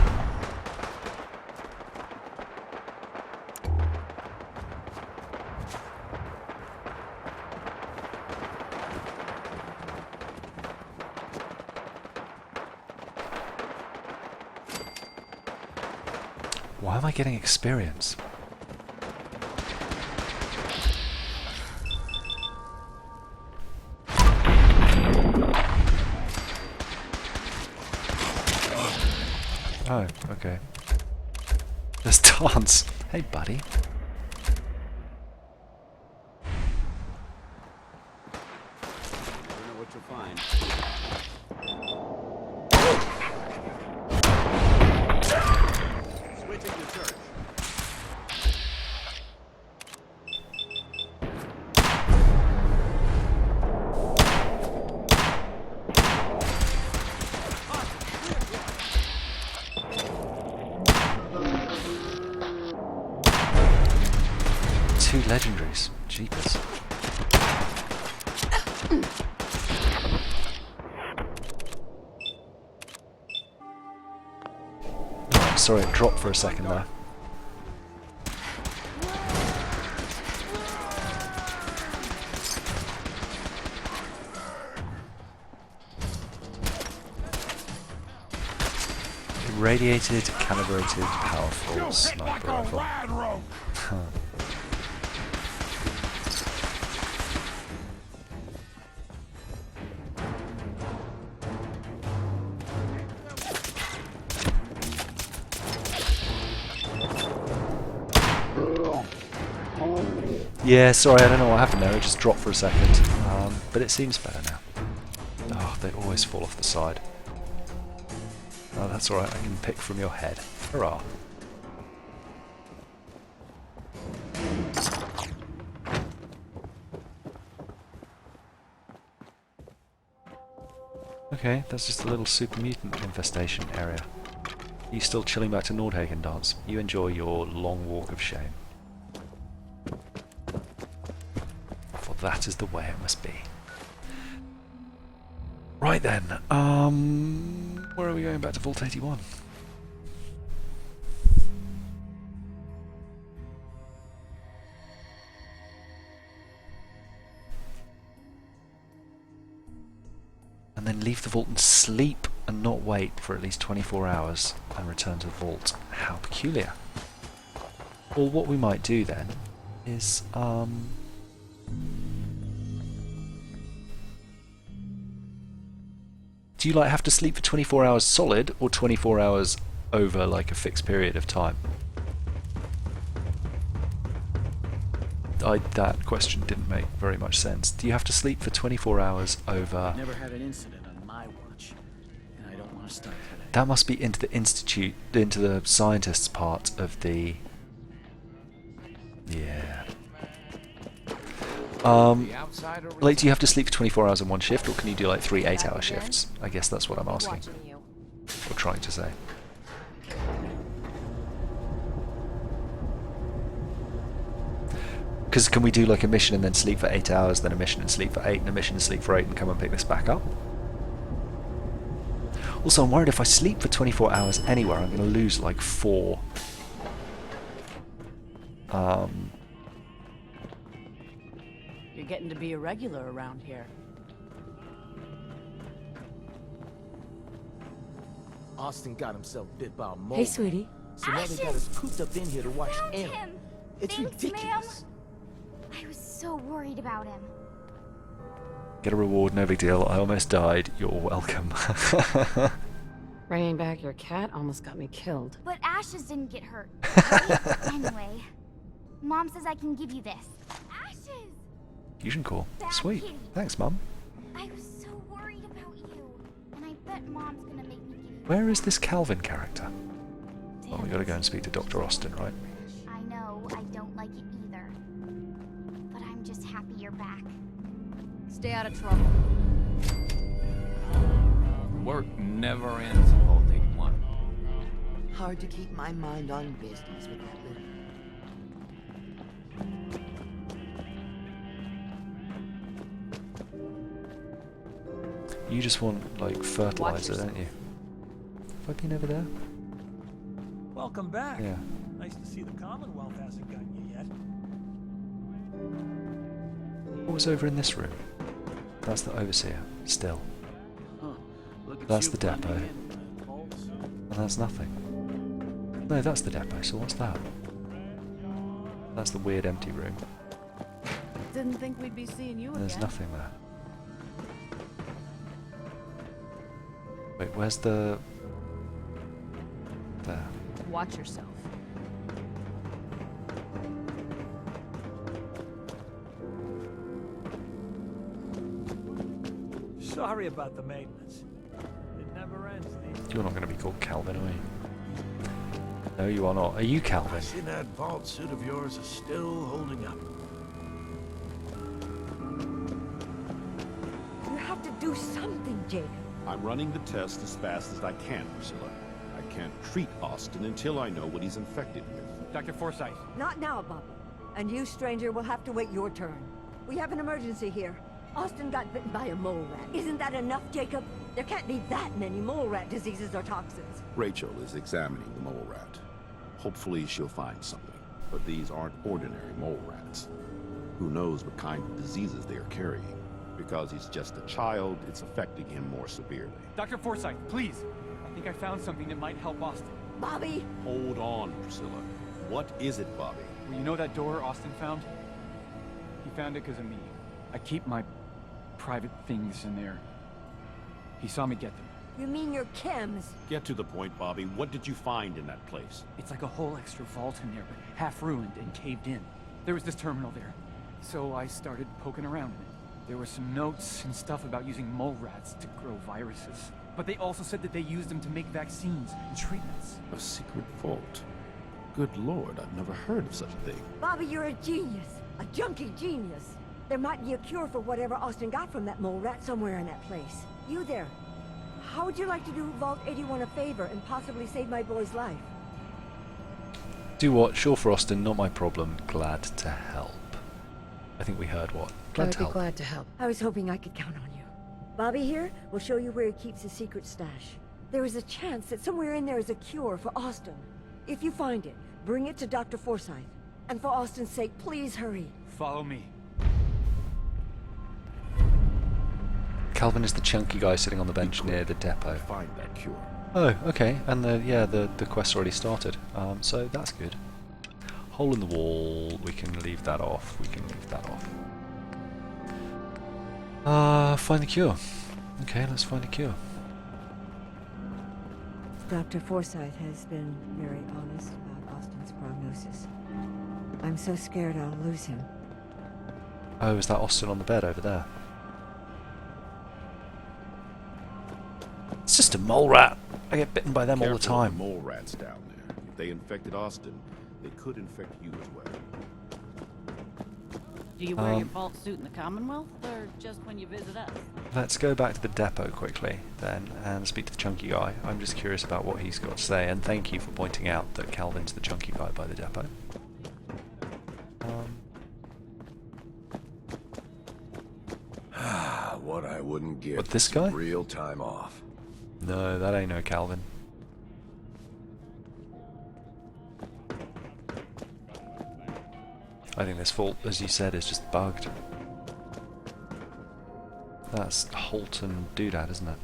Why am I getting experience? Oh, okay. There's Dance. Hey, buddy. I don't know what you'll find. Switching to church. Two legendaries. Jeepers. Oh, sorry, it dropped for a second there. Irradiated, calibrated, powerful sniper rifle. Huh. Yeah, sorry, I don't know what happened there, it just dropped for a second. But it seems better now. Oh, they always fall off the side. Oh, that's alright, I can pick from your head. Hurrah. Okay, that's just a little super mutant infestation area. You still chilling back to Nordhagen dance? You enjoy your long walk of shame. For that is the way it must be. Right then, where are we going? Back to Vault 81. And then leave the vault and sleep and not wait for at least 24 hours and return to the vault. How peculiar. Well, what we might do then is, do you like have to sleep for 24 hours solid or 24 hours over like a fixed period of time? That question didn't make very much sense. Do you have to sleep for 24 hours over... Never had an incident on my watch, and I don't want to start today. That must be into the institute, into the scientists part of the... Yeah. Like, do you have to sleep for 24 hours in one shift, or can you do like 3 8-hour shifts? I guess that's what I'm asking. Or trying to say. Because can we do like a mission and then sleep for 8 hours, then a mission and sleep for 8, and a mission and sleep for 8, and come and pick this back up? Also, I'm worried if I sleep for 24 hours anywhere, I'm going to lose like 4. You're getting to be a regular around here. Austin got himself bit by a mole. Hey, sweetie. So now they got us cooped up in here to watch Aaron. Him. It's Thanks, ridiculous. I was so worried about him. Get a reward, no big deal. I almost died. You're welcome. Bringing back your cat almost got me killed. But Ashes didn't get hurt. Right? Anyway, Mom says I can give you this. Ashes! Fusion core. Bad Sweet. kitty. Thanks, Mum. I was so worried about you. And I bet Mom's gonna make me give you. Where is this Calvin character? Well, we gotta go and speak to Dr. Austin, right? I know I don't like it either. But I'm just happy you're back. Stay out of trouble. Work never ends in Vault 81. Hard to keep my mind on business with that little... You just want, like, fertilizer, don't you? Have I been over there? Welcome back. Yeah. Nice to see the Commonwealth hasn't gotten you yet. What was over in this room? That's the Overseer, still. That's the depot. And that's nothing. No, that's the depot, so what's that? That's the weird empty room. Didn't think we'd be seeing you again. There's nothing there. Wait, where's the... There. Watch yourself. Sorry about the maintenance. It never ends. You're not going to be called Calvin, are you? No, you are not. Are you Calvin? I see that vault suit of yours is still holding up. You have to do something, Jacob. I'm running the test as fast as I can, Priscilla. I can't treat Austin until I know what he's infected with. Dr. Forsyth. Not now, Bobby. And you, stranger, will have to wait your turn. We have an emergency here. Austin got bitten by a mole rat. Isn't that enough, Jacob? There can't be that many mole rat diseases or toxins. Rachel is examining the mole rat. Hopefully she'll find something. But these aren't ordinary mole rats. Who knows what kind of diseases they are carrying? Because he's just a child, it's affecting him more severely. Dr. Forsyth, please. I think I found something that might help Austin. Bobby! Hold on, Priscilla. What is it, Bobby? Well, you know that door Austin found? He found it because of me. I keep my private things in there. He saw me get them. You mean your chems? Get to the point, Bobby. What did you find in that place? It's like a whole extra vault in there, but half ruined and caved in. There was this terminal there, so I started poking around in it. There were some notes and stuff about using mole rats to grow viruses. But they also said that they used them to make vaccines and treatments. A secret vault? Good Lord, I've never heard of such a thing. Bobby, you're a genius. A junkie genius. There might be a cure for whatever Austin got from that mole rat somewhere in that place. You there. How would you like to do Vault 81 a favor and possibly save my boy's life? Do what? Sure for Austin, not my problem. Glad to help. I think we heard what? Glad to help. Glad to help. I was hoping I could count on you. Bobby here will show you where he keeps his secret stash. There is a chance that somewhere in there is a cure for Austin. If you find it, bring it to Dr. Forsyth. And for Austin's sake, please hurry. Follow me. Calvin is the chunky guy sitting on the bench near the depot. Find that cure. Oh, okay. And the quest's already started. So that's good. Hole in the wall. We can leave that off. We can leave that off. Find the cure. Okay, let's find the cure. Dr. Forsyth has been very honest about Austin's prognosis. I'm so scared I'll lose him. Oh, is that Austin on the bed over there? It's just a mole rat. I get bitten by them all the time. Careful of the mole rats down there. If they infected Austin, they could infect you as well. Do you wear your vault suit in the Commonwealth, or just when you visit us? Let's go back to the depot quickly, then, and speak to the chunky guy. I'm just curious about what he's got to say, and thank you for pointing out that Calvin's the chunky guy by the depot. What I wouldn't give. What, this guy? Real time off. No, that ain't no Calvin. I think this vault, as you said, is just bugged. That's Holton Doodad, isn't it?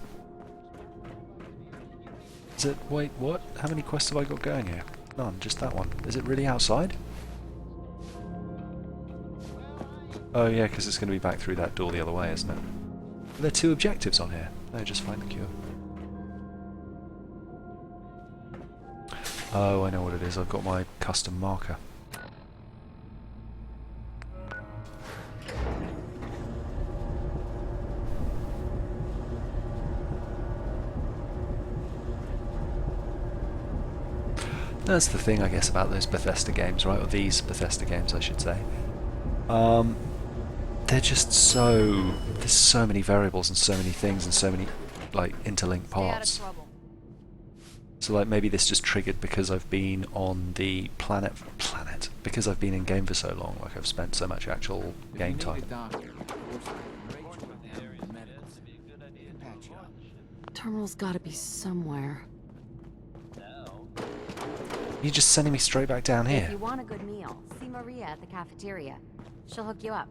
Is it? Wait, what? How many quests have I got going here? None, just that one. Is it really outside? Oh yeah, because it's going to be back through that door the other way, isn't it? Are there two objectives on here? No, just find the cure. Oh, I know what it is. I've got my custom marker. That's the thing, I guess, about those Bethesda games, right? Or these Bethesda games, I should say. They're just so... There's so many variables and so many things and so many, like, interlinked parts. So, like, maybe this just triggered because I've been on the planet... Because I've been in game for so long, like, I've spent so much actual game time. Terminal's gotta be somewhere. You're just sending me straight back down If here. you want a good meal, see Maria at the cafeteria. She'll hook you up.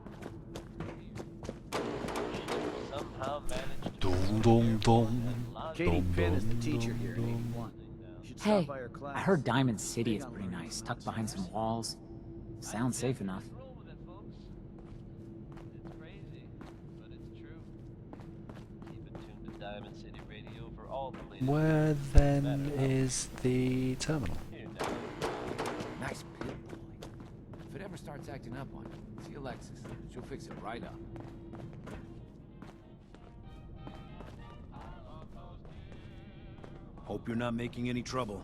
Dum dum dum. Katie Finn is the teacher here at 81. You should Hey, stop by her class. I heard Diamond City is pretty nice, tucked behind some walls. Sounds safe enough. Where then is the terminal? Nice pit boy. If it ever starts acting up on you, see Alexis. She'll fix it right up. Hope you're not making any trouble.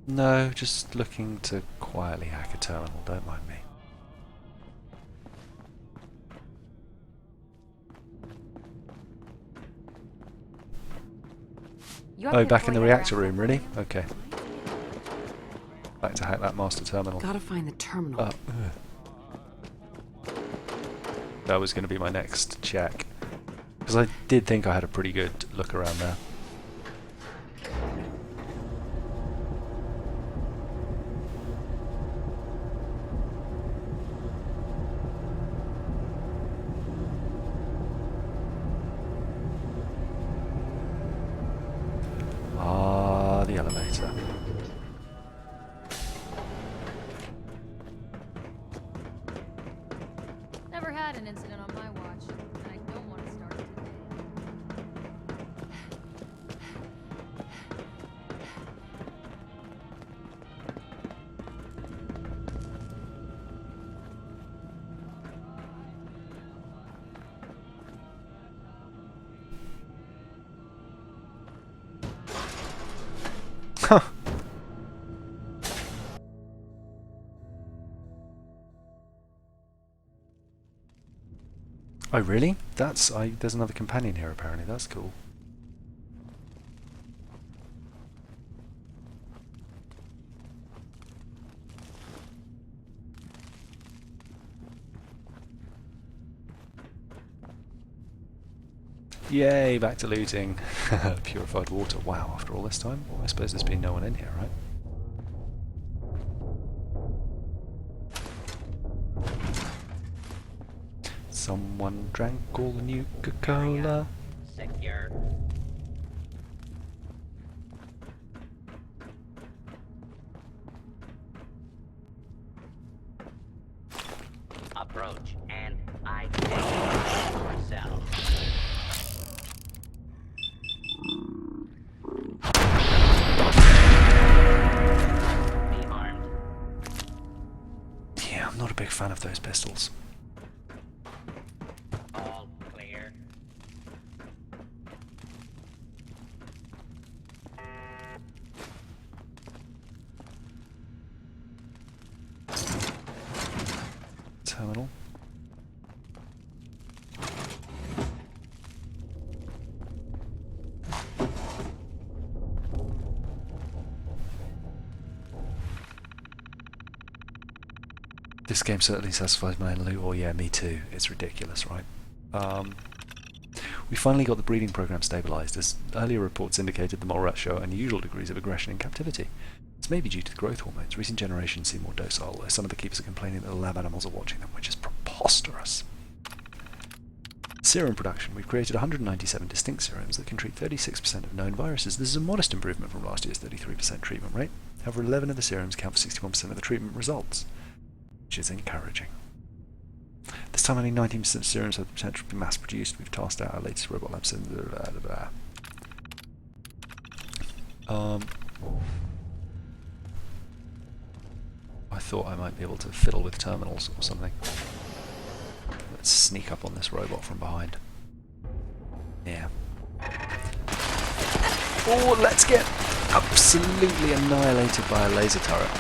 No, just looking to quietly hack a terminal, don't mind me. Oh, back in the reactor room, really? Okay. Back to hack that master terminal. Gotta find the terminal. That was going to be my next check. Because I did think I had a pretty good look around there. The elevator. Never had an incident on my watch, and I don't want to start it Huh. Oh really? There's another companion here apparently, that's cool. Yay, back to looting. Purified water. Wow, after all this time? Well, I suppose there's been no one in here, right? Someone drank all the Nuka-Cola. Secure. Approach, and I take myself. Be armed. Yeah, I'm not a big fan of those pistols. All clear. Terminal. This game certainly satisfies my loot. Oh yeah, me too. It's ridiculous, right? We finally got the breeding program stabilized, as earlier reports indicated the mole rats show unusual degrees of aggression in captivity. This may be due to the growth hormones. Recent generations seem more docile, though some of the keepers are complaining that the lab animals are watching them, which is preposterous. Serum production. We've created 197 distinct serums that can treat 36% of known viruses. This is a modest improvement from last year's 33% treatment rate. However, 11 of the serums count for 61% of the treatment results, which is encouraging. This time only 19% of serums have the potential to be mass produced. We've tasked out our latest robot lab I thought I might be able to fiddle with terminals or something. Let's sneak up on this robot from behind. Yeah. Oh, let's get absolutely annihilated by a laser turret.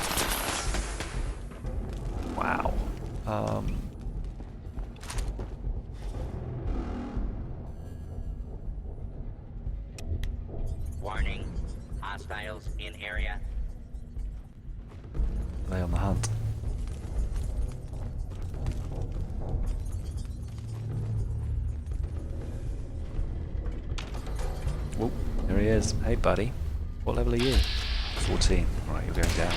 Wow. Warning. Hostiles in area. Lay on the hunt. Whoop, there he is. Hey buddy. What level are you? 14. Alright, you're going down.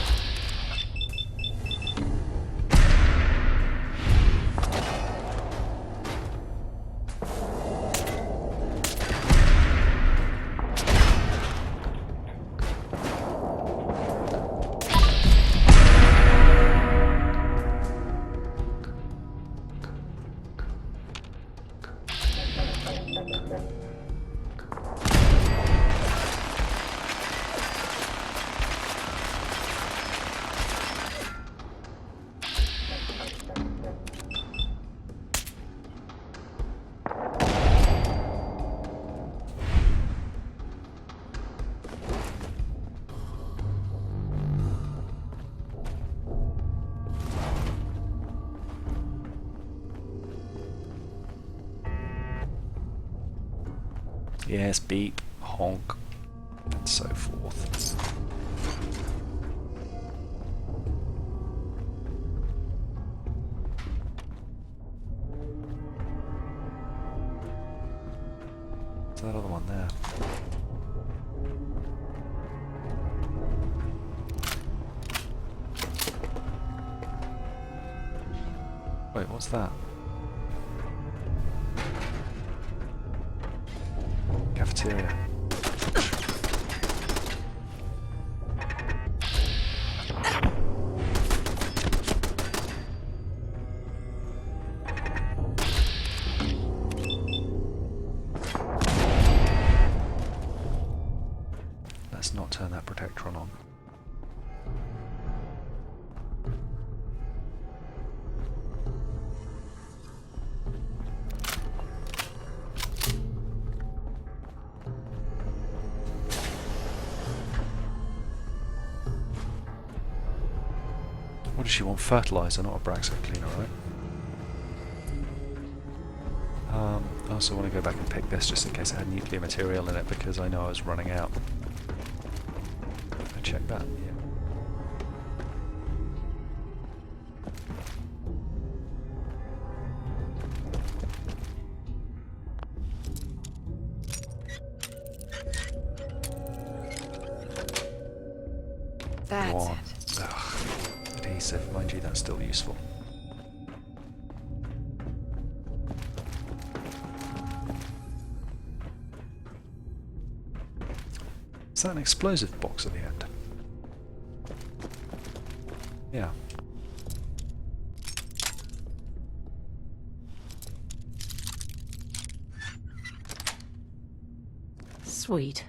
Yes, beep, honk, and so forth. What's that other one there? Wait, what's that? Cafeteria. Let's not turn that protectron on. What does she want? Fertilizer, not a Braxo cleaner, right? I also want to go back and pick this just in case it had nuclear material in it, because I know I was running out. I check that. Yeah. That's Go on. it. Ugh. Adhesive, mind you, that's still useful. Is that an explosive box at the end? Yeah. Sweet.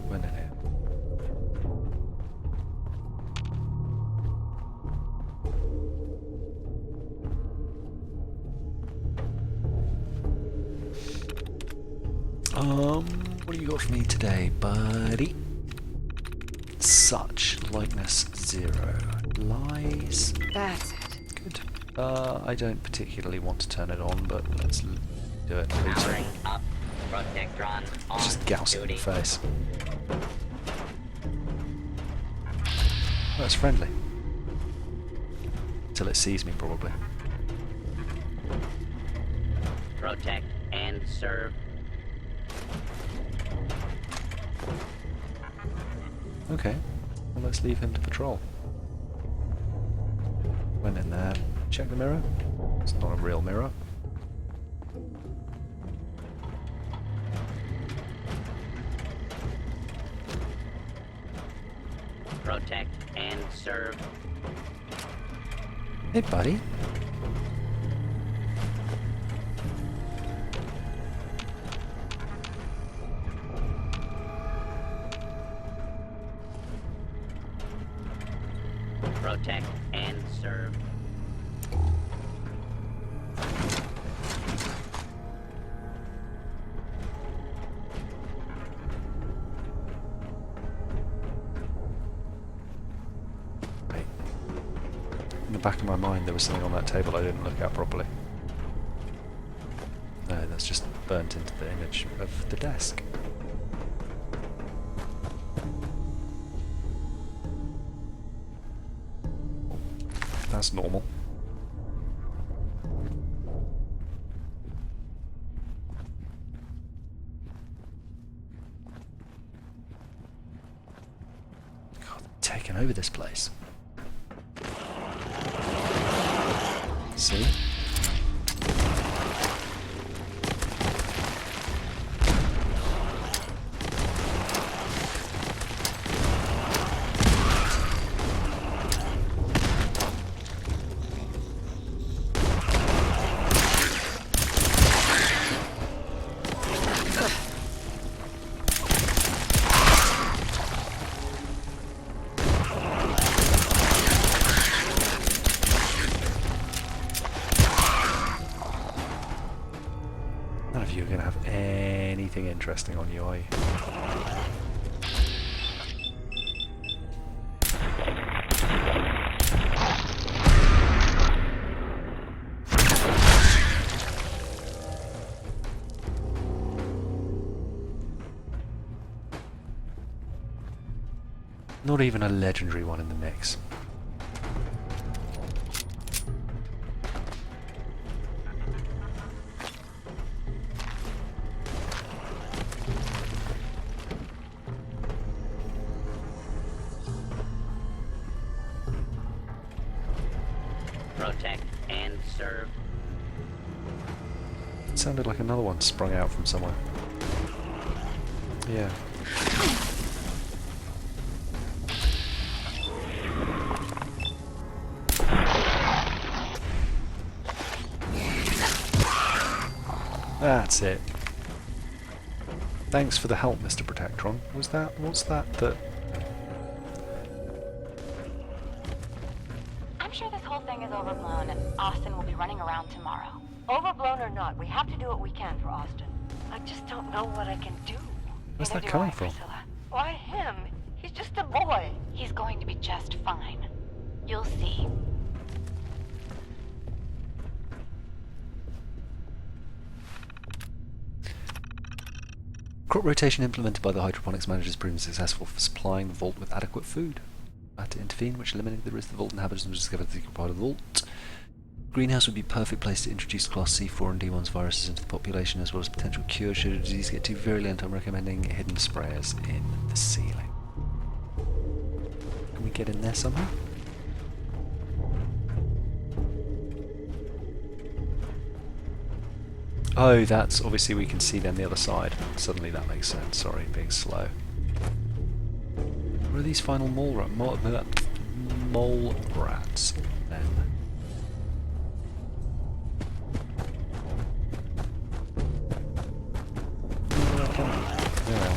Went in here. What do you got for me today, buddy? Such likeness 0. Lies. That's it. Good. I don't particularly want to turn it on, but let's do it. Powering up. Protectron on Just gouse it in the face. Oh, it's friendly. Till it sees me, probably. Protect and serve. Okay. Well, let's leave him to patrol. Went in there. Check the mirror. It's not a real mirror. Protect and serve. Hey, buddy. Protect and serve. Wait. In the back of my mind there was something on that table I didn't look at properly. No, that's just burnt into the image of the desk. That's normal. God, they're taking over this place. See? None of you are going to have anything interesting on you, are you? Not even a legendary one in the mix. Protect and serve. It sounded like another one sprung out from somewhere. Yeah. That's it. Thanks for the help, Mr. Protectron. What's that? I'm sure this whole thing is overblown and Austin will be running around tomorrow. Overblown or not, we have to do what we can for Austin. I just don't know what I can do. Where's Neither that do coming I, from? Priscilla. Why him? He's just a boy. He's going to be just fine. You'll see. Crop rotation implemented by the hydroponics manager has proven successful for supplying the vault with adequate food. I had to intervene, which eliminated the risk the vault inhabitants would discover the secret part of the vault. Greenhouse would be a perfect place to introduce Class C4 and D1's viruses into the population, as well as potential cure should a disease get too virulent. I'm recommending hidden sprayers in the ceiling. Can we get in there somehow? Oh, that's obviously we can see then the other side. Suddenly that makes sense. Sorry, being slow. Where are these final mole rats then? There we are.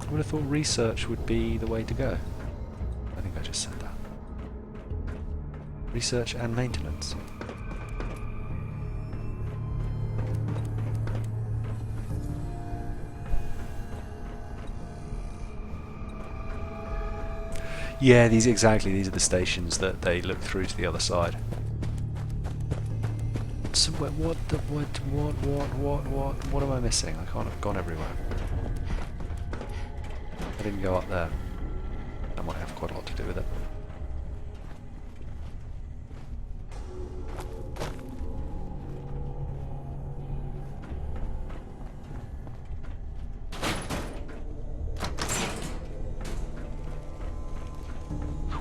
I would have thought research would be the way to go. I think I just said that. Research and maintenance. Yeah, these are the stations that they look through to the other side. So what am I missing? I can't have gone everywhere. I didn't go up there. That might have quite a lot to do with it.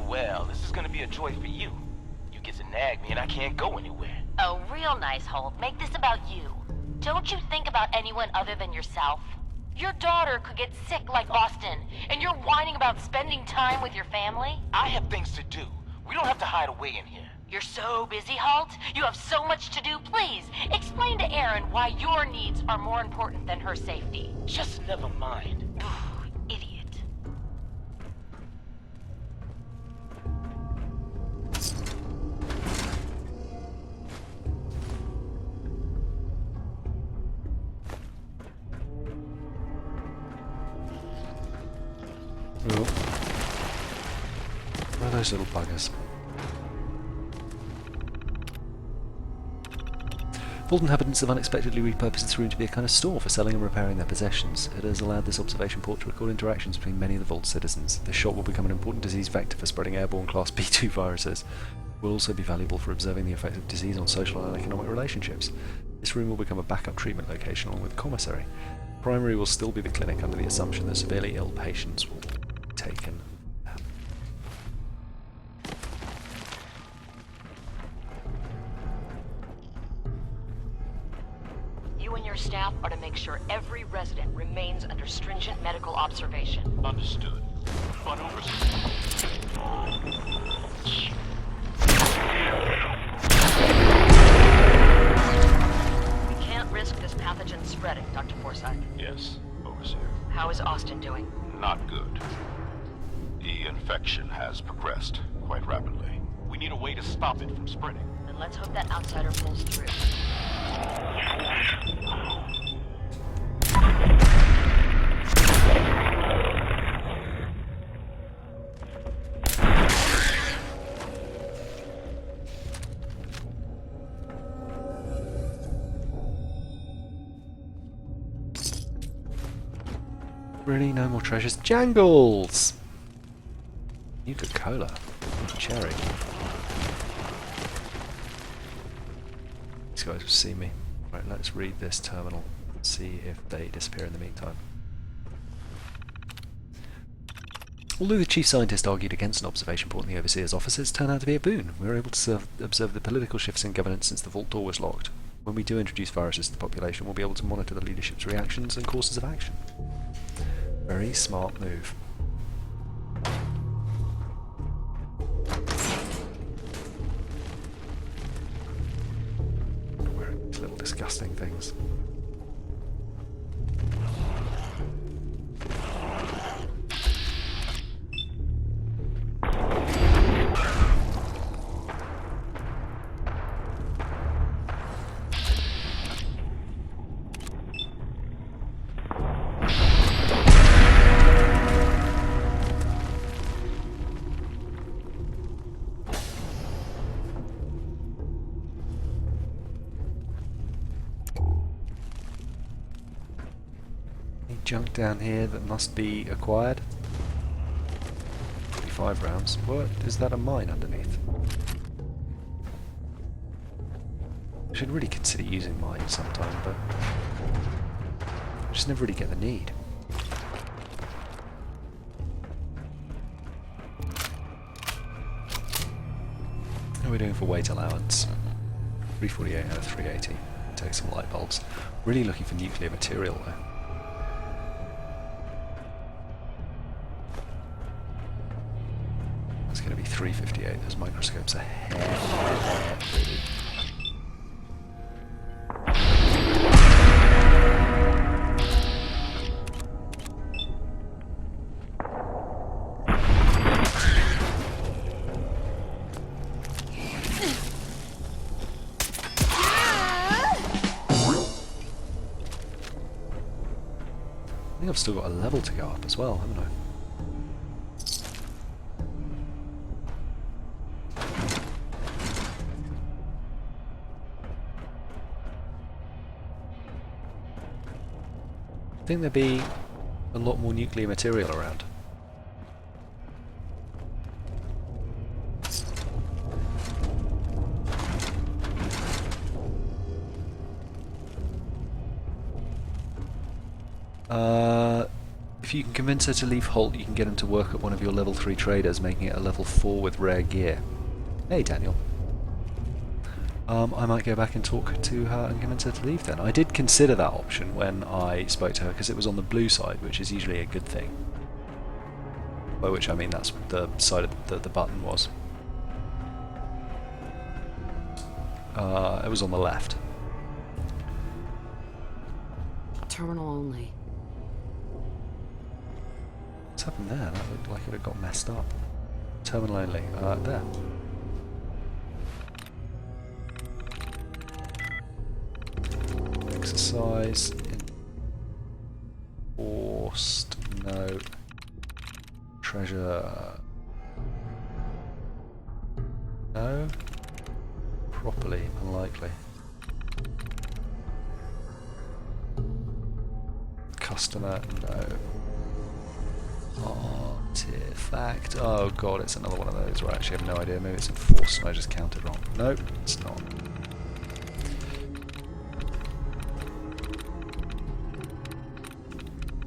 Well, this is gonna be a joy for you. You get to nag me and I can't go anywhere. Oh, real nice, Holt. Make this about you. Don't you think about anyone other than yourself? Your daughter could get sick like Austin, and you're whining about spending time with your family? I have things to do. We don't have to hide away in here. You're so busy, Holt. You have so much to do. Please, explain to Erin why your needs are more important than her safety. Just never mind. Idiot. Oh. Where are those little buggers? Vault inhabitants have unexpectedly repurposed this room to be a kind of store for selling and repairing their possessions. It has allowed this observation port to record interactions between many of the Vault citizens. This shop will become an important disease vector for spreading airborne Class B2 viruses. It will also be valuable for observing the effects of disease on social and economic relationships. This room will become a backup treatment location along with commissary. Primary will still be the clinic under the assumption that severely ill patients will be taken. You and your staff are to make sure every resident remains under stringent medical observation. Understood. But We can't risk this pathogen spreading, Dr. Forsyth. Yes, Overseer. How is Austin doing? Not good. The infection has progressed quite rapidly. We need a way to stop it from spreading. Then let's hope that outsider pulls through. Really, no more treasures? Jangles! Nuka-Cola. Cherry. These guys will see me. Right, let's read this terminal and see if they disappear in the meantime. Although the chief scientist argued against an observation port in the Overseer's offices, turned out to be a boon. We were able to observe the political shifts in governance since the vault door was locked. When we do introduce viruses to the population, we'll be able to monitor the leadership's reactions and courses of action. Very smart move. Wearing these little disgusting things. junk down here that must be acquired. 45 rounds. What? Is that a mine underneath? I should really consider using mines sometime, but I just never really get the need. How are we doing for weight allowance? 348 out of 380. Take some light bulbs. Really looking for nuclear material though. It's going to be 358. Those microscopes are heavy. I think I've still got a level to go up as well, haven't I? I think there'd be a lot more nuclear material around. If you can convince her to leave Holt, you can get him to work at one of your level 3 traders, making it a level 4 with rare gear. Hey, Daniel. I might go back and talk to her and convince her to leave then. I did consider that option when I spoke to her, because it was on the blue side, which is usually a good thing. By which I mean that's the side of the button was. It was on the left. Terminal only. What's happened there? That looked like it had got messed up. Terminal only. There. Exercise. Enforced. No. Treasure. No. Properly. Unlikely. Customer. No. Artifact. Oh god, it's another one of those where I actually have no idea. Maybe it's enforced and I just counted wrong. Nope, it's not.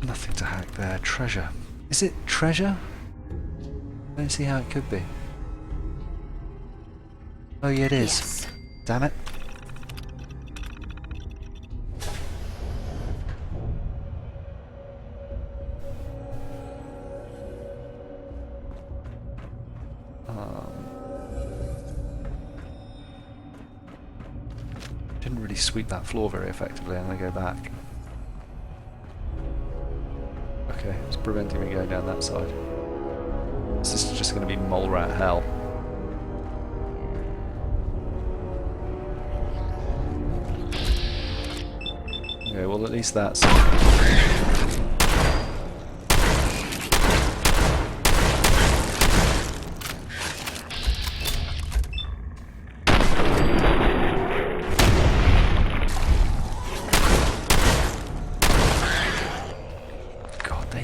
Nothing to hack there. Treasure. Is it treasure? I don't see how it could be. Oh yeah, it is. Yes. Damn it. Didn't really sweep that floor very effectively. I'm going to go back. Okay, it's preventing me going down that side. This is just going to be mole rat hell. Okay, well at least that's...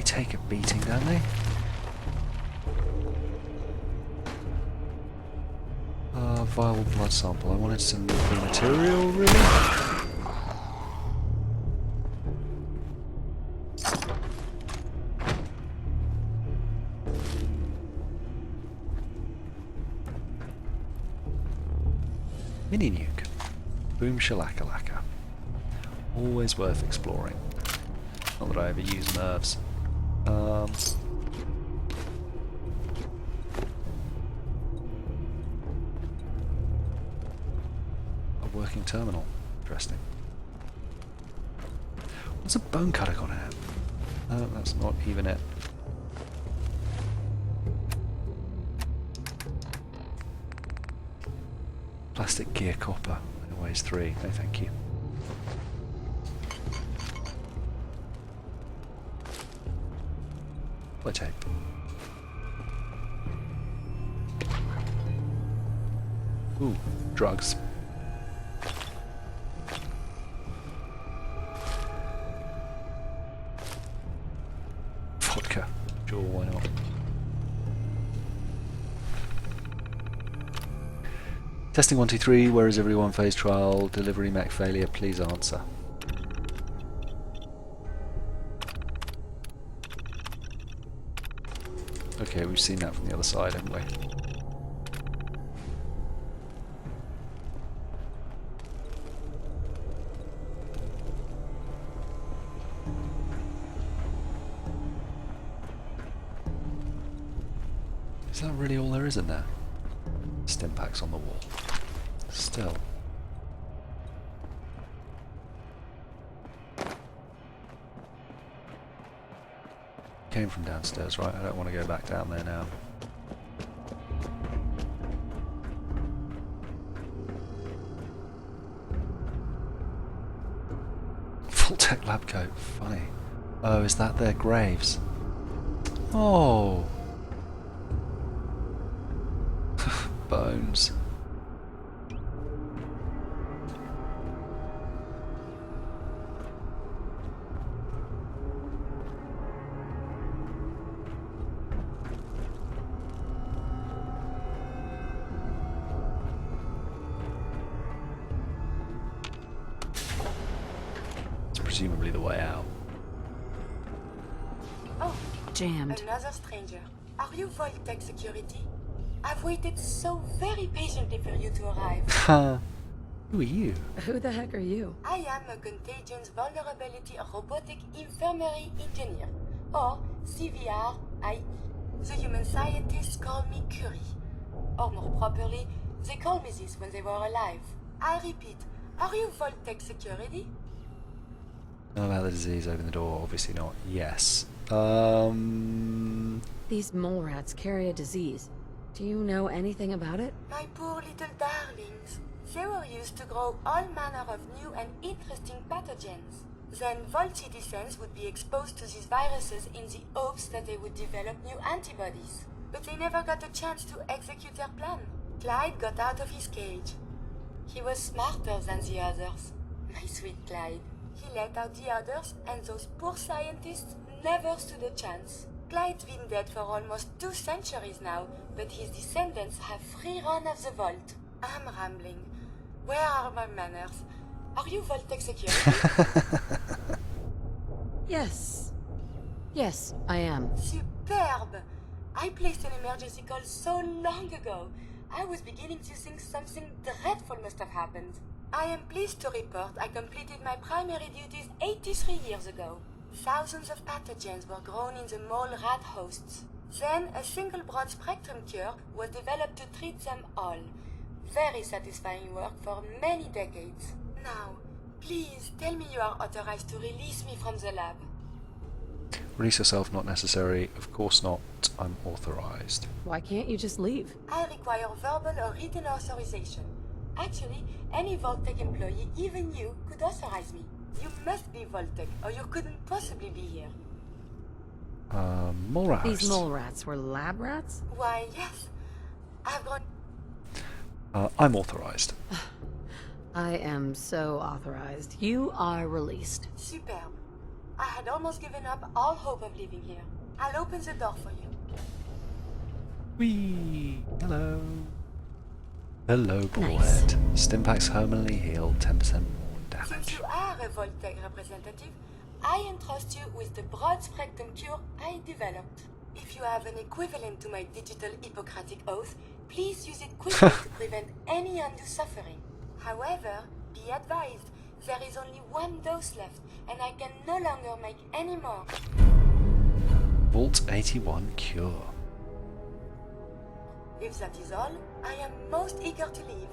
take a beating, don't they? Viable blood sample. I wanted some nuclear material, really? Mini nuke. Boom shalakalaka. Always worth exploring. Not that I ever use nerves. A working terminal. Interesting. What's a bone cutter got at? No, that's not even it. Plastic gear copper. It weighs 3. No, thank you. Play tape. Ooh, drugs. Testing 123, where is everyone? Phase trial, delivery mech failure, please answer. Okay, we've seen that from the other side, haven't we? Is that really all there is in there? Stimpaks on the wall. Still. Came from downstairs, right? I don't want to go back down there now. Full tech lab coat. Funny. Oh, is that their graves? Oh. Bones. It's presumably the way out. Oh, jammed. Another stranger. Are you Voltec security? I've waited so very patiently for you to arrive. Who are you? Who the heck are you? I am a Contagions Vulnerability Robotic Infirmary Engineer, or CVR-IE. The human scientists call me Curie. Or more properly, they called me this when they were alive. I repeat, are you Voltec security? Know about the disease, open the door, obviously not. Yes. These mole rats carry a disease. Do you know anything about it? My poor little darlings. They were used to grow all manner of new and interesting pathogens. Then Volt citizens would be exposed to these viruses in the hopes that they would develop new antibodies. But they never got a chance to execute their plan. Clyde got out of his cage. He was smarter than the others. My sweet Clyde. He let out the others, and those poor scientists never stood a chance. Clyde's been dead for almost 2 centuries now, but his descendants have free run of the vault. I'm rambling. Where are my manners? Are you Voltec security? Yes. Yes, I am. Superb! I placed an emergency call so long ago. I was beginning to think something dreadful must have happened. I am pleased to report I completed my primary duties 83 years ago. Thousands of pathogens were grown in the mole rat hosts. Then a single broad-spectrum cure was developed to treat them all. Very satisfying work for many decades. Now, please tell me you are authorized to release me from the lab. Release yourself, not necessary. Of course not. I'm authorized. Why can't you just leave? I require verbal or written authorization. Actually, any Voltec employee, even you, could authorize me. You must be Voltec, or you couldn't possibly be here. Mole rats. These mole rats were lab rats? Why, yes. I've grown... I'm authorized. I am so authorized. You are released. Superb. I had almost given up all hope of leaving here. I'll open the door for you. Whee! Hello. Hello, bullhead. Nice. Stimpaks permanently healed, 10% more damage. Since you are a Voltec representative, I entrust you with the broad-spectrum cure I developed. If you have an equivalent to my digital Hippocratic oath, please use it quickly to prevent any undue suffering. However, be advised, there is only 1 dose left, and I can no longer make any more. Vault 81 cure. If that is all, I am most eager to leave.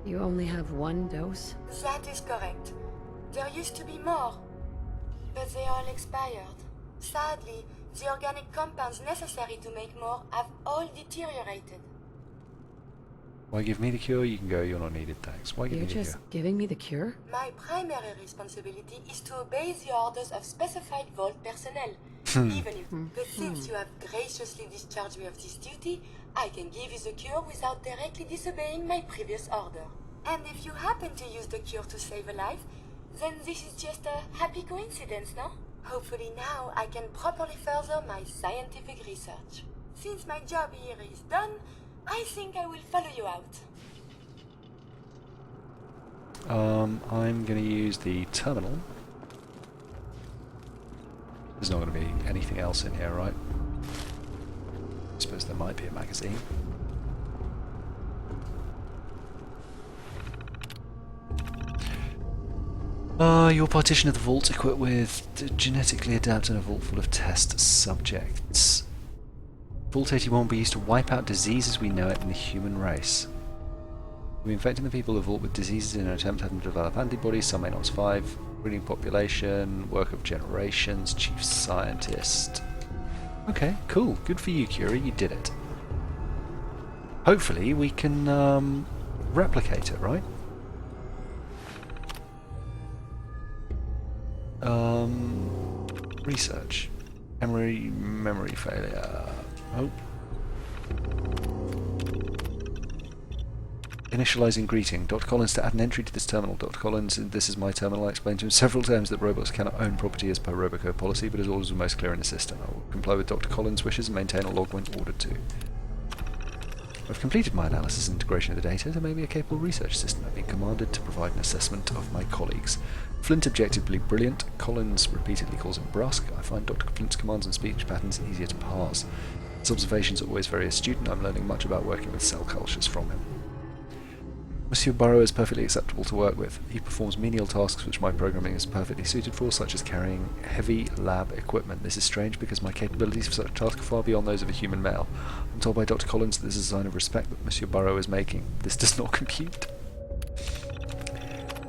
You only have 1 dose? That is correct. There used to be more, but they all expired. Sadly, the organic compounds necessary to make more have all deteriorated. Why give me the cure? You can go, you're not needed, thanks. Why give You're me the just cure? giving me the cure? My primary responsibility is to obey the orders of specified Vault personnel. Even if... But since you have graciously discharged me of this duty, I can give you the cure without directly disobeying my previous order. And if you happen to use the cure to save a life, then this is just a happy coincidence, no? Hopefully now I can properly further my scientific research. Since my job here is done, I think I will follow you out. I'm going to use the terminal. There's not going to be anything else in here, right? I suppose there might be a magazine. Your partition of the vault equipped with genetically adapted a vault full of test subjects. Vault 81 will be used to wipe out disease as we know it in the human race. We're infecting the people of the vault with diseases in an attempt to have them develop antibodies. Some may not survive. Breeding population, work of generations, chief scientist. Okay, cool. Good for you, Curie. You did it. Hopefully we can replicate it, right? Research. Memory failure. Oh. Initializing greeting. Dr. Collins to add an entry to this terminal. Dr. Collins, this is my terminal. I explained to him several times that robots cannot own property as per Robocode policy, but his orders were most clear and insistent. I will comply with Dr. Collins' wishes and maintain a log when ordered to. I've completed my analysis and integration of the data to make me a capable research assistant. I've been commanded to provide an assessment of my colleagues. Flint objectively brilliant. Collins repeatedly calls him brusque. I find Dr. Flint's commands and speech patterns easier to parse. His observations are always very astute, and I'm learning much about working with cell cultures from him. Monsieur Burrow is perfectly acceptable to work with. He performs menial tasks which my programming is perfectly suited for, such as carrying heavy lab equipment. This is strange because my capabilities for such a task are far beyond those of a human male. I'm told by Dr. Collins that this is a sign of respect that Monsieur Burrow is making. This does not compute.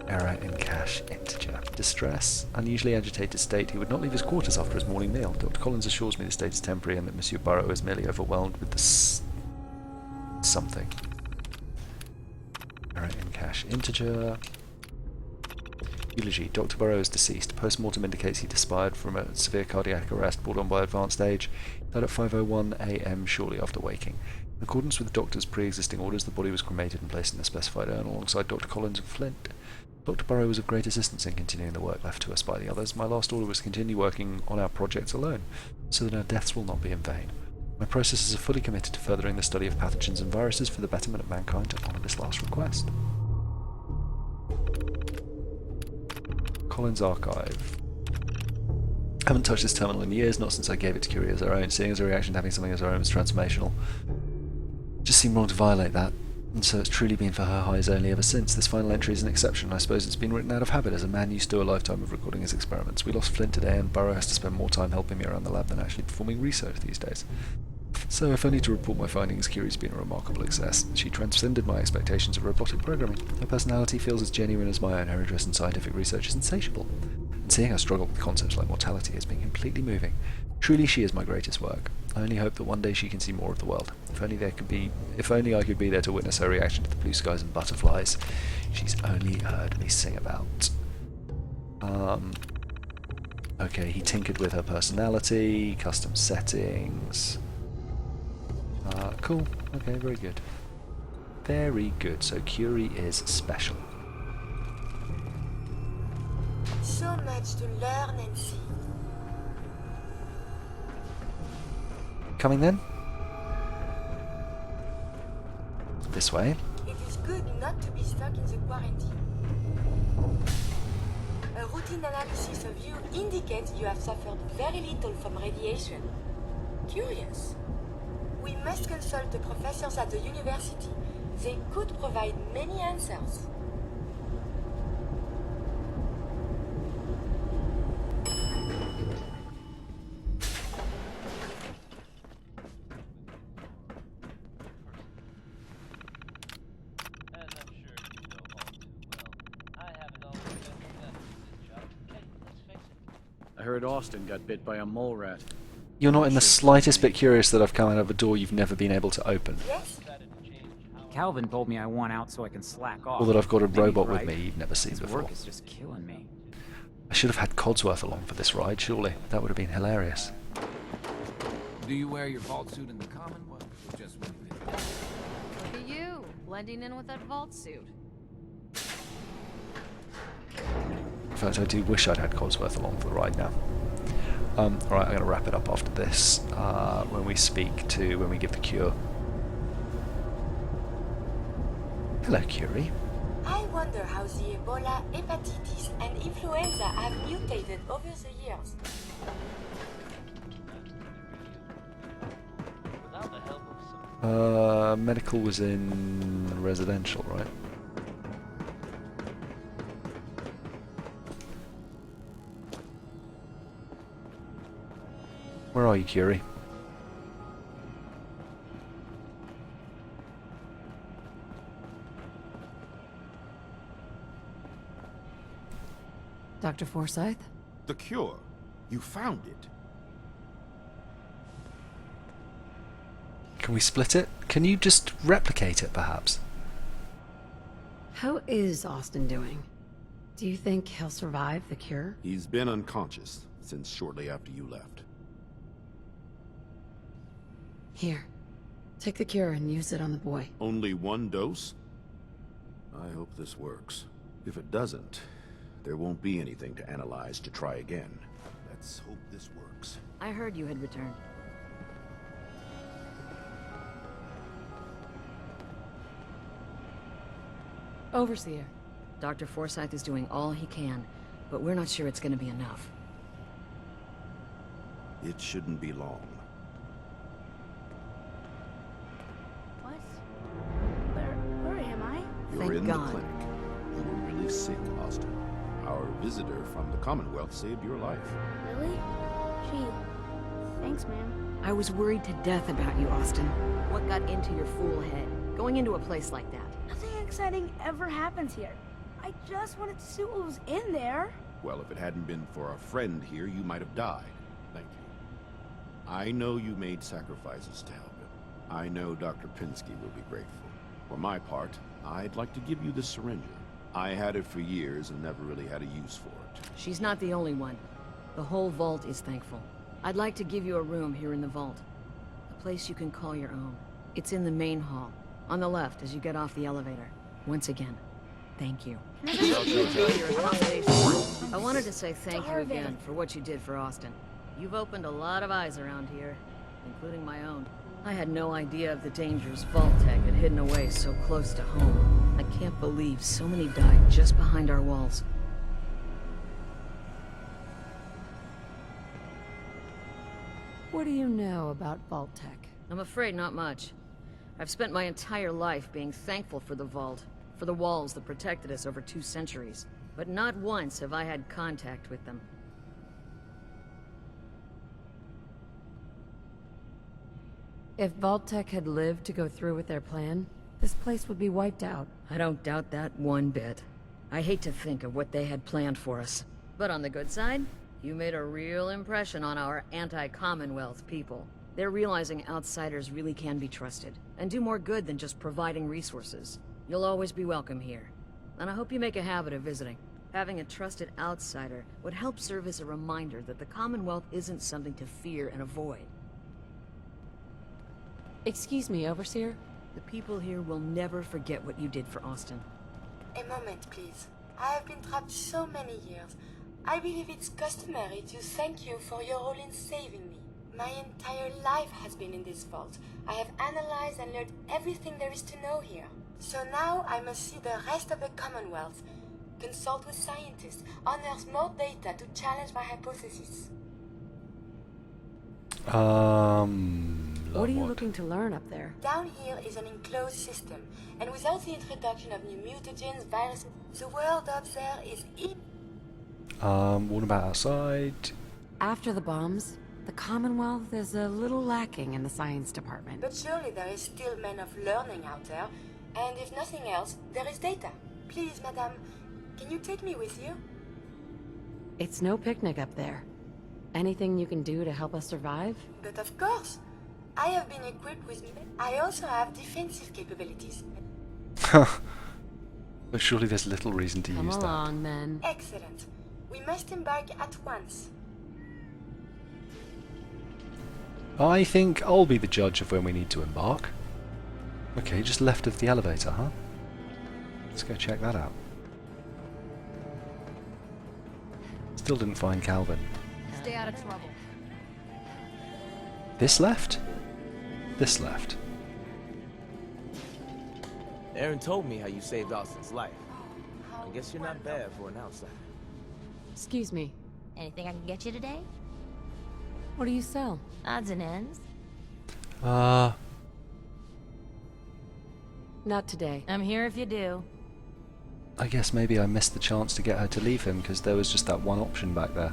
Error in cache integer. Distress. Unusually agitated state. He would not leave his quarters after his morning meal. Dr. Collins assures me the state is temporary and that Monsieur Burrow is merely overwhelmed with the something. Error in cache integer. Eulogy. Dr. Burrow is deceased. Post-mortem indicates he expired from a severe cardiac arrest brought on by advanced age. He died at 5:01 AM shortly after waking. In accordance with the doctor's pre-existing orders, the body was cremated and placed in the specified urn alongside Dr. Collins and Flint. Dr. Burrow was of great assistance in continuing the work left to us by the others. My last order was to continue working on our projects alone, so that our deaths will not be in vain. My processes are fully committed to furthering the study of pathogens and viruses for the betterment of mankind to honour this last request. Collins Archive. I haven't touched this terminal in years, not since I gave it to Curie as our own. Seeing as a reaction to having something as our own was transformational. It just seemed wrong to violate that. And so it's truly been for her highs only ever since. This final entry is an exception. I suppose it's been written out of habit, as a man used to do a lifetime of recording his experiments. We lost Flint today, and Burrow has to spend more time helping me around the lab than actually performing research these days. So, if only to report my findings, Curie's been a remarkable success. She transcended my expectations of robotic programming. Her personality feels as genuine as my own. Her interest in scientific research is insatiable. And seeing her struggle with concepts like mortality has been completely moving. Truly, she is my greatest work. I only hope that one day she can see more of the world. If only I could be there to witness her reaction to the blue skies and butterflies she's only heard me sing about. Okay, he tinkered with her personality, custom settings. Cool. Okay, very good. Very good. So Curie is special. So much to learn and see. Coming then? This way. It is good not to be stuck in the quarantine. A routine analysis of you indicates you have suffered very little from radiation. Curious. We must consult the professors at the university. They could provide many answers. I heard Austin got bit by a mole rat. You're not in the slightest bit curious that I've come out of a door you've never been able to open. Yes? Calvin told me I want out so I can slack off. Or that I've got a robot with right. me you've never seen His before. work is just killing me. I should have had Codsworth along for this ride, surely. That would have been hilarious. Do you wear your vault suit in the Commonwealth, or just when you hit? Look at you, blending in with that vault suit. In fact, I do wish I'd had Codsworth along for the ride now. Alright, I'm going to wrap it up after this, when we give the cure. Hello, Curie. I wonder how the Ebola, hepatitis, and influenza have mutated over the years. Medical was in residential, right? Where are you, Curie? Dr. Forsyth? The cure. You found it. Can we split it? Can you just replicate it, perhaps? How is Austin doing? Do you think he'll survive the cure? He's been unconscious since shortly after you left. Here. Take the cure and use it on the boy. Only one dose? I hope this works. If it doesn't, there won't be anything to analyze to try again. Let's hope this works. I heard you had returned. Overseer. Dr. Forsyth is doing all he can, but we're not sure it's going to be enough. It shouldn't be long. What? Where am I? You're Thank in God. the clinic. You were really sick, Austin. Our visitor from the Commonwealth saved your life. Really? Gee, thanks, man. I was worried to death about you, Austin. What got into your fool head? Going into a place like that? Nothing exciting ever happens here. I just wanted to see what was in there. Well, if it hadn't been for a friend here, you might have died. Thank you. I know you made sacrifices to help him. I know Dr. Pinsky will be grateful. For my part, I'd like to give you the syringe. I had it for years and never really had a use for it. She's not the only one. The whole vault is thankful. I'd like to give you a room here in the vault. A place you can call your own. It's in the main hall, on the left as you get off the elevator. Once again, thank you. Your accommodation. I wanted to say thank you again for what you did for Austin. You've opened a lot of eyes around here, including my own. I had no idea of the dangers Vault Tech had hidden away so close to home. I can't believe so many died just behind our walls. What do you know about Vault Tech? I'm afraid not much. I've spent my entire life being thankful for the Vault, for the walls that protected us over 2 centuries. But not once have I had contact with them. If Vault Tech had lived to go through with their plan, this place would be wiped out. I don't doubt that one bit. I hate to think of what they had planned for us. But on the good side, you made a real impression on our anti-Commonwealth people. They're realizing outsiders really can be trusted, and do more good than just providing resources. You'll always be welcome here. And I hope you make a habit of visiting. Having a trusted outsider would help serve as a reminder that the Commonwealth isn't something to fear and avoid. Excuse me, Overseer? The people here will never forget what you did for Austin. A moment, please. I have been trapped so many years. I believe it's customary to thank you for your role in saving me. My entire life has been in this vault. I have analyzed and learned everything there is to know here. So now I must see the rest of the Commonwealth, consult with scientists, unearth more data to challenge my hypothesis. What are you looking to learn up there? Down here is an enclosed system, and without the introduction of new mutagens, viruses, the world up there is what about outside? After the bombs, the Commonwealth is a little lacking in the science department. But surely there is still men of learning out there, and if nothing else, there is data. Please, madame, can you take me with you? It's no picnic up there. Anything you can do to help us survive? But of course. I have been equipped with... I also have defensive capabilities. But surely there's little reason to Come use along, then. Excellent. We must embark at once. I think I'll be the judge of when we need to embark. Okay, just left of the elevator, huh? Let's go check that out. Still didn't find Calvin. Stay out of trouble. This left? This left. Aaron told me how you saved Austin's life. I guess you're not bad for an outsider. Excuse me. Anything I can get you today? What do you sell? Odds and ends. Not today. I'm here if you do. I guess maybe I missed the chance to get her to leave him because there was just that one option back there.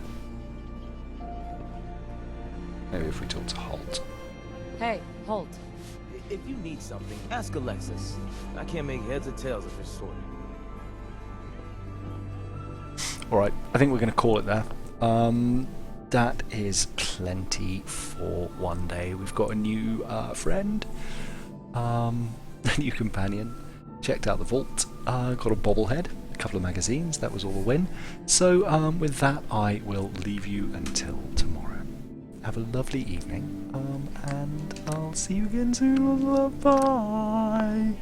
Maybe if we talk to Holt. Hey, Holt. If you need something, ask Alexis. I can't make heads or tails of this sort. Alright, I think we're going to call it there. That is plenty for one day. We've got a new friend, a new companion, checked out the vault, got a bobblehead, a couple of magazines, that was all a win. So with that I will leave you until tomorrow. Have a lovely evening, and I'll see you again soon. Bye!